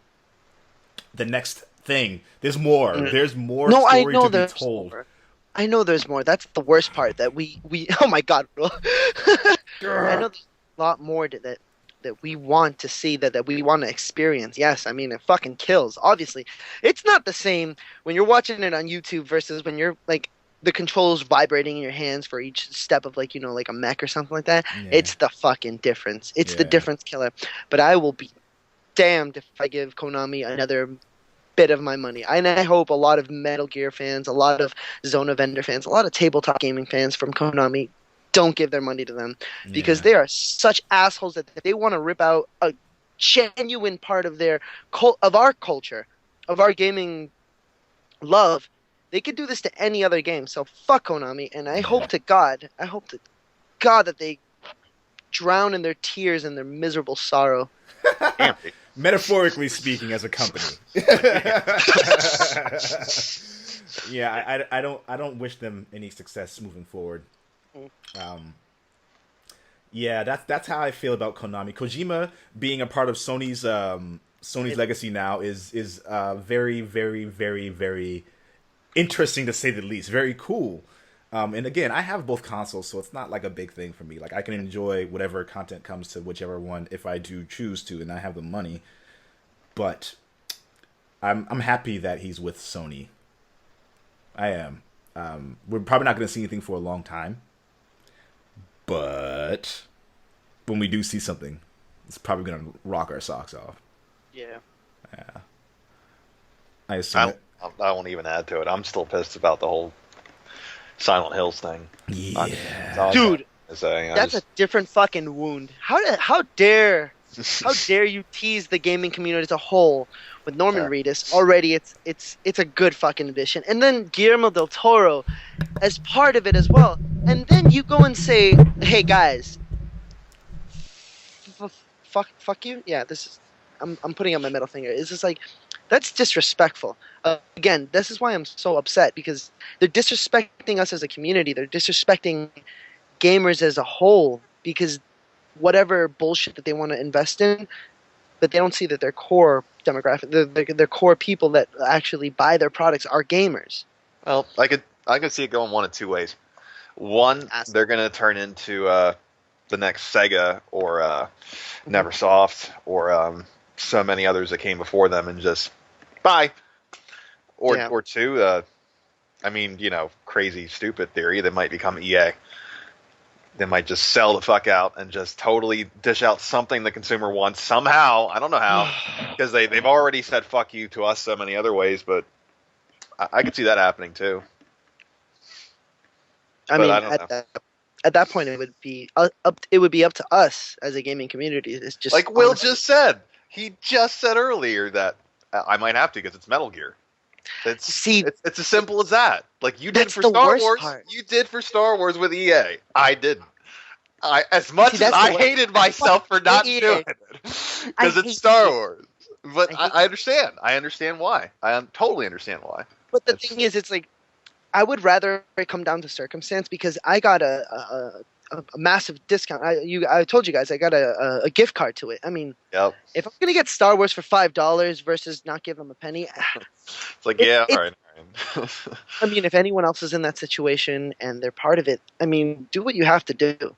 Speaker 1: the next thing. There's more. There's more
Speaker 5: No, I
Speaker 1: story
Speaker 5: know
Speaker 1: to be
Speaker 5: there's
Speaker 1: told.
Speaker 5: more. I know there's more. That's the worst part. That we oh my god. I know there's a lot more that we want to see, that we want to experience. Yes, I mean it fucking kills. Obviously, it's not the same when you're watching it on YouTube versus when you're like the controls vibrating in your hands for each step of like like a mech or something like that.
Speaker 1: Yeah.
Speaker 5: It's the fucking difference. It's the
Speaker 1: Yeah.
Speaker 5: difference killer. But I will be damned if I give Konami another bit of my money. And I hope a lot of Metal Gear fans, a lot of Zona Vendor fans, a lot of tabletop gaming fans from Konami don't give their money to them because
Speaker 1: Yeah.
Speaker 5: they are such assholes that they want to rip out a genuine part of their of our culture, of our gaming love. They could do this to any other game. So fuck Konami, and I hope to God that they drown in their tears and their miserable sorrow.
Speaker 6: Damn.
Speaker 1: Metaphorically speaking, as a company. Yeah, I don't wish them any success moving forward. Yeah, that's how I feel about Konami. Kojima being a part of Sony's legacy now is very, very, very, very interesting to say the least. Very cool. And again, I have both consoles, so it's not like a big thing for me. Like I can enjoy whatever content comes to whichever one if I do choose to, and I have the money. But I'm happy that he's with Sony. I am. We're probably not going to see anything for a long time. But when we do see something, it's probably going to rock our socks off.
Speaker 5: Yeah.
Speaker 1: I assume.
Speaker 6: I won't even add to it. I'm still pissed about the whole Silent Hills thing.
Speaker 1: Yeah.
Speaker 5: Dude,
Speaker 6: That's
Speaker 5: a different fucking wound. How dare you tease the gaming community as a whole with Norman Reedus? Already it's a good fucking addition. And then Guillermo del Toro as part of it as well. And then you go and say, "Hey guys, fuck you." Yeah, I'm putting up my middle finger. It's just like that's disrespectful. Again, this is why I'm so upset because they're disrespecting us as a community. They're disrespecting gamers as a whole because whatever bullshit that they want to invest in, but they don't see that their core demographic, their core people that actually buy their products are gamers.
Speaker 6: Well, I could see it going one of two ways. One, they're going to turn into the next Sega or Neversoft or so many others that came before them and just bye. Or two, I mean, crazy, stupid theory, they might become EA. They might just sell the fuck out and just totally dish out something the consumer wants somehow. I don't know how, because they've already said fuck you to us so many other ways, but I could see that happening too.
Speaker 5: I mean, at that point, it would be up to us as a gaming community. It's just
Speaker 6: like Will just said. He just said earlier that I might have to because it's Metal Gear. It's as simple as that. Like you did for Star Wars.
Speaker 5: Part.
Speaker 6: You did for Star Wars with EA. I didn't. As much as I hated myself for not doing it because it's Star Wars. But I understand. I understand why. I totally understand why.
Speaker 5: But the thing is, it's like I would rather it come down to circumstance because I got a massive discount. I told you guys I got a gift card to it. I mean, if I'm gonna get Star Wars for $5 versus not give them a penny,
Speaker 6: it's like all right.
Speaker 5: I mean, if anyone else is in that situation and they're part of it, I mean, do what you have to do.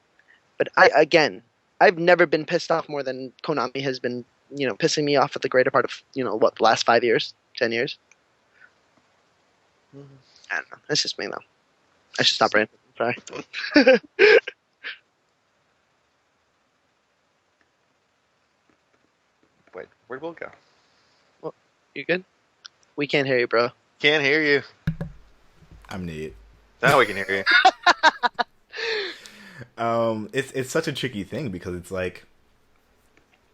Speaker 5: But I've never been pissed off more than Konami has been, pissing me off for the greater part of, the last 5 years, 10 years. I don't know. That's just me, though. I should stop ranting. Sorry.
Speaker 6: Wait, where'd Will go?
Speaker 5: Well, you good? We can't hear you, bro.
Speaker 6: Can't hear you.
Speaker 1: I'm neat.
Speaker 6: Now we can hear you.
Speaker 1: It's such a tricky thing because it's like,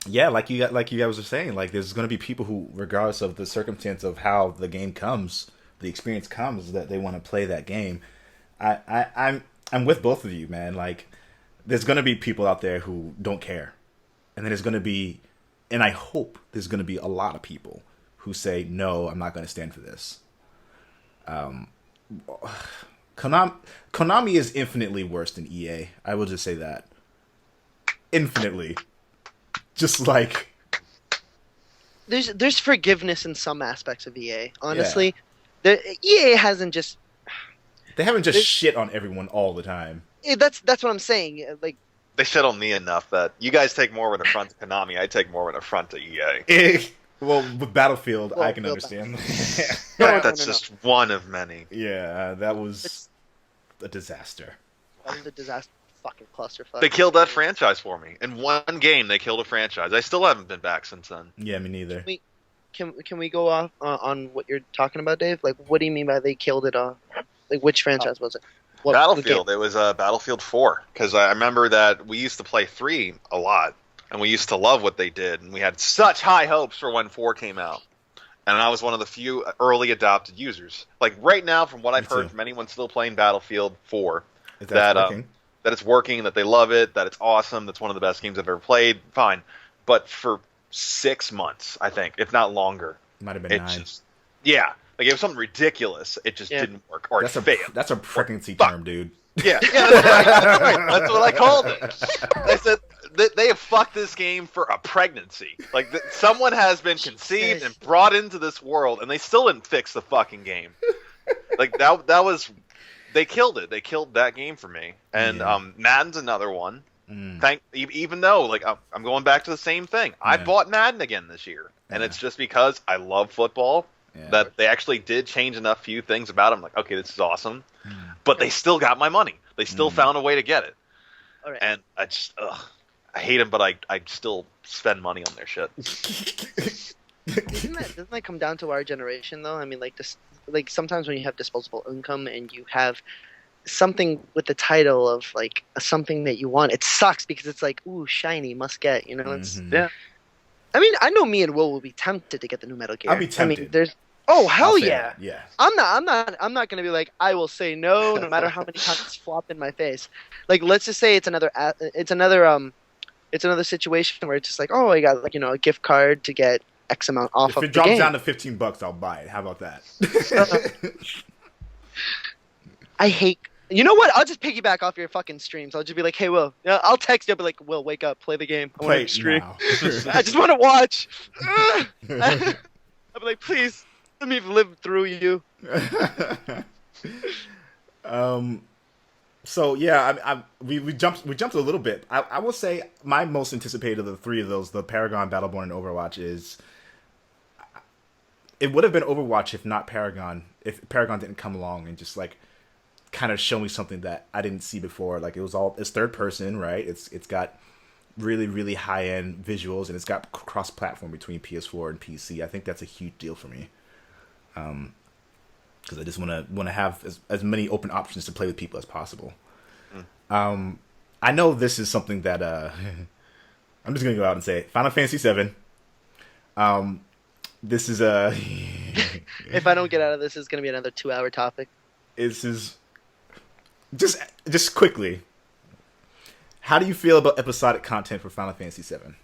Speaker 1: yeah, like you guys were saying, like there's going to be people who, regardless of the circumstance of how the game comes, the experience comes, that they want to play that game. I'm with both of you, man. Like, there's going to be people out there who don't care, and then there's going to be, and I hope there's going to be a lot of people who say, no, I'm not going to stand for this. Konami is infinitely worse than EA. I will just say that. Infinitely. Just like...
Speaker 5: There's forgiveness in some aspects of EA. Honestly, EA hasn't just...
Speaker 1: They haven't just shit on everyone all the time.
Speaker 5: That's what I'm saying. Like,
Speaker 6: They shit on me enough that you guys take more of an affront to Konami. I take more of an affront to EA.
Speaker 1: Well, with Battlefield,
Speaker 5: Well,
Speaker 1: I can
Speaker 5: Bill
Speaker 1: understand.
Speaker 6: That's just one of many.
Speaker 1: Yeah, that was a disaster.
Speaker 5: That was a disaster. Fucking clusterfuck.
Speaker 6: They killed that franchise for me. In one game, they killed a franchise. I still haven't been back since then.
Speaker 1: Yeah, me neither.
Speaker 5: Can we go off on what you're talking about, Dave? Like, what do you mean by they killed it? Like, which franchise was it? What
Speaker 6: Battlefield. It was Battlefield 4. Because I remember that we used to play 3 a lot. And we used to love what they did. And we had such high hopes for when 4 came out. And I was one of the few early adopted users. Like, right now, from what I've heard from anyone still playing Battlefield 4, that it's working, that they love it, that it's awesome, that's one of the best games I've ever played, fine. But for 6 months, I think, if not longer.
Speaker 1: Might have been 9.
Speaker 6: Yeah. Like, it was something ridiculous. It just didn't work. Or
Speaker 1: that's
Speaker 6: it failed.
Speaker 1: That's a pregnancy term, dude.
Speaker 6: Yeah, that's right. That's what I called it. I said they have fucked this game for a pregnancy. Like someone has been conceived and brought into this world, and they still didn't fix the fucking game. Like that was they killed it. They killed that game for me. And Madden's another one. Even though like I'm going back to the same thing. I bought Madden again this year, and it's just because I love football. That they actually did change enough few things about them. Like, okay, this is awesome. But they still got my money. They still found a way to get it.
Speaker 5: All right.
Speaker 6: And I just, I hate them, but I still spend money on their shit.
Speaker 5: Doesn't that come down to our generation, though? I mean, like this, like sometimes when you have disposable income and you have something with the title of like something that you want, it sucks because it's like, ooh, shiny, must get. You know, it's
Speaker 6: Yeah.
Speaker 5: I mean, I know me and Will be tempted to get the new Metal Gear.
Speaker 1: I'll be tempted.
Speaker 5: I mean, there's. Oh hell
Speaker 1: I'll say
Speaker 5: yeah!
Speaker 1: that, yeah.
Speaker 5: I'm not gonna be like I will say no matter how many times it's flopped in my face. Like let's just say it's another situation where it's just like, oh, I got like a gift card to get X amount off
Speaker 1: If
Speaker 5: of
Speaker 1: it
Speaker 5: the
Speaker 1: drops
Speaker 5: game.
Speaker 1: down to $15, I'll buy it. How about that?
Speaker 5: I hate. You know what? I'll just piggyback off your fucking streams. I'll just be like, hey Will, I'll text you. I'll be like, Will, wake up, play the game. I want to stream.
Speaker 1: now.
Speaker 5: I just want to watch. I'll be like, please. Let me live through you.
Speaker 1: So yeah, we jumped a little bit. I will say my most anticipated of the three of those, the Paragon, Battleborn, and Overwatch, is it would have been Overwatch if Paragon didn't come along and just like kind of show me something that I didn't see before. Like it's third person, right? It's got really, really high end visuals, and it's got cross platform between PS4 and PC. I think that's a huge deal for me. Because I just want to have as many open options to play with people as possible. I know this is something that I'm just gonna go out and say it. Final Fantasy VII. This is
Speaker 5: If I don't get out of this, it's gonna be another 2-hour topic.
Speaker 1: This is just quickly. How do you feel about episodic content for Final Fantasy VII?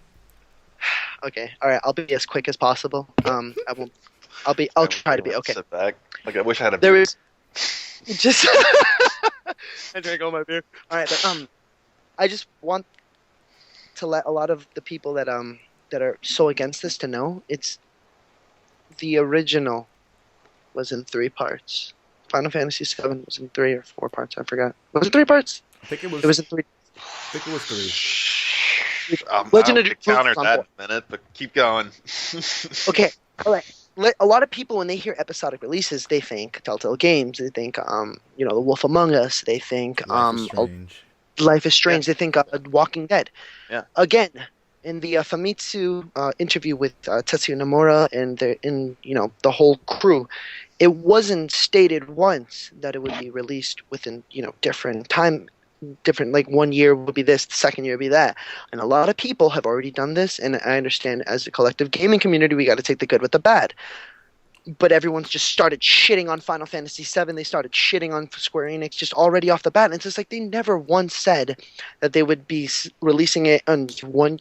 Speaker 5: Okay, all right. I'll be as quick as possible. I won't. I'll try to be okay.
Speaker 6: Sit back. Like I wish I had a.
Speaker 5: There is just. I drank all my beer. All right, but, I just want to let a lot of the people that are so against this to know it's the original was in 3 parts. Final Fantasy VII was in 3 or 4 parts. I forgot. Was it 3 parts?
Speaker 1: I think it was.
Speaker 5: It was in 3.
Speaker 1: I think it was 3.
Speaker 5: Legend
Speaker 6: I'll
Speaker 5: of
Speaker 6: counter
Speaker 5: Druid
Speaker 6: that in a minute, but keep going.
Speaker 5: Okay, all right. A lot of people, when they hear episodic releases, they think Telltale Games. They think, The Wolf Among Us. They think,
Speaker 1: Life is Strange.
Speaker 5: Life is Strange. They think, Walking Dead.
Speaker 6: Yeah.
Speaker 5: Again, in the Famitsu interview with Tetsuya Nomura and the whole crew, it wasn't stated once that it would be released within different time. Different, like 1 year would be this, the second year would be that. And a lot of people have already done this, and I understand as a collective gaming community, we got to take the good with the bad. But everyone's just started shitting on Final Fantasy VII. They started shitting on Square Enix just already off the bat. And it's just like they never once said that they would be releasing it on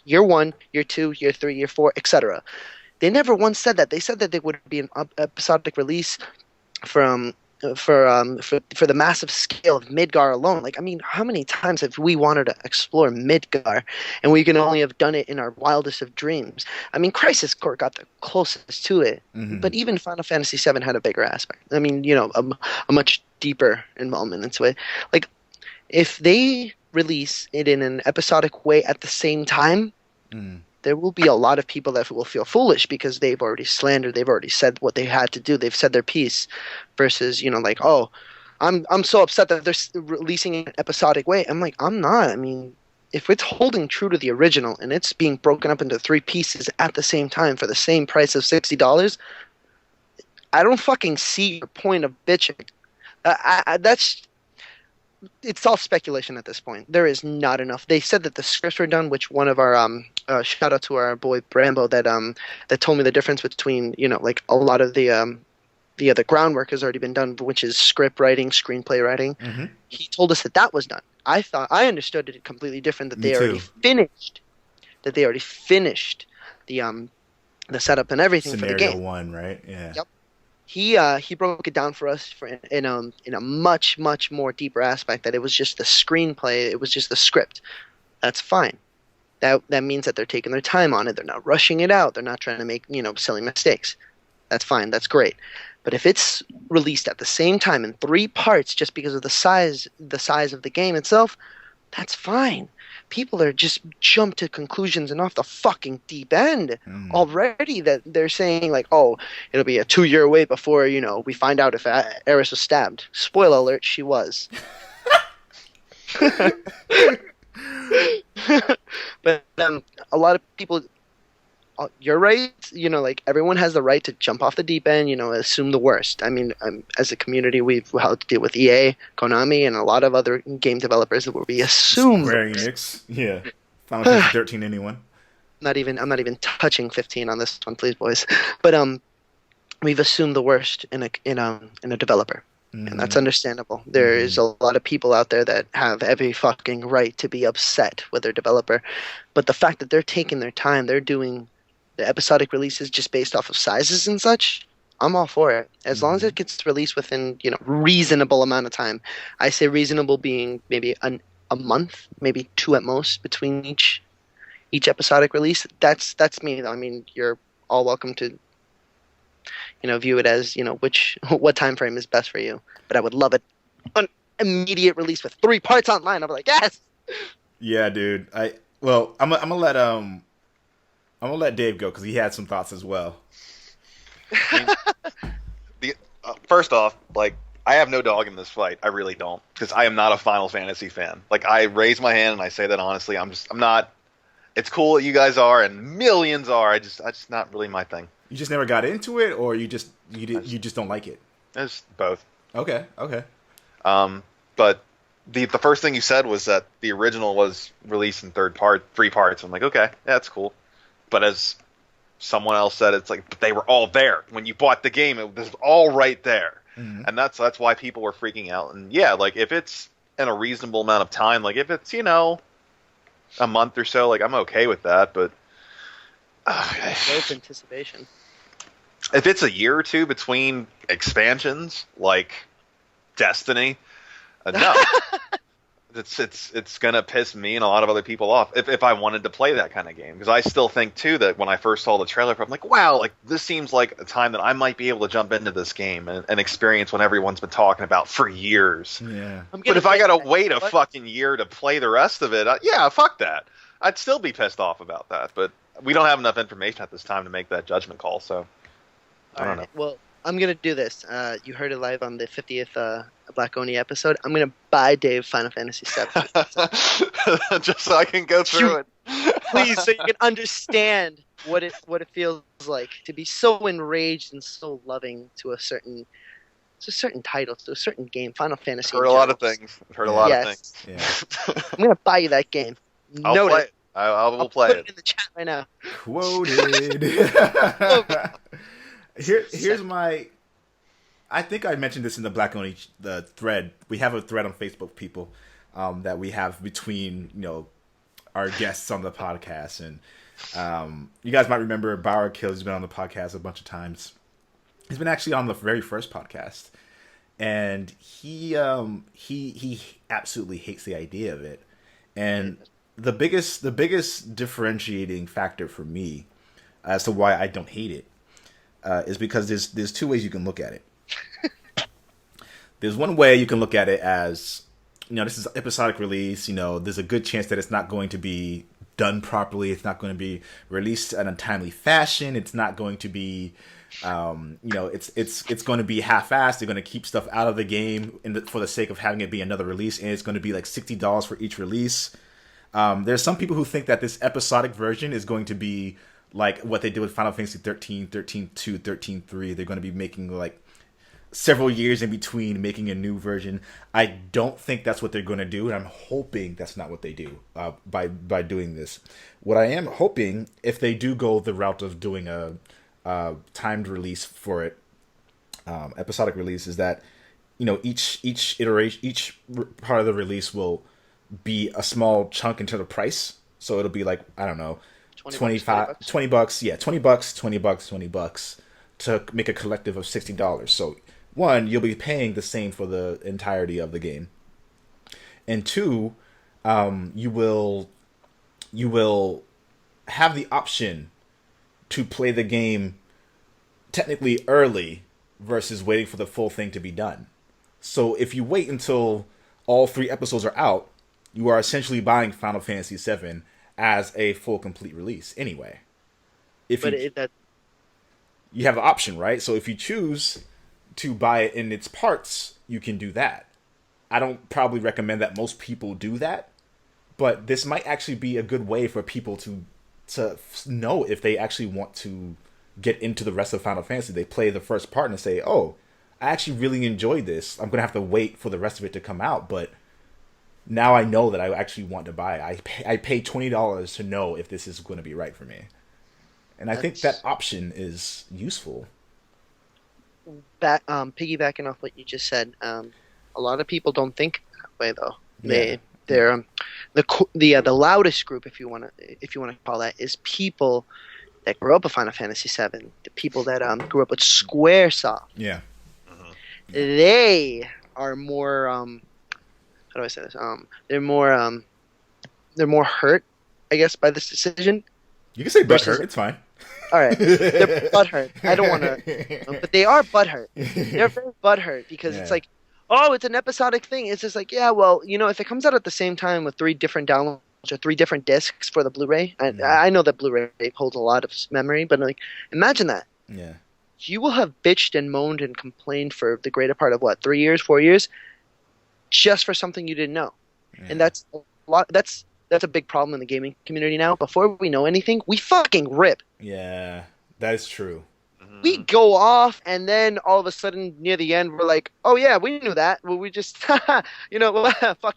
Speaker 5: year 1, year 2, year 3, year 4, etc. They never once said that. They said that they would be an episodic release for the massive scale of Midgar alone. Like, I mean, how many times have we wanted to explore Midgar, and we can only have done it in our wildest of dreams? I mean, Crisis Core got the closest to it, but even Final Fantasy VII had a bigger aspect. I mean, a much deeper involvement into it. Like, if they release it in an episodic way at the same time, there will be a lot of people that will feel foolish because they've already slandered, they've already said what they had to do, they've said their piece, versus, you know, like, oh, I'm so upset that they're releasing it in an episodic way. I'm like, I'm not. I mean, if it's holding true to the original and it's being broken up into 3 pieces at the same time for the same price of $60, I don't fucking see your point of bitching. It's all speculation at this point. There is not enough. They said that the scripts were done, which one of our shout out to our boy Brambo that told me the difference between, you know, like a lot of the groundwork has already been done, which is script writing, screenplay writing.
Speaker 1: Mm-hmm.
Speaker 5: He told us that was done. I understood it completely different, that
Speaker 1: Me
Speaker 5: they already
Speaker 1: too.
Speaker 5: finished the setup and everything for the
Speaker 1: Scenario
Speaker 5: game.
Speaker 1: 1, right? Yeah.
Speaker 5: Yep. He broke it down for us in a much more deeper aspect, that it was just the screenplay, it was just the script. That's fine. That means that they're taking their time on it. They're not rushing it out. They're not trying to make, you know, silly mistakes. That's fine. That's great. But if it's released at the same time in 3 parts just because of the size of the game itself, that's fine. People are just jump to conclusions and off the fucking deep end already, that they're saying like, oh, it'll be a 2-year wait before, you know, we find out if Aerys was stabbed. Spoiler alert, she was. But a lot of people, you're right, you know, like everyone has the right to jump off the deep end, you know, assume the worst. I mean, as a community, we've had to deal with EA, Konami, and a lot of other game developers where we assume
Speaker 1: Square
Speaker 5: the worst.
Speaker 1: Enix. Yeah. Final Fantasy 13, anyone?
Speaker 5: I'm not even touching 15 on this one, please, boys. But we've assumed the worst in a developer, and that's understandable. There is a lot of people out there that have every fucking right to be upset with their developer, but the fact that they're taking their time, they're doing the episodic releases just based off of sizes and such, I'm all for it. As long as it gets released within, you know, reasonable amount of time. I say reasonable being maybe a month, maybe 2 at most between each episodic release. That's me. I mean, you're all welcome to, you know, view it as, you know, what time frame is best for you. But I would love it an immediate release with 3 parts online. I'm like, yes.
Speaker 1: Yeah, dude. I'm gonna let Dave go because he had some thoughts as well.
Speaker 6: First off, like, I have no dog in this fight. I really don't, because I am not a Final Fantasy fan. Like, I raise my hand and I say that honestly. I'm not. It's cool that you guys are and millions are. I just not really my thing.
Speaker 1: You just never got into it, or you just don't like it?
Speaker 6: It's both.
Speaker 1: Okay.
Speaker 6: But the first thing you said was that the original was released in 3 parts. I'm like, okay, yeah, that's cool. But as someone else said, it's like, but they were all there when you bought the game. It was all right there, and that's why people were freaking out. And yeah, like if it's in a reasonable amount of time, like if it's, you know, a month or so, like I'm okay with that. But
Speaker 5: Both anticipation.
Speaker 6: if it's a year or 2 between expansions, like Destiny, no. It's gonna piss me and a lot of other people off if I wanted to play that kind of game, because I still think too that when I first saw the trailer, I'm like, wow, like this seems like a time that I might be able to jump into this game and experience what everyone's been talking about for years.
Speaker 1: Yeah.
Speaker 6: But if I gotta wait a fucking year to play the rest of it, yeah, fuck that. I'd still be pissed off about that. But we don't have enough information at this time to make that judgment call. So I don't know.
Speaker 5: Well, I'm gonna do this. You heard it live on the 50th Black Oni episode. I'm gonna buy Dave Final Fantasy VII,
Speaker 6: just so I can go through it.
Speaker 5: please, so you can understand what it feels like to be so enraged and so loving to a certain title, to a certain game. Final Fantasy.
Speaker 6: Heard a lot of things. Heard a lot of things.
Speaker 1: Yeah.
Speaker 5: I'm gonna buy you that game.
Speaker 6: I'll
Speaker 5: Note
Speaker 6: play
Speaker 5: it.
Speaker 6: it. I will
Speaker 5: I'll
Speaker 6: play
Speaker 5: put
Speaker 6: it.
Speaker 5: it in the chat right now.
Speaker 1: Quoted. Here's my. I think I mentioned this in the Black Only the thread. We have a thread on Facebook, people, that we have between, you know, our guests on the podcast, and you guys might remember Bauer Kill. He's been on the podcast a bunch of times. He's been actually on the very first podcast, and he absolutely hates the idea of it. And the biggest differentiating factor for me as to why I don't hate it is because there's 2 ways you can look at it. There's one way you can look at it as, this is episodic release. There's a good chance that it's not going to be done properly. It's not going to be released in a timely fashion. It's not going to be, it's going to be half-assed. They're going to keep stuff out of the game for the sake of having it be another release, and it's going to be like $60 for each release. There's some people who think that this episodic version is going to be like what they did with Final Fantasy 13, 13.2, 13.3. They're going to be making like several years in between making a new version. I don't think that's what they're going to do, and I'm hoping that's not what they do by doing this. What I am hoping, if they do go the route of doing a timed release for it, episodic release, is that each iteration, each part of the release will be a small chunk into the price. So it'll be like, I don't know, $20 to make a collective of $60. So one, you'll be paying the same for the entirety of the game, and two, you will have the option to play the game technically early versus waiting for the full thing to be done. So if you wait until all 3 episodes are out, you are essentially buying Final Fantasy VII as a full complete release anyway. You have an option, right? So if you choose to buy it in its parts, you can do that. I don't probably recommend that most people do that, but this might actually be a good way for people to know if they actually want to get into the rest of Final Fantasy. They play the first part and say, oh, I actually really enjoyed this. I'm going to have to wait for the rest of it to come out, but now I know that I actually want to buy it. I pay $20 to know if this is going to be right for me. And I think that option is useful.
Speaker 5: Piggybacking off what you just said, a lot of people don't think that way though. They're the loudest group, if you want to call that, is people that grew up with Final Fantasy VII. The people that grew up with SquareSoft.
Speaker 1: Yeah.
Speaker 5: They are more how do I say this? They're more hurt, I guess, by this decision.
Speaker 1: You can say butthurt. It's fine.
Speaker 5: All right, they're butthurt. I don't want to, but they are butthurt. They're very butthurt because it's like, oh, it's an episodic thing. It's just like, yeah, well, if it comes out at the same time with 3 different downloads or 3 different discs for the Blu-ray, I know that Blu-ray holds a lot of memory, but like, imagine that.
Speaker 1: Yeah.
Speaker 5: You will have bitched and moaned and complained for the greater part of 3 years, 4 years, just for something you didn't know, and that's a lot. That's a big problem in the gaming community now. Before we know anything, we fucking rip.
Speaker 1: Yeah, that is true.
Speaker 5: We go off, and then all of a sudden, near the end, we're like, "Oh yeah, we knew that." Well, we just, fuck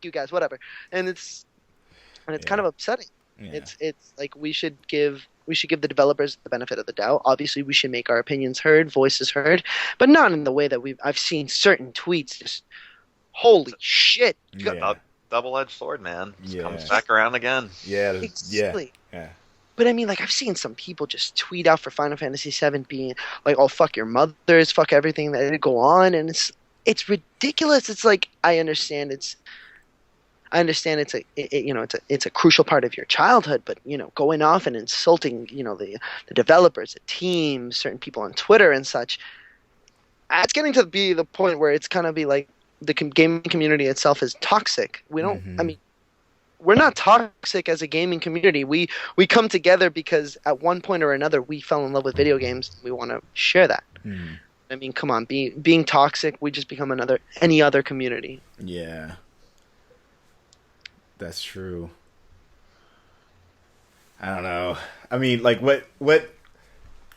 Speaker 5: you guys, whatever. And it's kind of upsetting. Yeah. It's like we should give the developers the benefit of the doubt. Obviously, we should make our opinions heard, voices heard, but not in the way that I've seen certain tweets just. Holy shit!
Speaker 1: Yeah.
Speaker 6: Double-edged sword, man.
Speaker 1: Yeah.
Speaker 6: Comes back around again.
Speaker 1: Yeah.
Speaker 5: Exactly.
Speaker 1: Yeah.
Speaker 5: But I mean, like, I've seen some people just tweet out for Final Fantasy VII being like, "Oh, fuck your mothers, fuck everything that go on," and it's ridiculous. It's like I understand it's a crucial part of your childhood, but going off and insulting the developers, the teams, certain people on Twitter and such, it's getting to be the point where it's kind of be like. The gaming community itself is toxic. We don't. I mean, we're not toxic as a gaming community. We come together because at one point or another we fell in love with video games. We want to share that. I mean, come on, being toxic, we just become any other community.
Speaker 1: Yeah, that's true. I don't know. I mean, like what.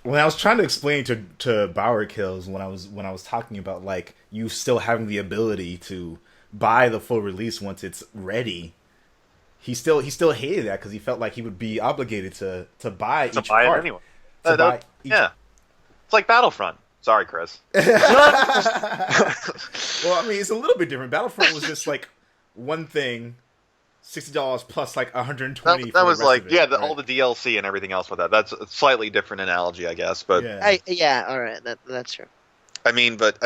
Speaker 1: When I was trying to explain to Bauer Kills when I was talking about like you still having the ability to buy the full release once it's ready, he still hated that because he felt like he would be obligated to buy each part.
Speaker 6: It anyway. Yeah, it's like Battlefront. Sorry, Chris.
Speaker 1: Well, I mean, it's a little bit different. Battlefront was just like one thing. $60 plus like $120.
Speaker 6: That was like all the DLC and everything else with that. That's a slightly different analogy, I guess. But
Speaker 5: all right, that's true.
Speaker 6: I mean, but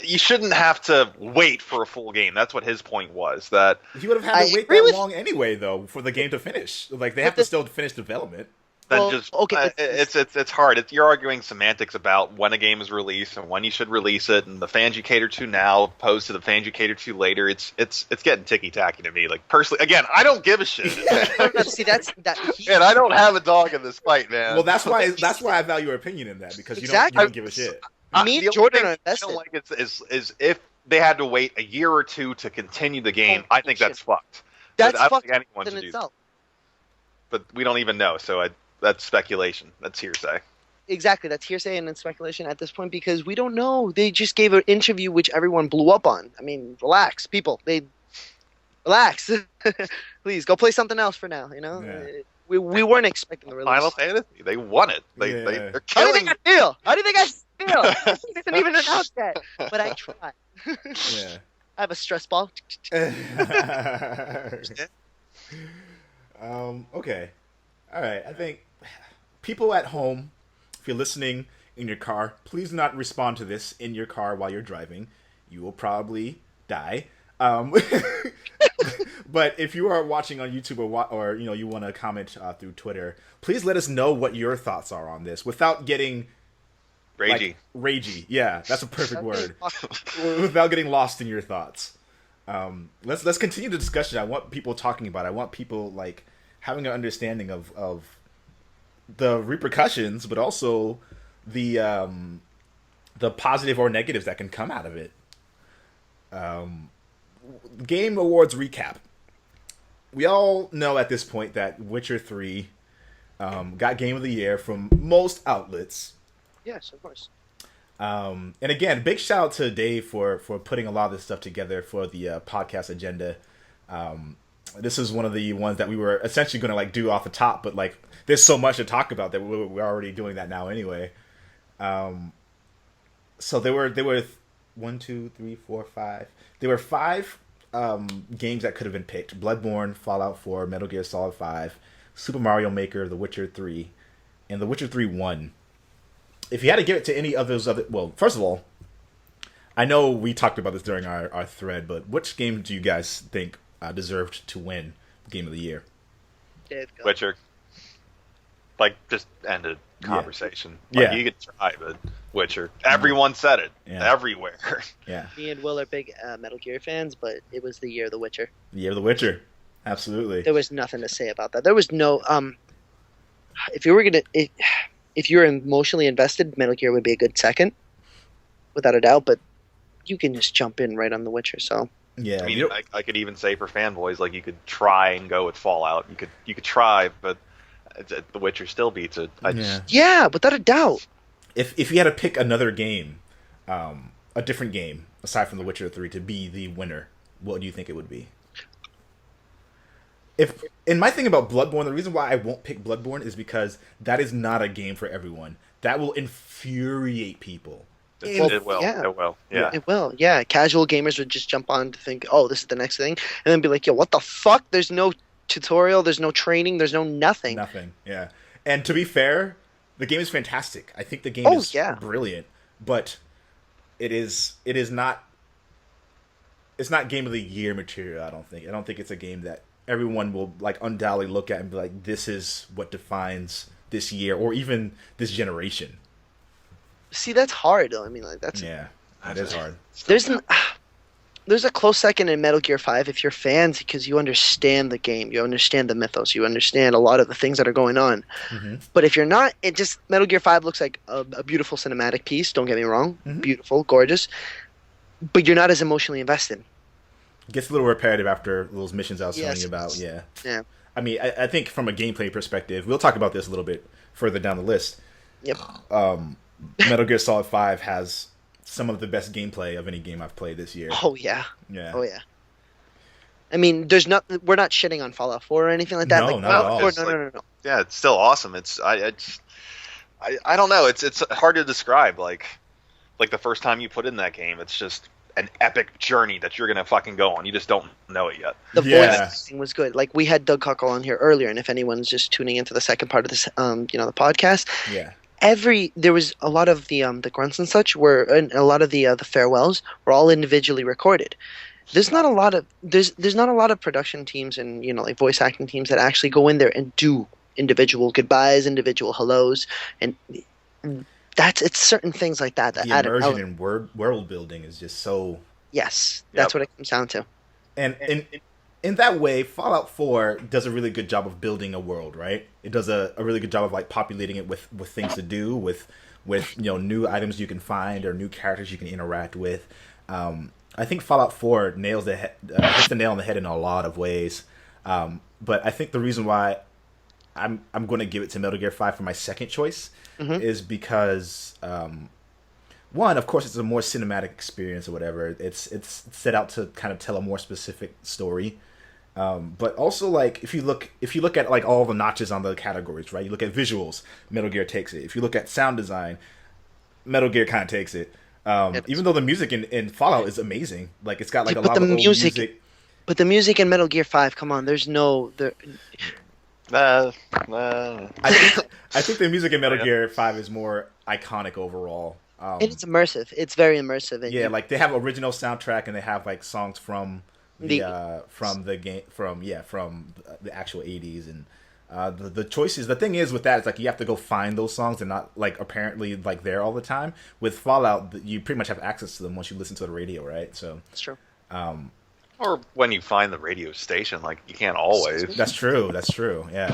Speaker 6: you shouldn't have to wait for a full game. That's what his point was. That
Speaker 1: he would have had to wait that long anyway, though, for the game to finish. Like they have to still finish development.
Speaker 6: then
Speaker 5: Well,
Speaker 6: just
Speaker 5: okay,
Speaker 6: it's hard. You're arguing semantics about when a game is released and when you should release it, and the fans you cater to now opposed to the fans you cater to later. It's getting ticky tacky to me. Like personally, again, I don't give a shit.
Speaker 5: See, that's that.
Speaker 6: Man, I don't have a dog in this fight, man.
Speaker 1: Well, that's why I value your opinion in that, because
Speaker 5: Exactly.
Speaker 1: you don't give a shit.
Speaker 5: Me
Speaker 6: the
Speaker 5: and Jordan
Speaker 6: only
Speaker 5: are
Speaker 6: thing I
Speaker 5: invested.
Speaker 6: don't like is if they had to wait a year or two to continue the game. I think that's fucked.
Speaker 5: That's
Speaker 6: But I don't
Speaker 5: fucked
Speaker 6: think anyone
Speaker 5: in
Speaker 6: should do that.
Speaker 5: itself.
Speaker 6: But we don't even know, so that's speculation. That's hearsay.
Speaker 5: Exactly, that's hearsay and it's speculation at this point because we don't know. They just gave an interview which everyone blew up on. I mean, relax, people. Relax. Please go play something else for now. You know,
Speaker 1: Yeah.
Speaker 5: we weren't expecting the release.
Speaker 6: Final Fantasy, they won it.
Speaker 1: Yeah.
Speaker 6: They're
Speaker 5: How do you
Speaker 6: killing.
Speaker 5: think I feel? How do you think I feel? It isn't even announced yet, but I try.
Speaker 1: Yeah.
Speaker 5: I have a stress ball.
Speaker 1: Okay. All right. I think people at home, if you're listening in your car, please do not respond to this in your car while you're driving. You will probably die. But if you are watching on YouTube or you want to comment through Twitter, please let us know what your thoughts are on this without getting
Speaker 6: Ragey.
Speaker 1: ragey. Yeah, that's a perfect word. Without getting lost in your thoughts. Let's continue the discussion. I want people talking about it. I want people like having an understanding of the repercussions, but also the positive or negatives that can come out of it. Game Awards recap. We all know at this point that Witcher 3 got Game of the Year from most outlets.
Speaker 5: Yes, of course.
Speaker 1: And again, big shout out to Dave for putting a lot of this stuff together for the podcast agenda. This is one of the ones that we were essentially going to like do off the top, but like there's so much to talk about that we're already doing that now anyway. So there were 1, 2, 3, 4, 5. There were 5 games that could have been picked: Bloodborne, Fallout 4, Metal Gear Solid 5, Super Mario Maker, The Witcher 3, and The Witcher 3 won. If you had to give it to any of those other... Well, first of all, I know we talked about this during our thread, but which game do you guys think deserved to win Game of the Year?
Speaker 5: Dave, go.
Speaker 6: Witcher. Like, just ended conversation.
Speaker 1: Yeah.
Speaker 6: Like, you could try, but Witcher. Everyone said it.
Speaker 1: Yeah.
Speaker 6: Everywhere.
Speaker 1: Yeah,
Speaker 5: Me and Will are big Metal Gear fans, but it was the year of The Witcher.
Speaker 1: the Year of the Witcher. Absolutely.
Speaker 5: There was nothing to say about that. There was no if you were gonna if you're emotionally invested, Metal Gear would be a good second, without a doubt. But you can just jump in right on The Witcher. So
Speaker 1: Yeah,
Speaker 6: I mean, I could even say for fanboys, like, you could try and go with Fallout. You could try, but The Witcher still beats it.
Speaker 5: yeah, without a doubt.
Speaker 1: If you had to pick another game, a different game aside from The Witcher 3 to be the winner, what do you think it would be? In my thing about Bloodborne, the reason why I won't pick Bloodborne is because that is not a game for everyone. That will infuriate people.
Speaker 6: It will.
Speaker 5: Yeah.
Speaker 6: It will. Yeah.
Speaker 5: It will, yeah. Casual gamers would just jump on to think, oh, this is the next thing, and then be like, yo, what the fuck? There's no tutorial, there's no training, there's no nothing.
Speaker 1: Nothing. Yeah. And to be fair, the game is fantastic. I think the game is brilliant, but it is not. It's not Game of the Year material. I don't think it's a game that everyone will like undoubtedly look at and be like, this is what defines this year or even this generation.
Speaker 5: See, that's hard though. I mean, like that's
Speaker 1: Yeah, that is hard.
Speaker 5: There's a close second in Metal Gear 5 if you're fans because you understand the game, you understand the mythos, you understand a lot of the things that are going on.
Speaker 1: Mm-hmm.
Speaker 5: But if you're not, Metal Gear 5 looks like a beautiful cinematic piece. Don't get me wrong,
Speaker 1: Mm-hmm.
Speaker 5: beautiful, gorgeous. But you're not as emotionally invested.
Speaker 1: It gets a little repetitive after those missions I was telling
Speaker 5: Yes.
Speaker 1: you about. Yeah.
Speaker 5: Yeah.
Speaker 1: I mean, I think from a gameplay perspective, we'll talk about this a little bit further down the list.
Speaker 5: Yep.
Speaker 1: Metal Gear Solid 5 has some of the best gameplay of any game I've played this year.
Speaker 5: Oh yeah.
Speaker 1: Yeah.
Speaker 5: Oh yeah. I mean, we're not shitting on Fallout 4 or anything like that.
Speaker 1: No,
Speaker 5: like,
Speaker 1: not at all.
Speaker 5: Fallout 4,
Speaker 6: It's
Speaker 5: no.
Speaker 6: Yeah, it's still awesome. I don't know. It's hard to describe. Like the first time you put in that game, it's just an epic journey that you're gonna fucking go on. You just don't know it yet.
Speaker 5: The
Speaker 1: Yeah.
Speaker 5: voice acting was good. Like we had Doug Cockle on here earlier, and if anyone's just tuning into the second part of this, the podcast,
Speaker 1: Yeah.
Speaker 5: there was a lot of the grunts and such and a lot of the farewells were all individually recorded. There's not a lot of production teams and like voice acting teams that actually go in there and do individual goodbyes, individual hellos, and it's certain things like that
Speaker 1: The
Speaker 5: add an
Speaker 1: immersion
Speaker 5: element.
Speaker 1: in world building is just so.
Speaker 5: Yes, that's
Speaker 6: Yep.
Speaker 5: what it comes down to.
Speaker 1: And in that way, Fallout 4 does a really good job of building a world, right? It does a really good job of like populating it with things to do, with new items you can find or new characters you can interact with. I think Fallout 4 hits the nail on the head in a lot of ways. But I think the reason why I'm going to give it to Metal Gear 5 for my second choice is because one, of course, it's a more cinematic experience or whatever. It's set out to kind of tell a more specific story. But also, like, if you look at like all the notches on the categories, right? You look at visuals, Metal Gear takes it. If you look at sound design, Metal Gear kind of takes it. Even though the music in Fallout is amazing, like it's got like
Speaker 5: Yeah,
Speaker 1: a
Speaker 5: but
Speaker 1: lot
Speaker 5: the
Speaker 1: of old
Speaker 5: music- But the music in Metal Gear 5, come on, there's no...
Speaker 6: Nah.
Speaker 1: I think the music in Metal
Speaker 6: Yeah.
Speaker 1: Gear 5 is more iconic overall.
Speaker 5: And it's immersive. It's very immersive. And
Speaker 1: Yeah, like they have original soundtrack and they have like songs from the
Speaker 5: The-
Speaker 1: from the game from the actual 80s and the choices. The thing is with that, it's like you have to go find those songs. They're not like apparently like there all the time. With Fallout, you pretty much have access to them once you listen to the radio, right? So
Speaker 5: it's true.
Speaker 6: Or when you find the radio station, like you can't always.
Speaker 1: that's true. That's true. Yeah.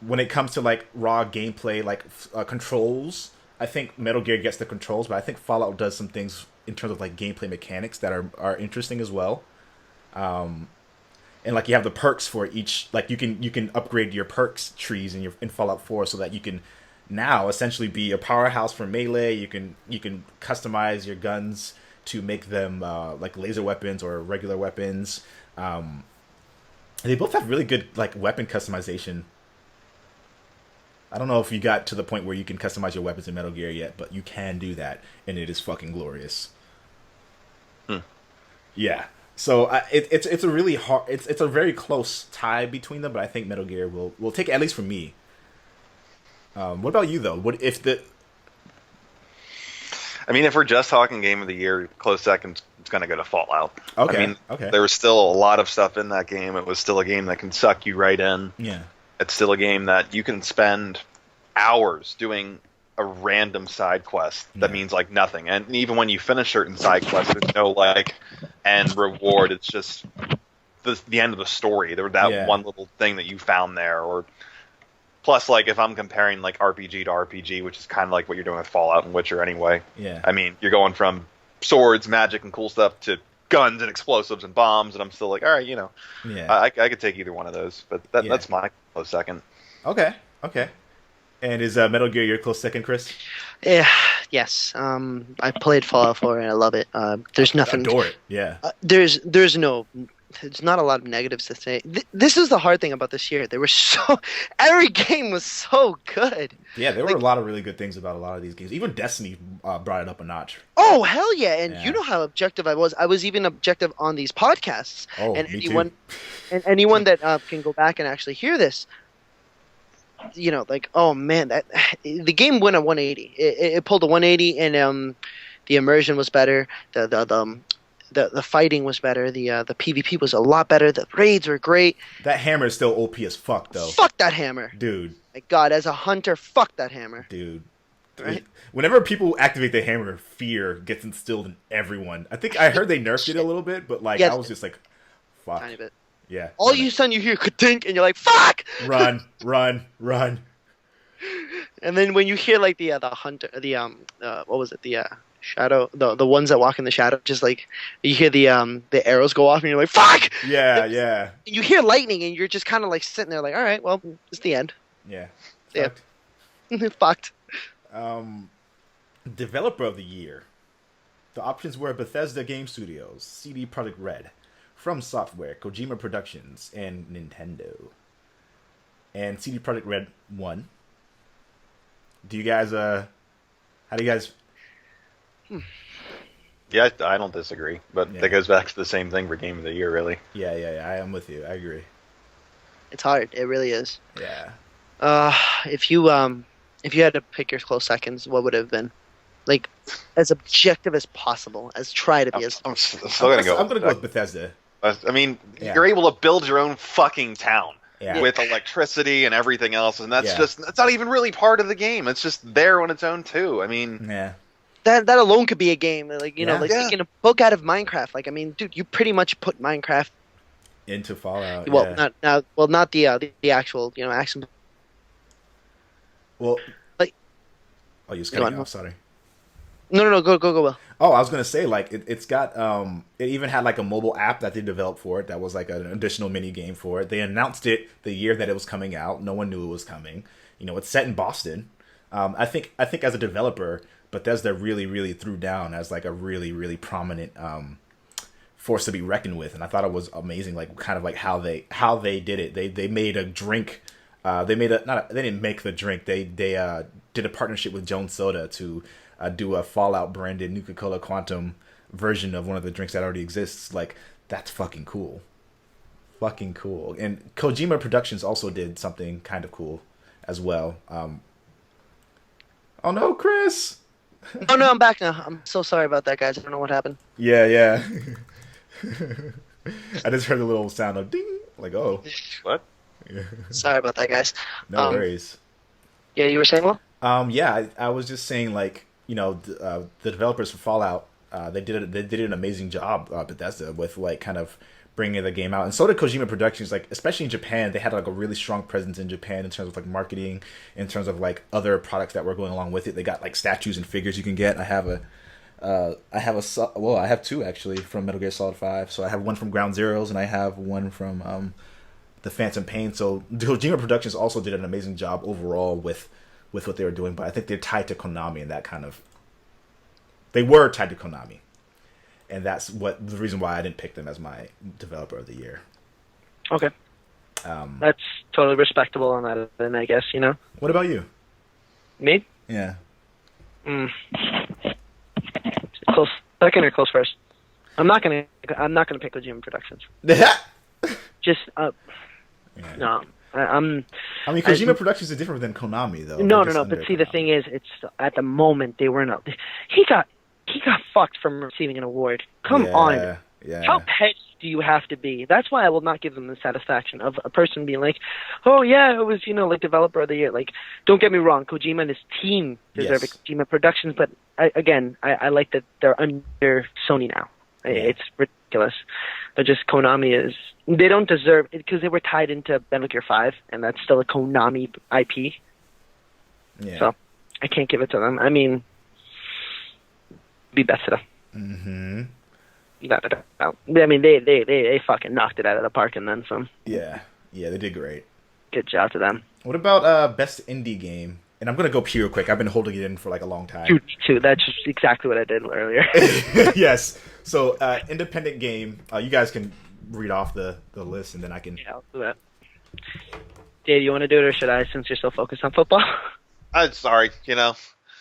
Speaker 1: When it comes to like raw gameplay, like controls, I think Metal Gear gets the controls, but I think Fallout does some things in terms of like gameplay mechanics that are interesting as well. And like you have the perks for each, like you can upgrade your perks trees in Fallout 4 so that you can now essentially be a powerhouse for melee. You can customize your guns to make them like laser weapons or regular weapons. They both have really good like weapon customization. I don't know if you got to the point where you can customize your weapons in Metal Gear yet, but you can do that, and it is fucking glorious. Yeah. So it's a really hard. It's a very close tie between them, but I think Metal Gear will take it, at least for me. What about you though? What if the
Speaker 6: I mean, if we're just talking Game of the Year, close second, it's going to go to Fallout.
Speaker 1: Okay,
Speaker 6: I mean,
Speaker 1: okay.
Speaker 6: there was still a lot of stuff in that game. It was still a game that can suck you right in.
Speaker 1: Yeah.
Speaker 6: It's still a game that you can spend hours doing a random side quest that means like nothing. And even when you finish certain side quests, there's no like end reward. It's just the end of the story. There was that one little thing that you found there. Or plus, like if I'm comparing like RPG to RPG, which is kind of like what you're doing with Fallout and Witcher anyway.
Speaker 1: Yeah.
Speaker 6: I mean, you're going from swords, magic, and cool stuff to guns and explosives and bombs, and I'm still like, all right,
Speaker 1: Yeah.
Speaker 6: I could take either one of those, but that's my close second.
Speaker 1: Okay. And is Metal Gear your close second, Chris?
Speaker 5: Yeah, yes. I played Fallout 4 and I love it. There's nothing.
Speaker 1: Adore it. Yeah.
Speaker 5: There's not a lot of negatives to say. This is the hard thing about this year. Every game was so good.
Speaker 1: Yeah, there were a lot of really good things about a lot of these games. Even Destiny brought it up a notch.
Speaker 5: Oh hell yeah! And
Speaker 1: Yeah.
Speaker 5: you know how objective I was. I was even objective on these podcasts.
Speaker 1: Oh,
Speaker 5: and
Speaker 1: me
Speaker 5: anyone,
Speaker 1: too.
Speaker 5: and anyone that can go back and actually hear this, you know, like, oh man, that the game went a 180. It pulled a 180, and the immersion was better. The fighting was better. The PvP was a lot better. The raids were great.
Speaker 1: That hammer is still OP as fuck, though.
Speaker 5: Fuck that hammer.
Speaker 1: Dude.
Speaker 5: My God, as a hunter, fuck that hammer.
Speaker 1: Dude.
Speaker 5: Right?
Speaker 1: Whenever people activate the hammer, fear gets instilled in everyone. I think I heard they nerfed it a little bit, but like
Speaker 5: Yeah.
Speaker 1: I was just like, fuck.
Speaker 5: Tiny bit.
Speaker 1: Yeah.
Speaker 5: All of a sudden you hear ka-tink, and you're like, fuck!
Speaker 1: Run.
Speaker 5: And then when you hear like the hunter, what was it? The shadow, the ones that walk in the shadow, just like you hear the arrows go off, and you're like, fuck!
Speaker 1: Yeah.
Speaker 5: You hear lightning, and you're just kind of like sitting there, like, all right, well, it's the end.
Speaker 1: Yeah.
Speaker 5: Yeah.
Speaker 1: Fucked.
Speaker 5: Fucked.
Speaker 1: Developer of the Year. The options were Bethesda Game Studios, CD Projekt Red, From Software, Kojima Productions, and Nintendo. And CD Projekt Red won. Do you guys, how do you guys...
Speaker 6: Yeah, I don't disagree, but
Speaker 1: Yeah.
Speaker 6: that goes back to the same thing for Game of the Year, really.
Speaker 1: Yeah, I am with you. I agree.
Speaker 5: It's hard. It really is.
Speaker 1: Yeah.
Speaker 5: If you had to pick your close seconds, what would it have been? Like, as objective as possible, as try to be as.
Speaker 6: I'm still going to go.
Speaker 1: I'm going to go with Bethesda.
Speaker 6: I mean,
Speaker 1: Yeah.
Speaker 6: you're able to build your own fucking town.
Speaker 1: Yeah.
Speaker 6: with electricity and everything else, and that's
Speaker 1: Yeah.
Speaker 6: that's not even really part of the game. It's just there on its own too. I mean,
Speaker 1: Yeah.
Speaker 5: That alone could be a game. Like, you know,
Speaker 1: Yeah.
Speaker 5: like
Speaker 6: Yeah.
Speaker 5: taking a book out of Minecraft. Like, I mean, dude, you pretty much put Minecraft.
Speaker 1: Into Fallout.
Speaker 5: Well,
Speaker 1: yeah.
Speaker 5: not the actual, you know, action.
Speaker 1: Well,
Speaker 5: like-
Speaker 1: oh, you just
Speaker 5: Go
Speaker 1: cutting
Speaker 5: on.
Speaker 1: off. Sorry.
Speaker 5: No, go, Will.
Speaker 1: Oh, I was gonna say like it's got it even had like a mobile app that they developed for it that was like an additional mini game for it. They announced it the year that it was coming out. No one knew it was coming. You know, it's set in Boston. I think as a developer, Bethesda really threw down as like a really prominent force to be reckoned with, and I thought it was amazing. Like kind of like how they did it. They made a drink. They didn't make the drink. They did a partnership with Jones Soda to do a Fallout branded Nuka-Cola Quantum version of one of the drinks that already exists. Like, that's fucking cool. Fucking cool. And Kojima Productions also did something kind of cool as well. Oh no, Chris!
Speaker 5: Oh no, I'm back now. I'm so sorry about that, guys. I don't know what happened.
Speaker 1: Yeah. I just heard a little sound of ding. Like, oh.
Speaker 6: what?
Speaker 5: Sorry about that, guys.
Speaker 1: No worries.
Speaker 5: Yeah, you were saying, Will?
Speaker 1: Yeah, I was just saying, like, you know, the developers for Fallout, they did an amazing job, Bethesda, with like kind of bringing the game out, and so did Kojima Productions. Like, especially in Japan, they had like a really strong presence in Japan in terms of like marketing, in terms of like other products that were going along with it. They got like statues and figures you can get. I have two actually from Metal Gear Solid 5. So I have one from Ground Zeroes, and I have one from the Phantom Pain. So Kojima Productions also did an amazing job overall with what they were doing, but I think they're tied to Konami, and that kind of... They were tied to Konami. And that's the reason why I didn't pick them as my developer of the year.
Speaker 5: Okay. That's totally respectable on that, then, I guess, you know?
Speaker 1: What about you?
Speaker 5: Me?
Speaker 1: Yeah.
Speaker 5: Close second or close first? I'm not gonna pick Kojima Productions. Just, no.
Speaker 1: I mean, Kojima Productions is different than Konami, though.
Speaker 5: No. But see, the thing is, it's at the moment they were not. He got fucked from receiving an award. Come on.
Speaker 1: Yeah.
Speaker 5: How petty do you have to be? That's why I will not give them the satisfaction of a person being like, oh yeah, it was, you know, like developer of the year. Like, don't get me wrong, Kojima and his team deserve it, Kojima Productions, but I like that they're under Sony now. It's ridiculous. But just Konami is... They don't deserve it because they were tied into Metal Gear 5, and that's still a Konami IP.
Speaker 1: Yeah.
Speaker 5: So, I can't give it to them. I mean, be Bethesda.
Speaker 1: Mm-hmm.
Speaker 5: I mean, they fucking knocked it out of the park and then some.
Speaker 1: Yeah, they did great.
Speaker 5: Good job to them.
Speaker 1: What about best indie game? And I'm gonna go pee real quick. I've been holding it in for like a long time.
Speaker 5: Dude, too. That's just exactly what I did earlier.
Speaker 1: Yes. So, independent game. You guys can read off the list, and then I can...
Speaker 5: Yeah, I'll do that. Dave, you want to do it, or should I, since you're so focused on football?
Speaker 6: I'm sorry, you know.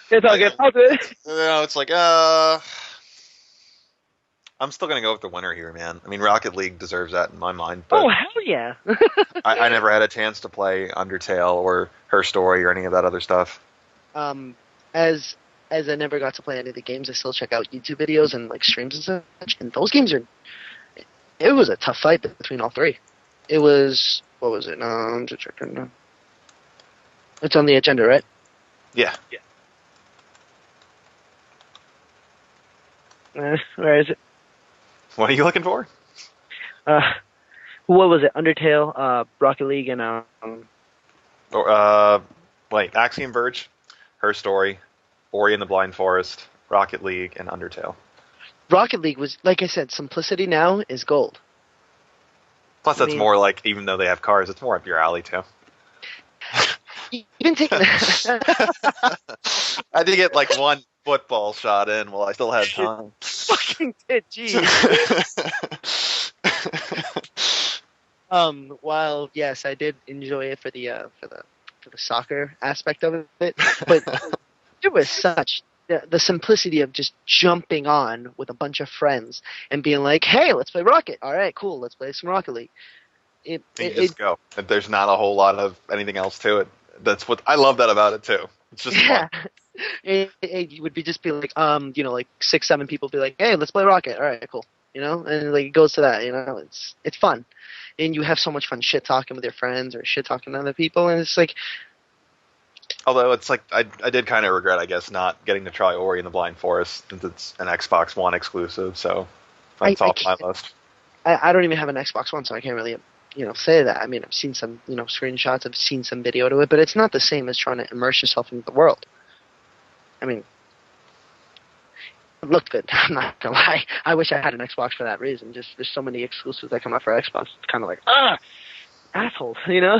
Speaker 5: It's all good. I'll do it.
Speaker 6: You know, it's like, I'm still going to go with the winner here, man. I mean, Rocket League deserves that in my mind. But
Speaker 5: Oh, hell yeah.
Speaker 6: I never had a chance to play Undertale or Her Story or any of that other stuff.
Speaker 5: As I never got to play any of the games, I still check out YouTube videos and like streams and such. And those games are... It was a tough fight between all three. It was... What was it? I'm just checking now. It's on the agenda, right?
Speaker 6: Yeah.
Speaker 5: Where is it?
Speaker 6: What are you looking for?
Speaker 5: What was it? Undertale, Rocket League, and
Speaker 6: Axiom Verge, Her Story, Ori and the Blind Forest, Rocket League, and Undertale.
Speaker 5: Rocket League was, like I said, simplicity now is gold.
Speaker 6: Plus, that's more like, even though they have cars, it's more up your alley, too.
Speaker 5: Even taking
Speaker 6: I did get like one football shot in while I still had time.
Speaker 5: fucking did, geez. While yes, I did enjoy it for the soccer aspect of it, but it was such the simplicity of just jumping on with a bunch of friends and being like, "Hey, let's play Rocket. All right, cool. Let's play some Rocket League."
Speaker 6: You just go. There's not a whole lot of anything else to it. That's what I love that about it too. It's just fun.
Speaker 5: It would be just be like, like 6-7 people be like, "Hey, let's play Rocket." All right, cool. you know, and like it goes to that, you know, it's fun, and you have so much fun shit talking with your friends or shit talking to other people, and it's like,
Speaker 6: Although it's like I did kind of regret, I guess, not getting to try Ori and the Blind Forest since it's an Xbox One exclusive. So that's
Speaker 5: I
Speaker 6: off my
Speaker 5: can't-
Speaker 6: list.
Speaker 5: I don't even have an Xbox One, so I can't really, you know, say that. I mean, I've seen some, you know, screenshots, I've seen some video to it, but it's not the same as trying to immerse yourself into the world. I mean, it looked good. I'm not gonna lie. I wish I had an Xbox for that reason. Just there's so many exclusives that come out for Xbox. It's kind of like assholes, you know.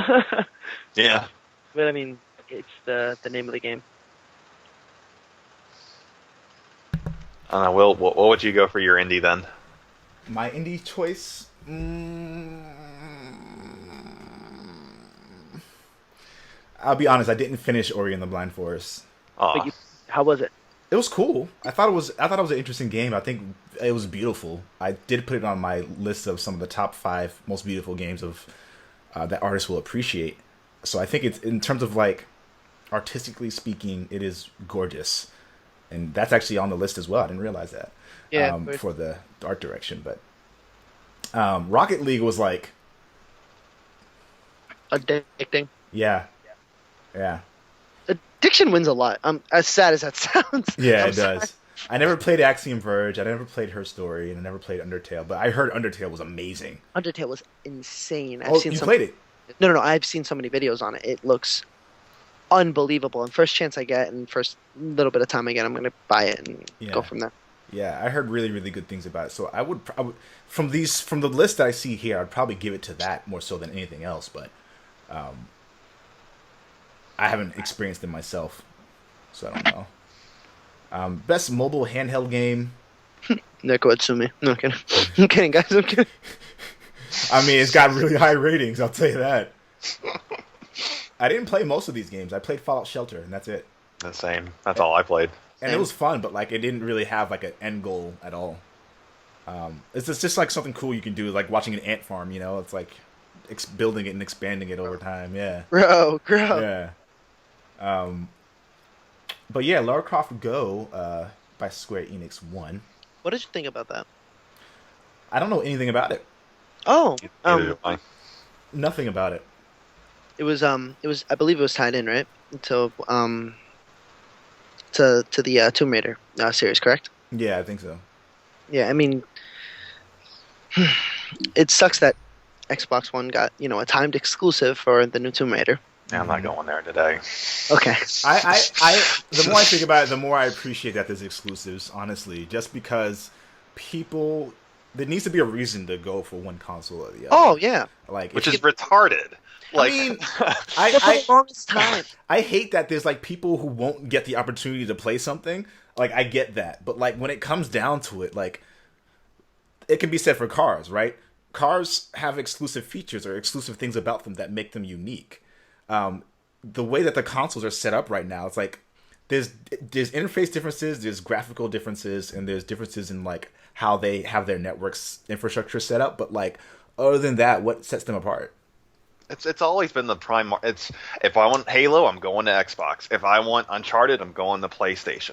Speaker 6: Yeah.
Speaker 5: But I mean, it's the name of the game.
Speaker 6: Will, what would you go for your indie then?
Speaker 1: My indie choice. I'll be honest. I didn't finish Ori and the Blind Forest.
Speaker 6: Aw.
Speaker 5: How was it?
Speaker 1: It was cool. I thought it was an interesting game. I think it was beautiful. I did put it on my list of some of the top 5 most beautiful games of that artists will appreciate. So I think it's, in terms of like artistically speaking, it is gorgeous, and that's actually on the list as well. I didn't realize that.
Speaker 5: Yeah,
Speaker 1: For the art direction, but Rocket League was like,
Speaker 5: addicting.
Speaker 1: yeah.
Speaker 5: Addiction wins a lot. As sad as that sounds.
Speaker 1: Yeah,
Speaker 5: I'm
Speaker 1: it
Speaker 5: sorry.
Speaker 1: does. I never played Axiom Verge. I never played Her Story, and I never played Undertale. But I heard Undertale was amazing.
Speaker 5: Undertale was insane.
Speaker 1: Oh, you played it?
Speaker 5: No. I've seen so many videos on it. It looks unbelievable. And first chance I get, and first little bit of time I get, I'm going to buy it and go from there.
Speaker 1: Yeah, I heard really, really good things about it. So I would from the list that I see here, I'd probably give it to that more so than anything else. But I haven't experienced it myself, so I don't know. Best mobile handheld game.
Speaker 5: Neko Atsumi. No, I'm kidding. I'm kidding, guys. I'm kidding.
Speaker 1: I mean, it's got really high ratings, I'll tell you that. I didn't play most of these games. I played Fallout Shelter, and that's it.
Speaker 6: The same. That's all I played.
Speaker 1: And it was fun, but like it didn't really have like an end goal at all. It's just like something cool you can do, like watching an ant farm. You know, it's like building it and expanding it over time. Yeah,
Speaker 5: Bro.
Speaker 1: yeah. But yeah, Lara Croft Go by Square Enix won.
Speaker 5: What did you think about that?
Speaker 1: I don't know anything about it.
Speaker 5: Oh,
Speaker 6: Neither do I.
Speaker 1: Nothing about it.
Speaker 5: it was I believe it was tied in, right? To the Tomb Raider series, correct?
Speaker 1: Yeah, I think so.
Speaker 5: Yeah, I mean, it sucks that Xbox One got, you know, a timed exclusive for the new Tomb Raider.
Speaker 6: Yeah, I'm not going there today.
Speaker 5: Okay.
Speaker 1: I the more I think about it, the more I appreciate that there's exclusives, honestly, just because there needs to be a reason to go for one console or the other.
Speaker 5: Oh yeah.
Speaker 1: Like,
Speaker 6: Which is retarded. Like,
Speaker 1: I mean,
Speaker 5: For the longest time.
Speaker 1: I hate that there's like people who won't get the opportunity to play something. Like, I get that, but like when it comes down to it, like it can be said for cars, right? Cars have exclusive features or exclusive things about them that make them unique. The way that the consoles are set up right now, it's like there's interface differences, there's graphical differences, and there's differences in like how they have their networks infrastructure set up. But like other than that, what sets them apart?
Speaker 6: it's always been the prime. It's if I want Halo, I'm going to Xbox. If I want Uncharted, I'm going to PlayStation.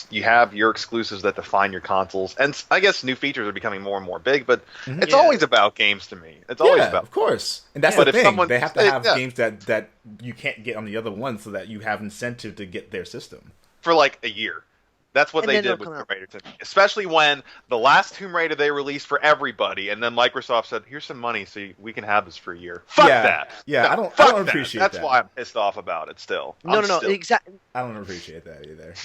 Speaker 6: You have your exclusives that define your consoles, and I guess new features are becoming more and more big. But it's
Speaker 5: Yeah.
Speaker 6: always about games to me. It's always
Speaker 1: Yeah,
Speaker 6: about
Speaker 1: of course, and that's
Speaker 6: But
Speaker 1: the
Speaker 6: if
Speaker 1: thing.
Speaker 6: someone-
Speaker 1: They have to have
Speaker 6: yeah.
Speaker 1: games that you can't get on the other one, so that you have incentive to get their system.
Speaker 6: for like a year. That's what
Speaker 5: And
Speaker 6: they
Speaker 5: then
Speaker 6: did
Speaker 5: they'll
Speaker 6: with
Speaker 5: come
Speaker 6: Tomb
Speaker 5: out.
Speaker 6: Raider to me. Especially when the last Tomb Raider they released for everybody, and then Microsoft said, "Here's some money, so we can have this for a year." Fuck
Speaker 1: Yeah.
Speaker 6: that.
Speaker 1: Yeah,
Speaker 6: No,
Speaker 1: I don't
Speaker 6: fuck that.
Speaker 1: appreciate
Speaker 6: That's
Speaker 1: that.
Speaker 6: why I'm pissed off about it. Still,
Speaker 5: No,
Speaker 6: I'm
Speaker 5: no,
Speaker 6: still-
Speaker 5: exactly.
Speaker 1: I don't appreciate that either.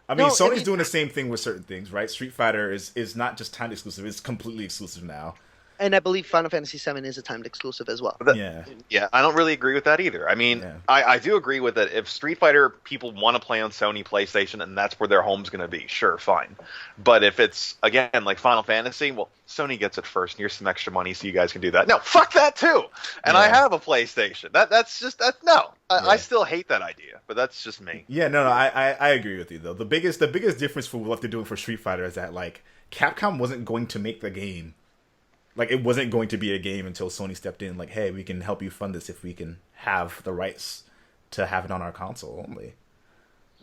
Speaker 1: I mean,
Speaker 5: No,
Speaker 1: Sony's
Speaker 5: I mean-
Speaker 1: doing the same thing with certain things, right? Street Fighter is not just timed exclusive; it's completely exclusive now.
Speaker 5: And I believe Final Fantasy VII is a timed exclusive as well.
Speaker 6: But
Speaker 1: Yeah,
Speaker 6: Yeah, I don't really agree with that either. I mean,
Speaker 1: Yeah.
Speaker 6: I do agree with it. If Street Fighter people want to play on Sony PlayStation and that's where their home's going to be, sure, fine. But if it's, again, like Final Fantasy, well, Sony gets it first, and here's some extra money so you guys can do that. No, fuck that too! And I
Speaker 1: Yeah.
Speaker 6: have a PlayStation. That's just, no. I
Speaker 1: Yeah.
Speaker 6: still hate that idea, but that's just me.
Speaker 1: yeah. No, I agree with you though. The biggest difference for what they're doing for Street Fighter is that like Capcom wasn't going to make the game. Like, it wasn't going to be a game until Sony stepped in. Like, hey, we can help you fund this if we can have the rights to have it on our console only.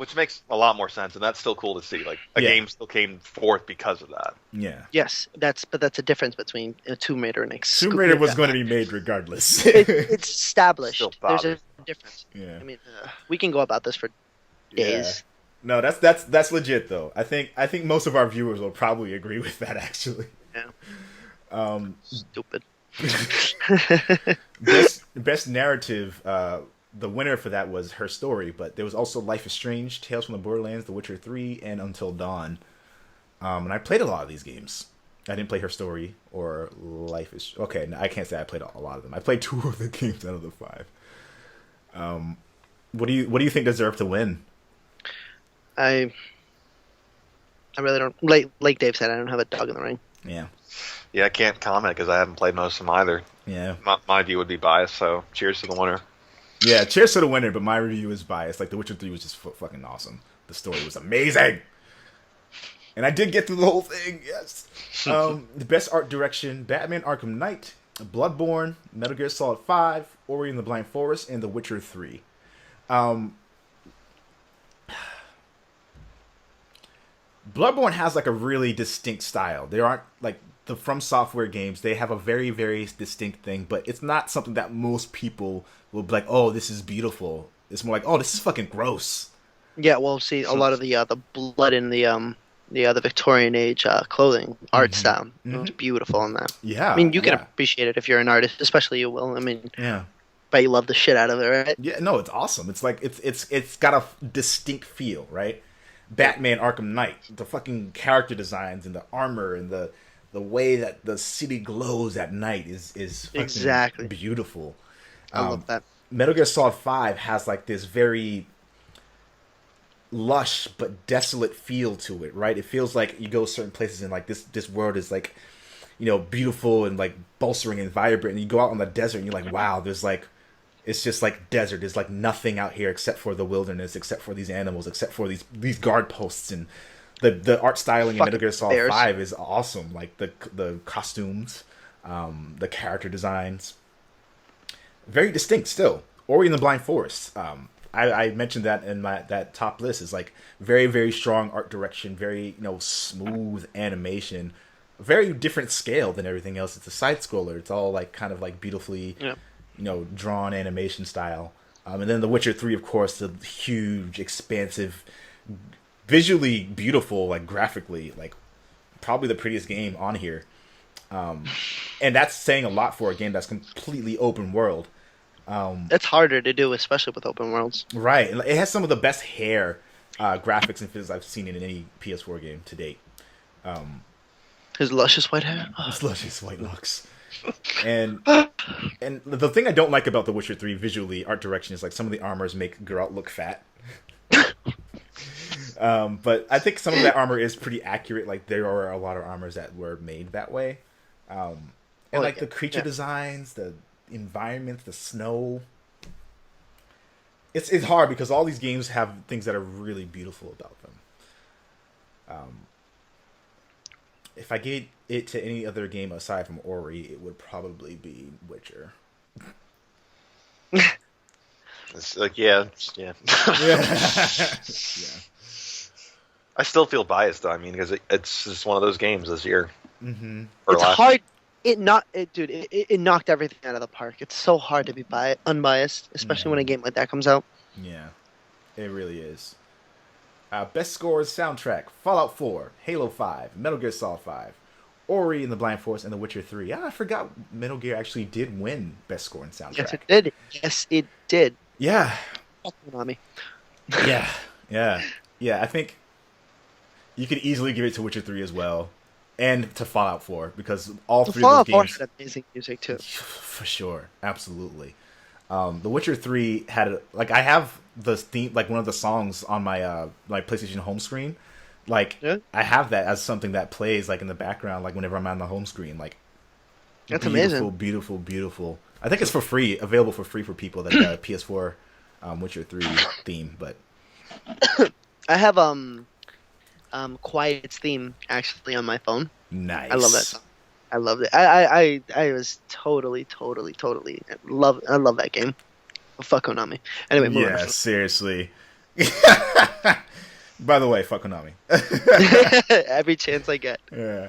Speaker 6: Which makes a lot more sense, and that's still cool to see. Like a
Speaker 1: Yeah.
Speaker 6: game still came forth because of that.
Speaker 1: Yeah.
Speaker 5: Yes, that's a difference between a Tomb Raider and a
Speaker 1: Tomb Raider was going to be made regardless.
Speaker 5: It's established.
Speaker 6: Still
Speaker 5: There's a
Speaker 6: bothers.
Speaker 5: difference.
Speaker 1: Yeah.
Speaker 5: I mean, we can go about this for days.
Speaker 1: No, that's legit though. I think most of our viewers will probably agree with that actually.
Speaker 5: Yeah. Stupid.
Speaker 1: Best narrative. The winner for that was Her Story, but there was also Life is Strange, Tales from the Borderlands, The Witcher 3, and Until Dawn. And I played a lot of these games. I didn't play Her Story or Life is... Okay, no, I can't say I played a lot of them. I played 2 of the games out of the 5. What do you think deserved to win?
Speaker 5: I really don't. Like Dave said, I don't have a dog in the ring.
Speaker 1: Yeah.
Speaker 6: Yeah, I can't comment because I haven't played most of them either.
Speaker 1: Yeah.
Speaker 6: My view would be biased, so cheers to the winner.
Speaker 1: Yeah, cheers to the winner, but my review is biased. Like, The Witcher 3 was just fucking awesome. The story was amazing! And I did get through the whole thing, yes! The best art direction, Batman Arkham Knight, Bloodborne, Metal Gear Solid 5, Ori and the Blind Forest, and The Witcher 3. Bloodborne has, like, a really distinct style. There aren't, like, the From Software games, they have a very, very distinct thing, but it's not something that most people will be like, oh, this is beautiful. It's more like, oh, this is fucking gross.
Speaker 5: Yeah, well, see, a lot of the blood in the Victorian age clothing art style. It was beautiful in that.
Speaker 1: Yeah.
Speaker 5: I mean, you can
Speaker 1: yeah.
Speaker 5: appreciate it if you're an artist, especially you will. I mean,
Speaker 1: Yeah.
Speaker 5: but you love the shit out of it, right?
Speaker 1: Yeah, no, it's awesome. It's like it's got a distinct feel, right? Batman Arkham Knight, the fucking character designs and the armor and the way that the city glows at night is fucking
Speaker 5: Exactly.
Speaker 1: beautiful.
Speaker 5: I love that.
Speaker 1: Metal Gear Solid 5 has like this very lush but desolate feel to it, right? It feels like you go certain places and like this world is like, you know, beautiful and like bolstering and vibrant, and you go out on the desert and you're like, wow, there's like, it's just like desert. There's like nothing out here except for the wilderness, except for these animals, except for these guard posts, and the art styling in Metal Gear Solid
Speaker 5: bears.
Speaker 1: 5 is awesome. Like the costumes, the character designs, very distinct still. Ori and the Blind Forest. I mentioned that in that top list is like very, very strong art direction, very, you know, smooth animation, very different scale than everything else. It's a side scroller. It's all like kind of like beautifully, you know, drawn animation style. And then The Witcher 3, of course, the huge, expansive, visually beautiful, like graphically, like probably the prettiest game on here. And that's saying a lot for a game that's completely open world.
Speaker 5: It's harder to do, especially with open worlds.
Speaker 1: Right. It has some of the best hair graphics and physics I've seen in any PS4 game to date.
Speaker 5: His luscious white hair.
Speaker 1: It's luscious white locks. And the thing I don't like about The Witcher 3 visually, art direction, is like some of the armors make Geralt look fat. But I think some of that armor is pretty accurate. Like there are a lot of armors that were made that way. And like the creature designs, the environments, the snow. It's hard because all these games have things that are really beautiful about them. If I gave it to any other game aside from Ori, it would probably be Witcher.
Speaker 6: It's like, yeah.
Speaker 1: Yeah.
Speaker 6: I still feel biased though. I mean, because it's just one of those games this year.
Speaker 1: Mm-hmm.
Speaker 5: It's hard. It knocked everything out of the park. It's so hard to be unbiased, especially when a game like that comes out.
Speaker 1: Yeah, it really is. Best scores soundtrack: Fallout 4, Halo 5, Metal Gear Solid 5, Ori and the Blind Forest, and The Witcher 3. I forgot Metal Gear actually did win best score in soundtrack.
Speaker 5: Yes, it did. Yes, it did.
Speaker 1: Yeah.
Speaker 5: On me.
Speaker 1: Yeah. I think you could easily give it to Witcher 3 as well, and to Fallout 4 because all three
Speaker 5: Fallout
Speaker 1: of those
Speaker 5: 4
Speaker 1: games
Speaker 5: had amazing music too.
Speaker 1: for sure, absolutely. The Witcher 3 had I have the theme, like one of the songs on my my PlayStation home screen. Like I have that as something that plays like in the background, like whenever I'm on the home screen. Like
Speaker 5: that's
Speaker 1: beautiful,
Speaker 5: amazing.
Speaker 1: Beautiful. I think it's for free, available for free for people that got a PS4 Witcher 3 theme. But
Speaker 5: I have Quiet's theme actually on my phone.
Speaker 1: Nice.
Speaker 5: I love that song. I loved it. I was totally I love that game. Well, fuck Konami. Anyway, moving on.
Speaker 1: Seriously. By the way, fuck Konami.
Speaker 5: Every chance I get.
Speaker 1: Yeah.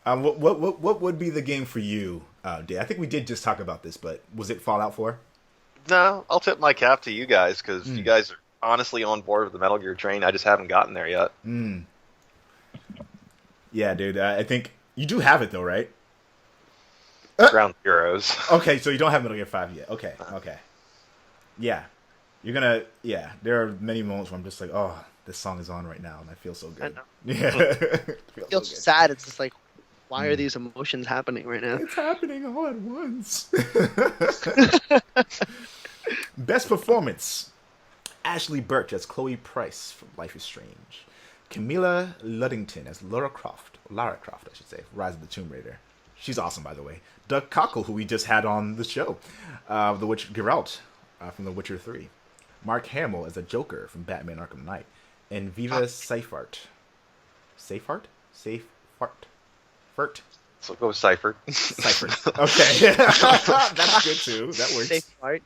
Speaker 1: What would be the game for you, Dave? I think we did just talk about this, but was it Fallout 4?
Speaker 6: No, I'll tip my cap to you guys because you guys are honestly on board with the Metal Gear train. I just haven't gotten there yet.
Speaker 1: Yeah, dude. I think you do have it though, right?
Speaker 6: Ground Zeroes.
Speaker 1: Okay, so you don't have Metal Gear 5 yet. Okay. Yeah. You're gonna. Yeah. There are many moments where I'm just like, oh, this song is on right now, and I feel so good.
Speaker 5: I know.
Speaker 1: Yeah.
Speaker 5: I feel so sad. It's just like, why are these emotions happening right now?
Speaker 1: It's happening all at once. Best performance: Ashley Birch as Chloe Price from Life is Strange, Camilla Luddington as Lara Croft, I should say, Rise of the Tomb Raider. She's awesome, by the way. Doug Cockle, who we just had on the show, The Witcher Geralt from The Witcher 3, Mark Hamill as the Joker from Batman: Arkham Knight, and Viva Seifert. Seifert? Fert.
Speaker 6: So go with Cypher.
Speaker 1: Seifert. Okay. That's good too. That works.
Speaker 5: Safe part.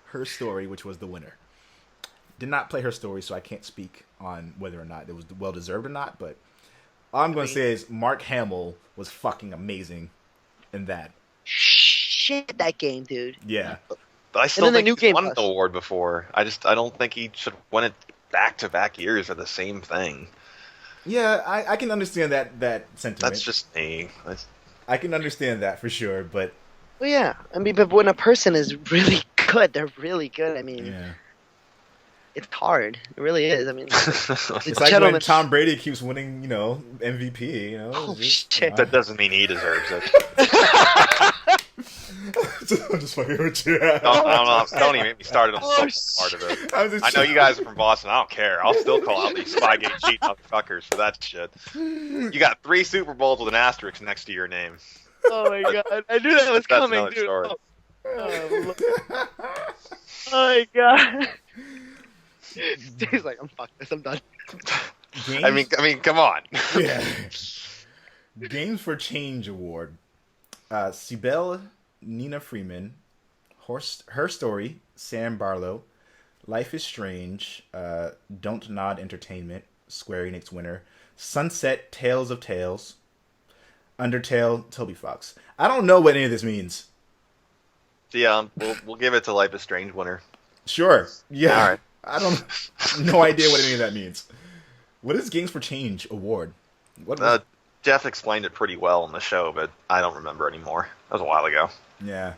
Speaker 1: Her Story, which was the winner. Did not play Her Story, so I can't speak on whether or not it was well deserved or not, but all I'm going to say is Mark Hamill was fucking amazing in that.
Speaker 5: Shit, that game, dude.
Speaker 1: Yeah.
Speaker 6: But I still
Speaker 5: then the
Speaker 6: think
Speaker 5: new
Speaker 6: he's
Speaker 5: Game
Speaker 6: won
Speaker 5: Plus.
Speaker 6: the award before. I don't think he should win it back-to-back years for the same thing.
Speaker 1: Yeah, I can understand that sentiment.
Speaker 6: That's just me.
Speaker 1: I can understand that for sure, but
Speaker 5: Well, yeah. I mean, but when a person is really good, they're really good. I mean,
Speaker 1: yeah.
Speaker 5: it's hard. It really is. I mean,
Speaker 1: It's like when Tom Brady keeps winning, MVP,
Speaker 5: Oh,
Speaker 1: it's just,
Speaker 5: shit.
Speaker 6: That doesn't mean he deserves it.
Speaker 1: I'm just fucking with you.
Speaker 6: Don't even make me started on the second part of it. I know you guys are from Boston. I don't care. I'll still call out these Spygate cheat motherfuckers for that shit. You got 3 Super Bowls with an asterisk next to your name.
Speaker 5: Oh my god! I knew that was
Speaker 6: That's
Speaker 5: coming,
Speaker 6: another
Speaker 5: dude.
Speaker 6: story.
Speaker 5: Oh my god! He's like, fuck this. I'm done.
Speaker 1: Games,
Speaker 6: I mean, come on.
Speaker 1: yeah. Games for Change Award. Sibel Nina Freeman, Her Story, Sam Barlow, Life is Strange, Don't Nod Entertainment, Square Enix winner, Sunset, Tales of Tales, Undertale, Toby Fox. I don't know what any of this means.
Speaker 6: Yeah, we'll give it to Life is Strange winner.
Speaker 1: Sure. Yeah.
Speaker 6: All right.
Speaker 1: I don't. No idea what any of that means. What is Games for Change Award? What? Was,
Speaker 6: Jeff explained it pretty well on the show, but I don't remember anymore. That was a while ago.
Speaker 1: yeah.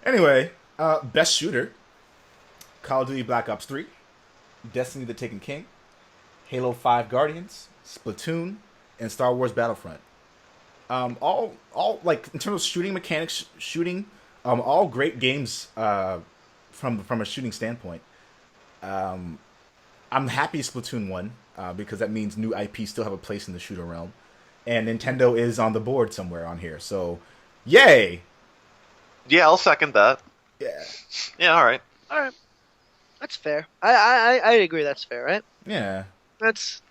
Speaker 1: Anyway, best shooter: Call of Duty Black Ops 3, Destiny: The Taken King, Halo 5 Guardians, Splatoon, and Star Wars Battlefront. All like in terms of shooting mechanics, all great games from a shooting standpoint. I'm happy Splatoon won because that means new IP still have a place in the shooter realm, and Nintendo is on the board somewhere on here. So, yay!
Speaker 6: Yeah, I'll second that.
Speaker 1: Yeah,
Speaker 6: Yeah, all right.
Speaker 5: All right, that's fair. I agree. That's fair, right?
Speaker 1: yeah.
Speaker 5: That's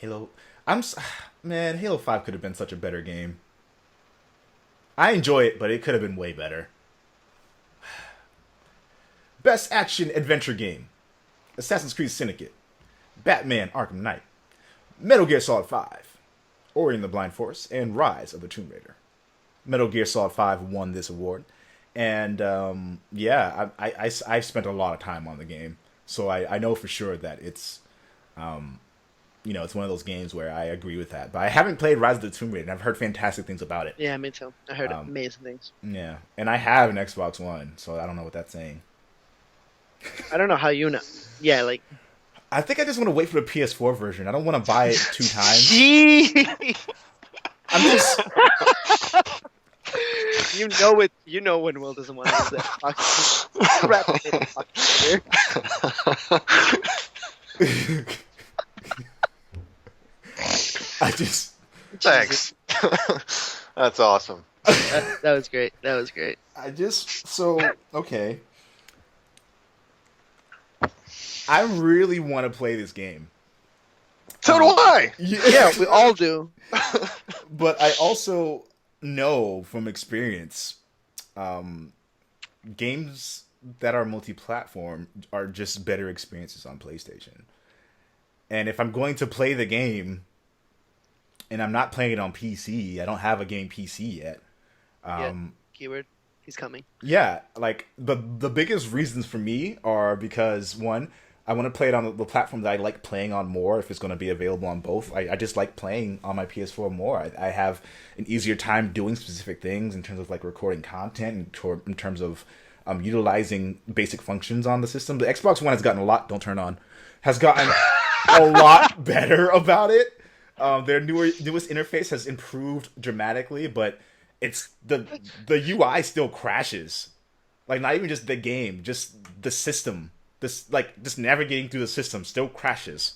Speaker 1: Halo. Man, Halo 5 could have been such a better game. I enjoy it, but it could have been way better. Best action adventure game: Assassin's Creed Syndicate, Batman: Arkham Knight, Metal Gear Solid 5, Ori and the Blind Forest, and Rise of the Tomb Raider. Metal Gear Solid 5 won this award, and yeah, I've spent a lot of time on the game, so I know for sure that it's it's one of those games where I agree with that. But I haven't played Rise of the Tomb Raider, and I've heard fantastic things about it.
Speaker 5: yeah, me too. I heard amazing things.
Speaker 1: Yeah, and I have an Xbox One, so I don't know what that's saying.
Speaker 5: I don't know how you know. Yeah, like.
Speaker 1: I think I just want to wait for the PS4 version. I don't want to buy it 2 times. I'm just.
Speaker 5: You know when Will doesn't want to use that.
Speaker 1: I just.
Speaker 6: Thanks. That's awesome.
Speaker 5: That was great. That was great.
Speaker 1: Okay. I really want to play this game.
Speaker 6: So do I.
Speaker 5: Yeah, we all do.
Speaker 1: But I also know from experience, games that are multi-platform are just better experiences on PlayStation. And if I'm going to play the game and I'm not playing it on PC, I don't have a game PC yet.
Speaker 5: Keyword. He's coming.
Speaker 1: Yeah, like the biggest reasons for me are because one, I want to play it on the platform that I like playing on more. If it's going to be available on both, I just like playing on my PS4 more. I have an easier time doing specific things in terms of like recording content and in terms of utilizing basic functions on the system. The Xbox One has gotten has gotten a lot better about it. Their newest interface has improved dramatically, but it's the UI still crashes. Like not even just the game, just the system. Just navigating through the system still crashes.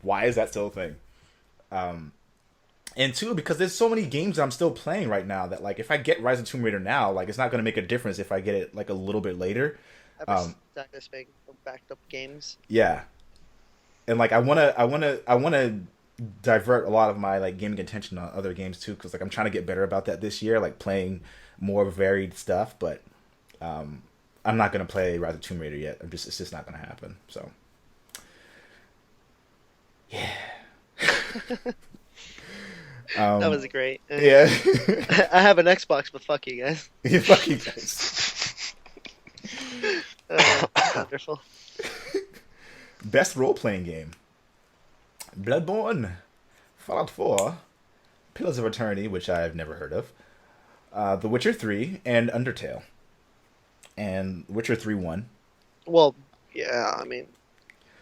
Speaker 1: Why is that still a thing? And two, because there's so many games that I'm still playing right now that like if I get Rise of Tomb Raider now, like it's not going to make a difference if I get it like a little bit later.
Speaker 5: Backed up games.
Speaker 1: Yeah, and like I wanna divert a lot of my like gaming attention on other games too, because like I'm trying to get better about that this year, like playing more varied stuff. But I'm not gonna play Rise of Tomb Raider yet. It's just not gonna happen. So yeah.
Speaker 5: That was great.
Speaker 1: Yeah.
Speaker 5: I have an Xbox, but fuck you guys.
Speaker 1: Yeah, fuck you guys.
Speaker 5: Wonderful.
Speaker 1: Best role-playing game: Bloodborne, Fallout 4, Pillars of Eternity, which I've never heard of, The Witcher 3, and Undertale. And Witcher 3 won.
Speaker 5: Well, yeah, I mean,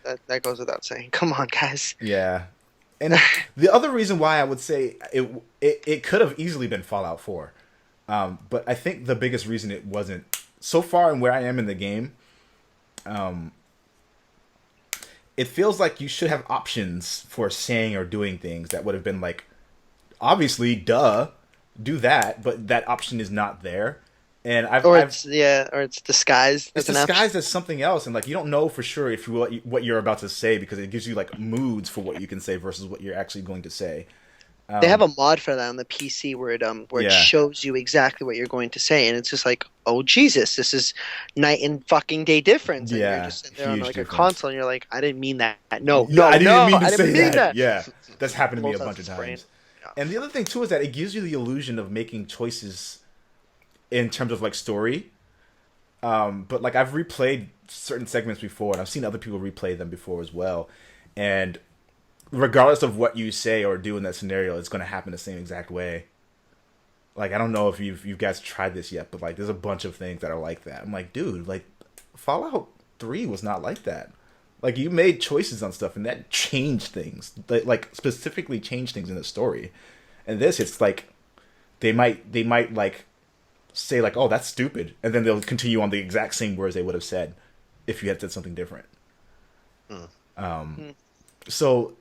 Speaker 5: that goes without saying. Come on, guys.
Speaker 1: Yeah. And the other reason why I would say it could have easily been Fallout 4. But I think the biggest reason it wasn't, so far and where I am in the game, it feels like you should have options for saying or doing things that would have been like, obviously, do that, but that option is not there. And
Speaker 5: it's disguised.
Speaker 1: It's disguised as something else, and like you don't know for sure if what you're about to say because it gives you like moods for what you can say versus what you're actually going to say.
Speaker 5: They have a mod for that on the PC where it shows you exactly what you're going to say, and it's just like, oh Jesus, this is night and fucking day difference. And
Speaker 1: yeah,
Speaker 5: you're just sitting there on like
Speaker 1: difference.
Speaker 5: a console, and you're like, I didn't mean that. No,
Speaker 1: I didn't mean to
Speaker 5: I didn't
Speaker 1: say
Speaker 5: mean
Speaker 1: that. Yeah, that's happened to me a bunch of
Speaker 5: Brain.
Speaker 1: times.
Speaker 5: Yeah.
Speaker 1: And the other thing too is that it gives you the illusion of making choices in terms of like story. But like I've replayed certain segments before, and I've seen other people replay them before as well. And regardless of what you say or do in that scenario, it's going to happen the same exact way. Like I don't know if you guys tried this yet, but like there's a bunch of things that are like that. I'm like, dude, like Fallout 3 was not like that. Like you made choices on stuff, and that changed things. Like specifically changed things in the story. And this, it's like they might like say like, oh, that's stupid, and then they'll continue on the exact same words they would have said if you had said something different. So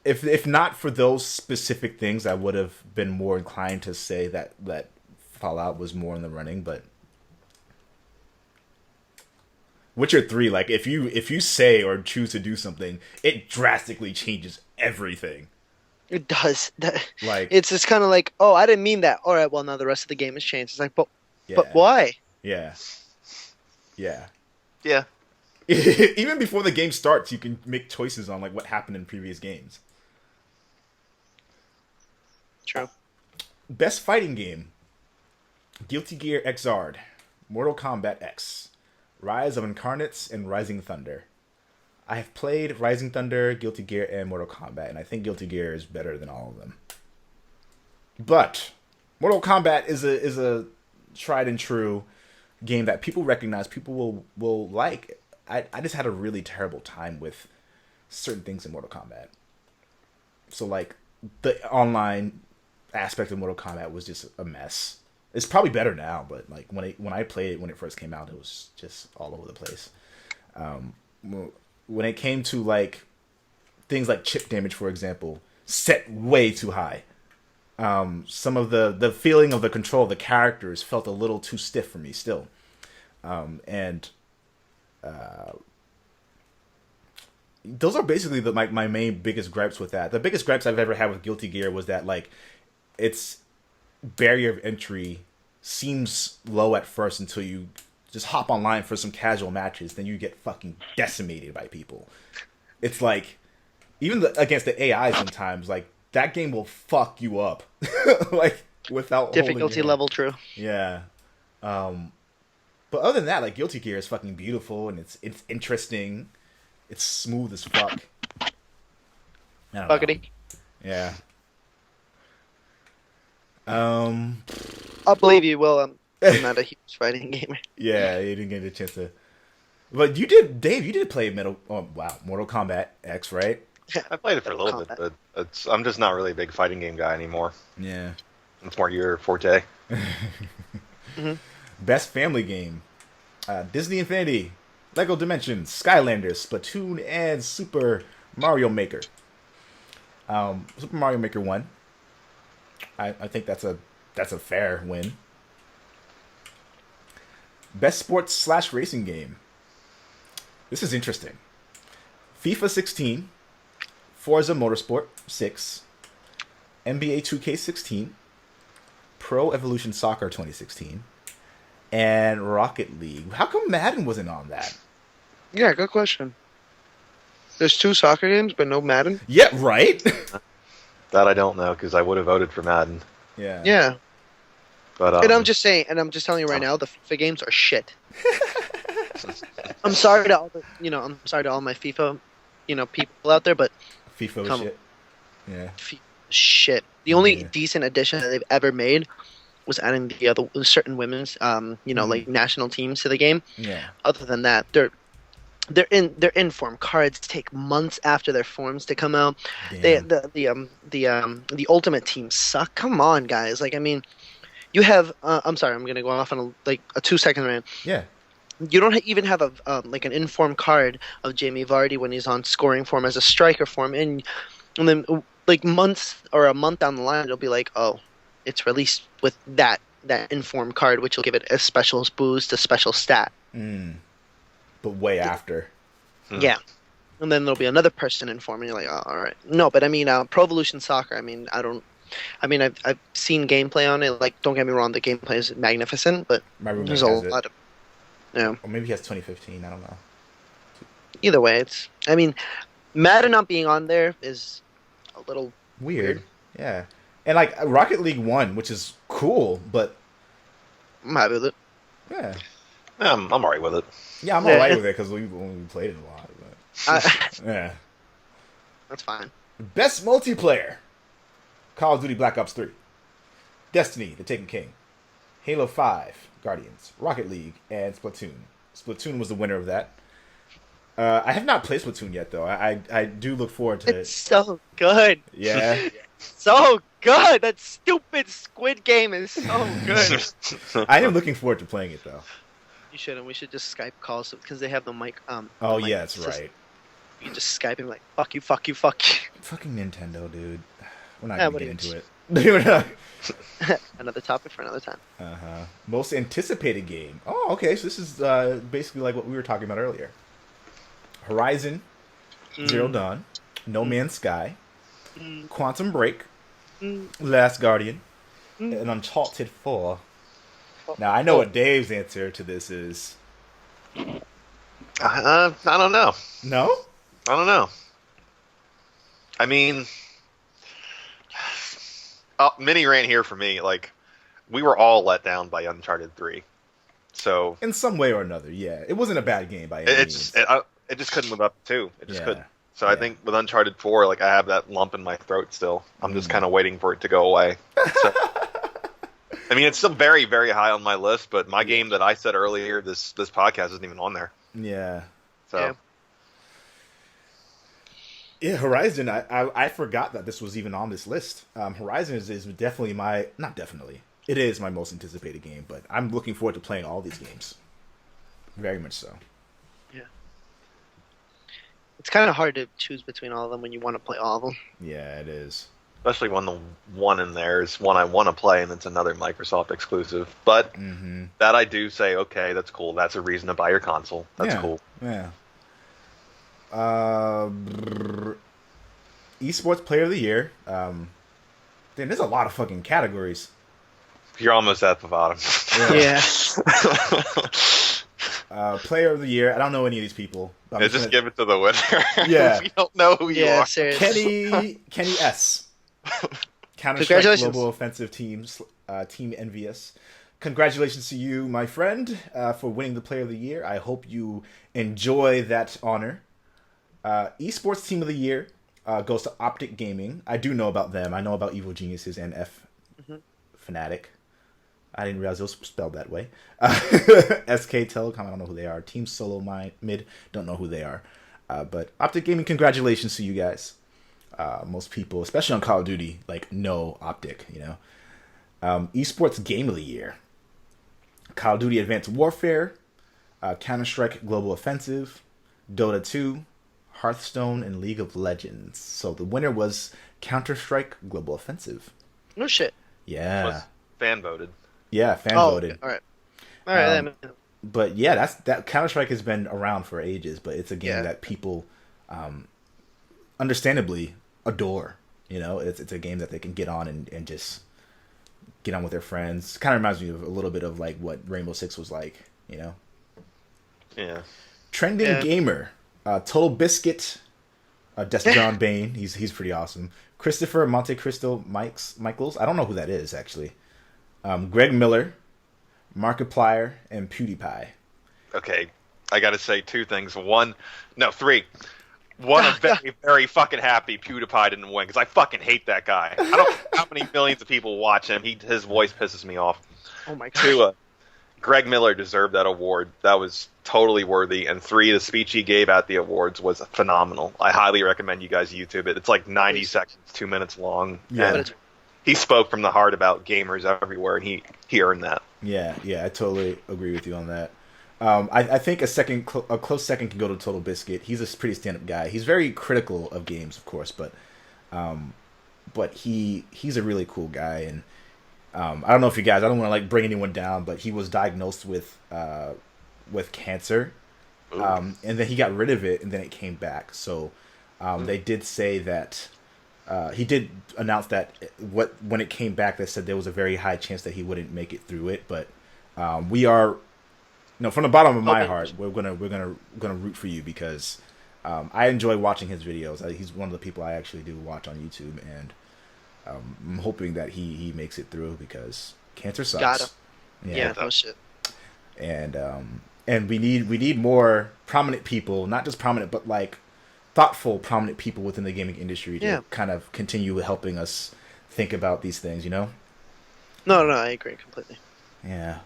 Speaker 1: if not for those specific things, I would have been more inclined to say that Fallout was more in the running. But Witcher 3, like if you say or choose to do something, it drastically changes everything.
Speaker 5: It does.
Speaker 1: Like
Speaker 5: it's kind of like, oh, I didn't mean that. All right, well now the rest of the game has changed. It's like, but why?
Speaker 1: Yeah.
Speaker 6: Yeah.
Speaker 1: Even before the game starts, you can make choices on like what happened in previous games.
Speaker 5: True.
Speaker 1: Best fighting game: Guilty Gear Xrd, Mortal Kombat X, Rise of Incarnates, and Rising Thunder. I have played Rising Thunder, Guilty Gear, and Mortal Kombat, and I think Guilty Gear is better than all of them. But Mortal Kombat is a tried and true game that people recognize, people will like. I just had a really terrible time with certain things in Mortal Kombat. So like the online aspect of Mortal Kombat was just a mess. It's probably better now, but like when I played it when it first came out, it was just all over the place. When it came to like things like chip damage, for example, set way too high. Some of the feeling of the control of the characters felt a little too stiff for me still. Those are basically my main biggest gripes with that. The biggest gripes I've ever had with Guilty Gear was that like its barrier of entry seems low at first until you just hop online for some casual matches, then you get fucking decimated by people. It's like, even against the AI sometimes, like, that game will fuck you up. Like, without
Speaker 5: Difficulty level, true.
Speaker 1: Yeah. But other than that, like, Guilty Gear is fucking beautiful, and it's interesting. It's smooth as fuck. I don't know.
Speaker 5: Buggity.
Speaker 1: Yeah.
Speaker 5: I'll believe you will. I'm not a huge fighting gamer.
Speaker 1: Yeah, you didn't get a chance to. But you did, Dave. You did play Mortal Kombat X, right?
Speaker 6: I played it for a little bit, but I'm just not really a big fighting game guy anymore.
Speaker 1: Yeah.
Speaker 6: It's more your forte.
Speaker 1: Best family game: Disney Infinity, Lego Dimensions, Skylanders, Splatoon, and Super Mario Maker. Super Mario Maker won. I think that's a fair win. Best sports / racing game. This is interesting. FIFA 16, Forza Motorsport 6, NBA 2K16, Pro Evolution Soccer 2016, and Rocket League. How come Madden wasn't on that?
Speaker 8: Yeah, good question. There's 2 soccer games, but no Madden?
Speaker 1: Yeah, right?
Speaker 6: That I don't know, because I would have voted for Madden.
Speaker 1: Yeah.
Speaker 8: Yeah.
Speaker 6: But
Speaker 8: And I'm just saying, and I'm just telling you right now, the FIFA games are shit. I'm sorry to all I'm sorry to all my FIFA, people out there, but
Speaker 1: FIFA was
Speaker 8: Come-
Speaker 1: shit. Yeah.
Speaker 5: Shit. The only
Speaker 1: Yeah.
Speaker 5: decent addition that they've ever made was adding the other certain women's, like national teams to the game.
Speaker 1: Yeah.
Speaker 5: Other than that, their in-form cards take months after their forms to come out.
Speaker 1: Damn.
Speaker 5: The ultimate teams suck. Come on, guys. Like, I mean, you have. I'm sorry. I'm gonna go off on a 2-second rant.
Speaker 1: Yeah.
Speaker 5: You don't even have an in-form card of Jamie Vardy when he's on scoring form as a striker form, and then like months or a month down the line, it'll be like, oh, it's released with that in-form card, which will give it a special boost, a special stat.
Speaker 1: But way after.
Speaker 5: Yeah. And then there'll be another person in form, and you're like, oh, all right. No, but I mean, Pro Evolution Soccer, I've seen gameplay on it. Like, don't get me wrong, the gameplay is magnificent, but
Speaker 1: My roommate
Speaker 5: there's a
Speaker 1: has it.
Speaker 5: lot of... Yeah.
Speaker 1: Or maybe he has 2015. I don't know.
Speaker 5: Either way, Madden not being on there is a little
Speaker 1: Weird. Yeah. And like Rocket League won, which is cool, but
Speaker 5: I'm happy with it.
Speaker 1: yeah.
Speaker 6: I'm alright with it.
Speaker 1: Yeah, I'm alright with it because we played it a lot. But, yeah.
Speaker 5: That's fine.
Speaker 1: Best multiplayer: Call of Duty Black Ops 3, Destiny: The Taken King, Halo 5, Guardians, Rocket League, and Splatoon. Splatoon was the winner of that. I have not played Splatoon yet, though. I do look forward to
Speaker 5: It's so good.
Speaker 1: Yeah.
Speaker 5: So good. That stupid Squid Game is so good.
Speaker 1: I am looking forward to playing it, though.
Speaker 5: You shouldn't. We should just Skype calls because they have the mic.
Speaker 1: Oh,
Speaker 5: the mic
Speaker 1: yeah, that's
Speaker 5: system.
Speaker 1: right.
Speaker 5: You can just Skype him like, fuck you, fuck you, fuck you.
Speaker 1: Fucking Nintendo, dude. We're not
Speaker 5: Yeah,
Speaker 1: going to
Speaker 5: what
Speaker 1: get
Speaker 5: do
Speaker 1: into it. We're not.
Speaker 5: Another topic for another time.
Speaker 1: Uh-huh. Most anticipated game. Oh, okay. So this is basically like what we were talking about earlier. Horizon Zero Dawn, No Man's Sky, Quantum Break, Last Guardian, and Uncharted 4. Now, I know what Dave's answer to this is.
Speaker 6: I don't know.
Speaker 1: No?
Speaker 6: I don't know. I mean, mini rant here for me. Like, we were all let down by Uncharted 3. So
Speaker 1: In some way or another, yeah. It wasn't a bad game by any means.
Speaker 6: it just couldn't live up to 2. It just
Speaker 1: Yeah.
Speaker 6: couldn't. So I think with Uncharted 4, like, I have that lump in my throat still. I'm just kind of waiting for it to go away. So, I mean, it's still very, very high on my list, but my game that I said earlier, this podcast isn't even on there.
Speaker 1: Yeah.
Speaker 6: So
Speaker 1: Yeah, Horizon, I forgot that this was even on this list. Horizon is definitely not definitely, it is my most anticipated game, but I'm looking forward to playing all these games. Very much so.
Speaker 5: Yeah. It's kind of hard to choose between all of them when you want to play all of them.
Speaker 1: Yeah, it is.
Speaker 6: especially when the one in there is one I want to play and it's another Microsoft exclusive. But that I do say, okay, that's cool. That's a reason to buy your console. That's cool.
Speaker 1: Yeah. Esports Player of the Year. Then there's a lot of fucking categories.
Speaker 6: You're almost at the bottom.
Speaker 5: Yeah.
Speaker 1: Player of the year. I don't know any of these people. But I'm
Speaker 6: Just give it to the winner.
Speaker 1: Yeah.
Speaker 6: We don't know who you
Speaker 5: Yeah,
Speaker 6: are.
Speaker 5: seriously.
Speaker 1: Kenny S. Counter-Strike
Speaker 5: Congratulations.
Speaker 1: Global Offensive Teams, Team Envious. Congratulations to you, my friend, for winning the Player of the Year. I hope you enjoy that honor. Esports Team of the Year goes to Optic Gaming. I do know about them. I know about Evil Geniuses and Fnatic. I didn't realize it was spelled that way. SK Telecom, I don't know who they are. Team Solo Mid, don't know who they are. But Optic Gaming, congratulations to you guys. Most people, especially on Call of Duty, like know Optic, you know. Esports Game of the Year. Call of Duty Advanced Warfare, Counter-Strike Global Offensive, Dota 2, Hearthstone, and League of Legends. So the winner was Counter-Strike Global Offensive.
Speaker 5: No shit.
Speaker 1: Yeah.
Speaker 6: Was fan voted.
Speaker 1: Yeah, fan
Speaker 5: Oh,
Speaker 1: voted.
Speaker 5: okay. All right. All right.
Speaker 1: But yeah, that Counter-Strike has been around for ages, but it's a game
Speaker 5: Yeah.
Speaker 1: that people understandably adore. You know, it's a game that they can get on and just get on with their friends. Kind of reminds me of a little bit of like what Rainbow Six was like, you know.
Speaker 6: Yeah.
Speaker 1: Trending
Speaker 5: Yeah.
Speaker 1: gamer, Total Biscuit, John Bain. He's pretty awesome. Christopher Monte Cristo Michaels. I don't know who that is actually. Greg Miller, Markiplier, and PewDiePie.
Speaker 6: Okay, I got to say two things. Three. One, I'm very, very fucking happy PewDiePie didn't win because I fucking hate that guy. I don't know how many millions of people watch him. His voice pisses me off.
Speaker 5: Oh my god.
Speaker 6: Two, Greg Miller deserved that award. That was totally worthy. And three, the speech he gave at the awards was phenomenal. I highly recommend you guys YouTube it. It's like 90 seconds, 2 minutes long.
Speaker 1: Yeah.
Speaker 6: And he spoke from the heart about gamers everywhere, and he earned that.
Speaker 1: Yeah, I totally agree with you on that. I think a close second can go to Total Biscuit. He's a pretty stand-up guy. He's very critical of games, of course, but he's a really cool guy. And I don't know if you guys, I don't want to like bring anyone down, but he was diagnosed with cancer, and then he got rid of it, and then it came back. So they did say that he did announce that when it came back, they said there was a very high chance that he wouldn't make it through it, but we are. No, from the bottom of my heart, we're gonna root for you because I enjoy watching his videos. He's one of the people I actually do watch on YouTube, and I'm hoping that he makes it through because cancer sucks.
Speaker 5: Got him. Yeah, no shit.
Speaker 1: And we need more prominent people, not just prominent, but like thoughtful, prominent people within the gaming industry to kind of continue helping us think about these things. You know?
Speaker 5: No, I agree completely.
Speaker 1: Yeah.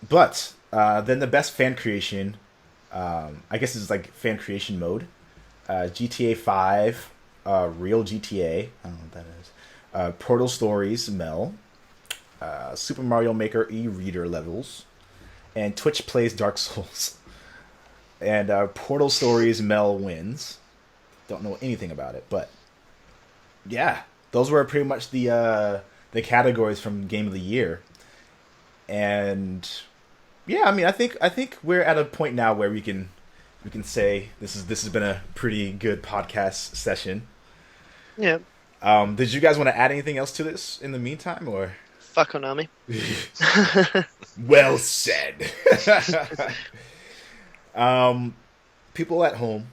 Speaker 1: But then the best fan creation, I guess it's like fan creation mode. GTA 5, Real GTA, I don't know what that is. Portal Stories, Mel. Super Mario Maker e-reader levels. And Twitch Plays Dark Souls. And Portal Stories, Mel wins. Don't know anything about it, but yeah, those were pretty much the categories from Game of the Year. And yeah, I mean, I think we're at a point now where we can say this has been a pretty good podcast session.
Speaker 5: Yeah.
Speaker 1: Did you guys want to add anything else to this in the meantime, or?
Speaker 5: Fuck Konami.
Speaker 1: Well said. People at home,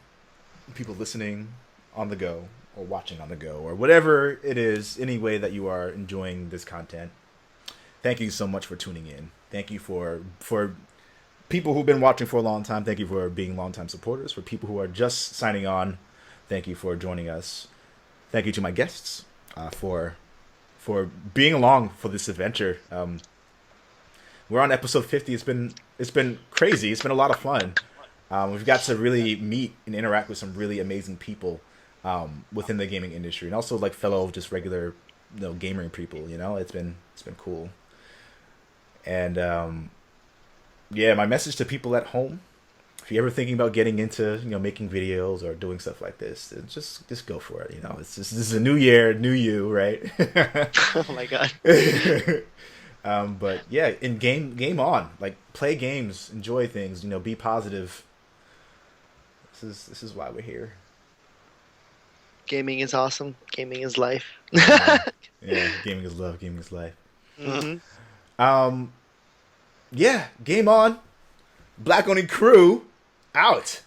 Speaker 1: people listening on the go or watching on the go or whatever it is, any way that you are enjoying this content. Thank you so much for tuning in. Thank you for people who've been watching for a long time. Thank you for being longtime supporters. For people who are just signing on, thank you for joining us. Thank you to my guests for being along for this adventure. We're on episode 50. It's been crazy. It's been a lot of fun. We've got to really meet and interact with some really amazing people within the gaming industry, and also like fellow just regular gaming people. You know, it's been cool. And yeah, my message to people at home: if you're ever thinking about getting into making videos or doing stuff like this, then just go for it. This is a new year, new you, right?
Speaker 5: Oh my god.
Speaker 1: But yeah, in game on, like play games, enjoy things, be positive. This is why we're here.
Speaker 5: Gaming is awesome. Gaming is life.
Speaker 1: Yeah, gaming is love. Gaming is life.
Speaker 5: Mm-hmm.
Speaker 1: Yeah, game on. Black Only crew out.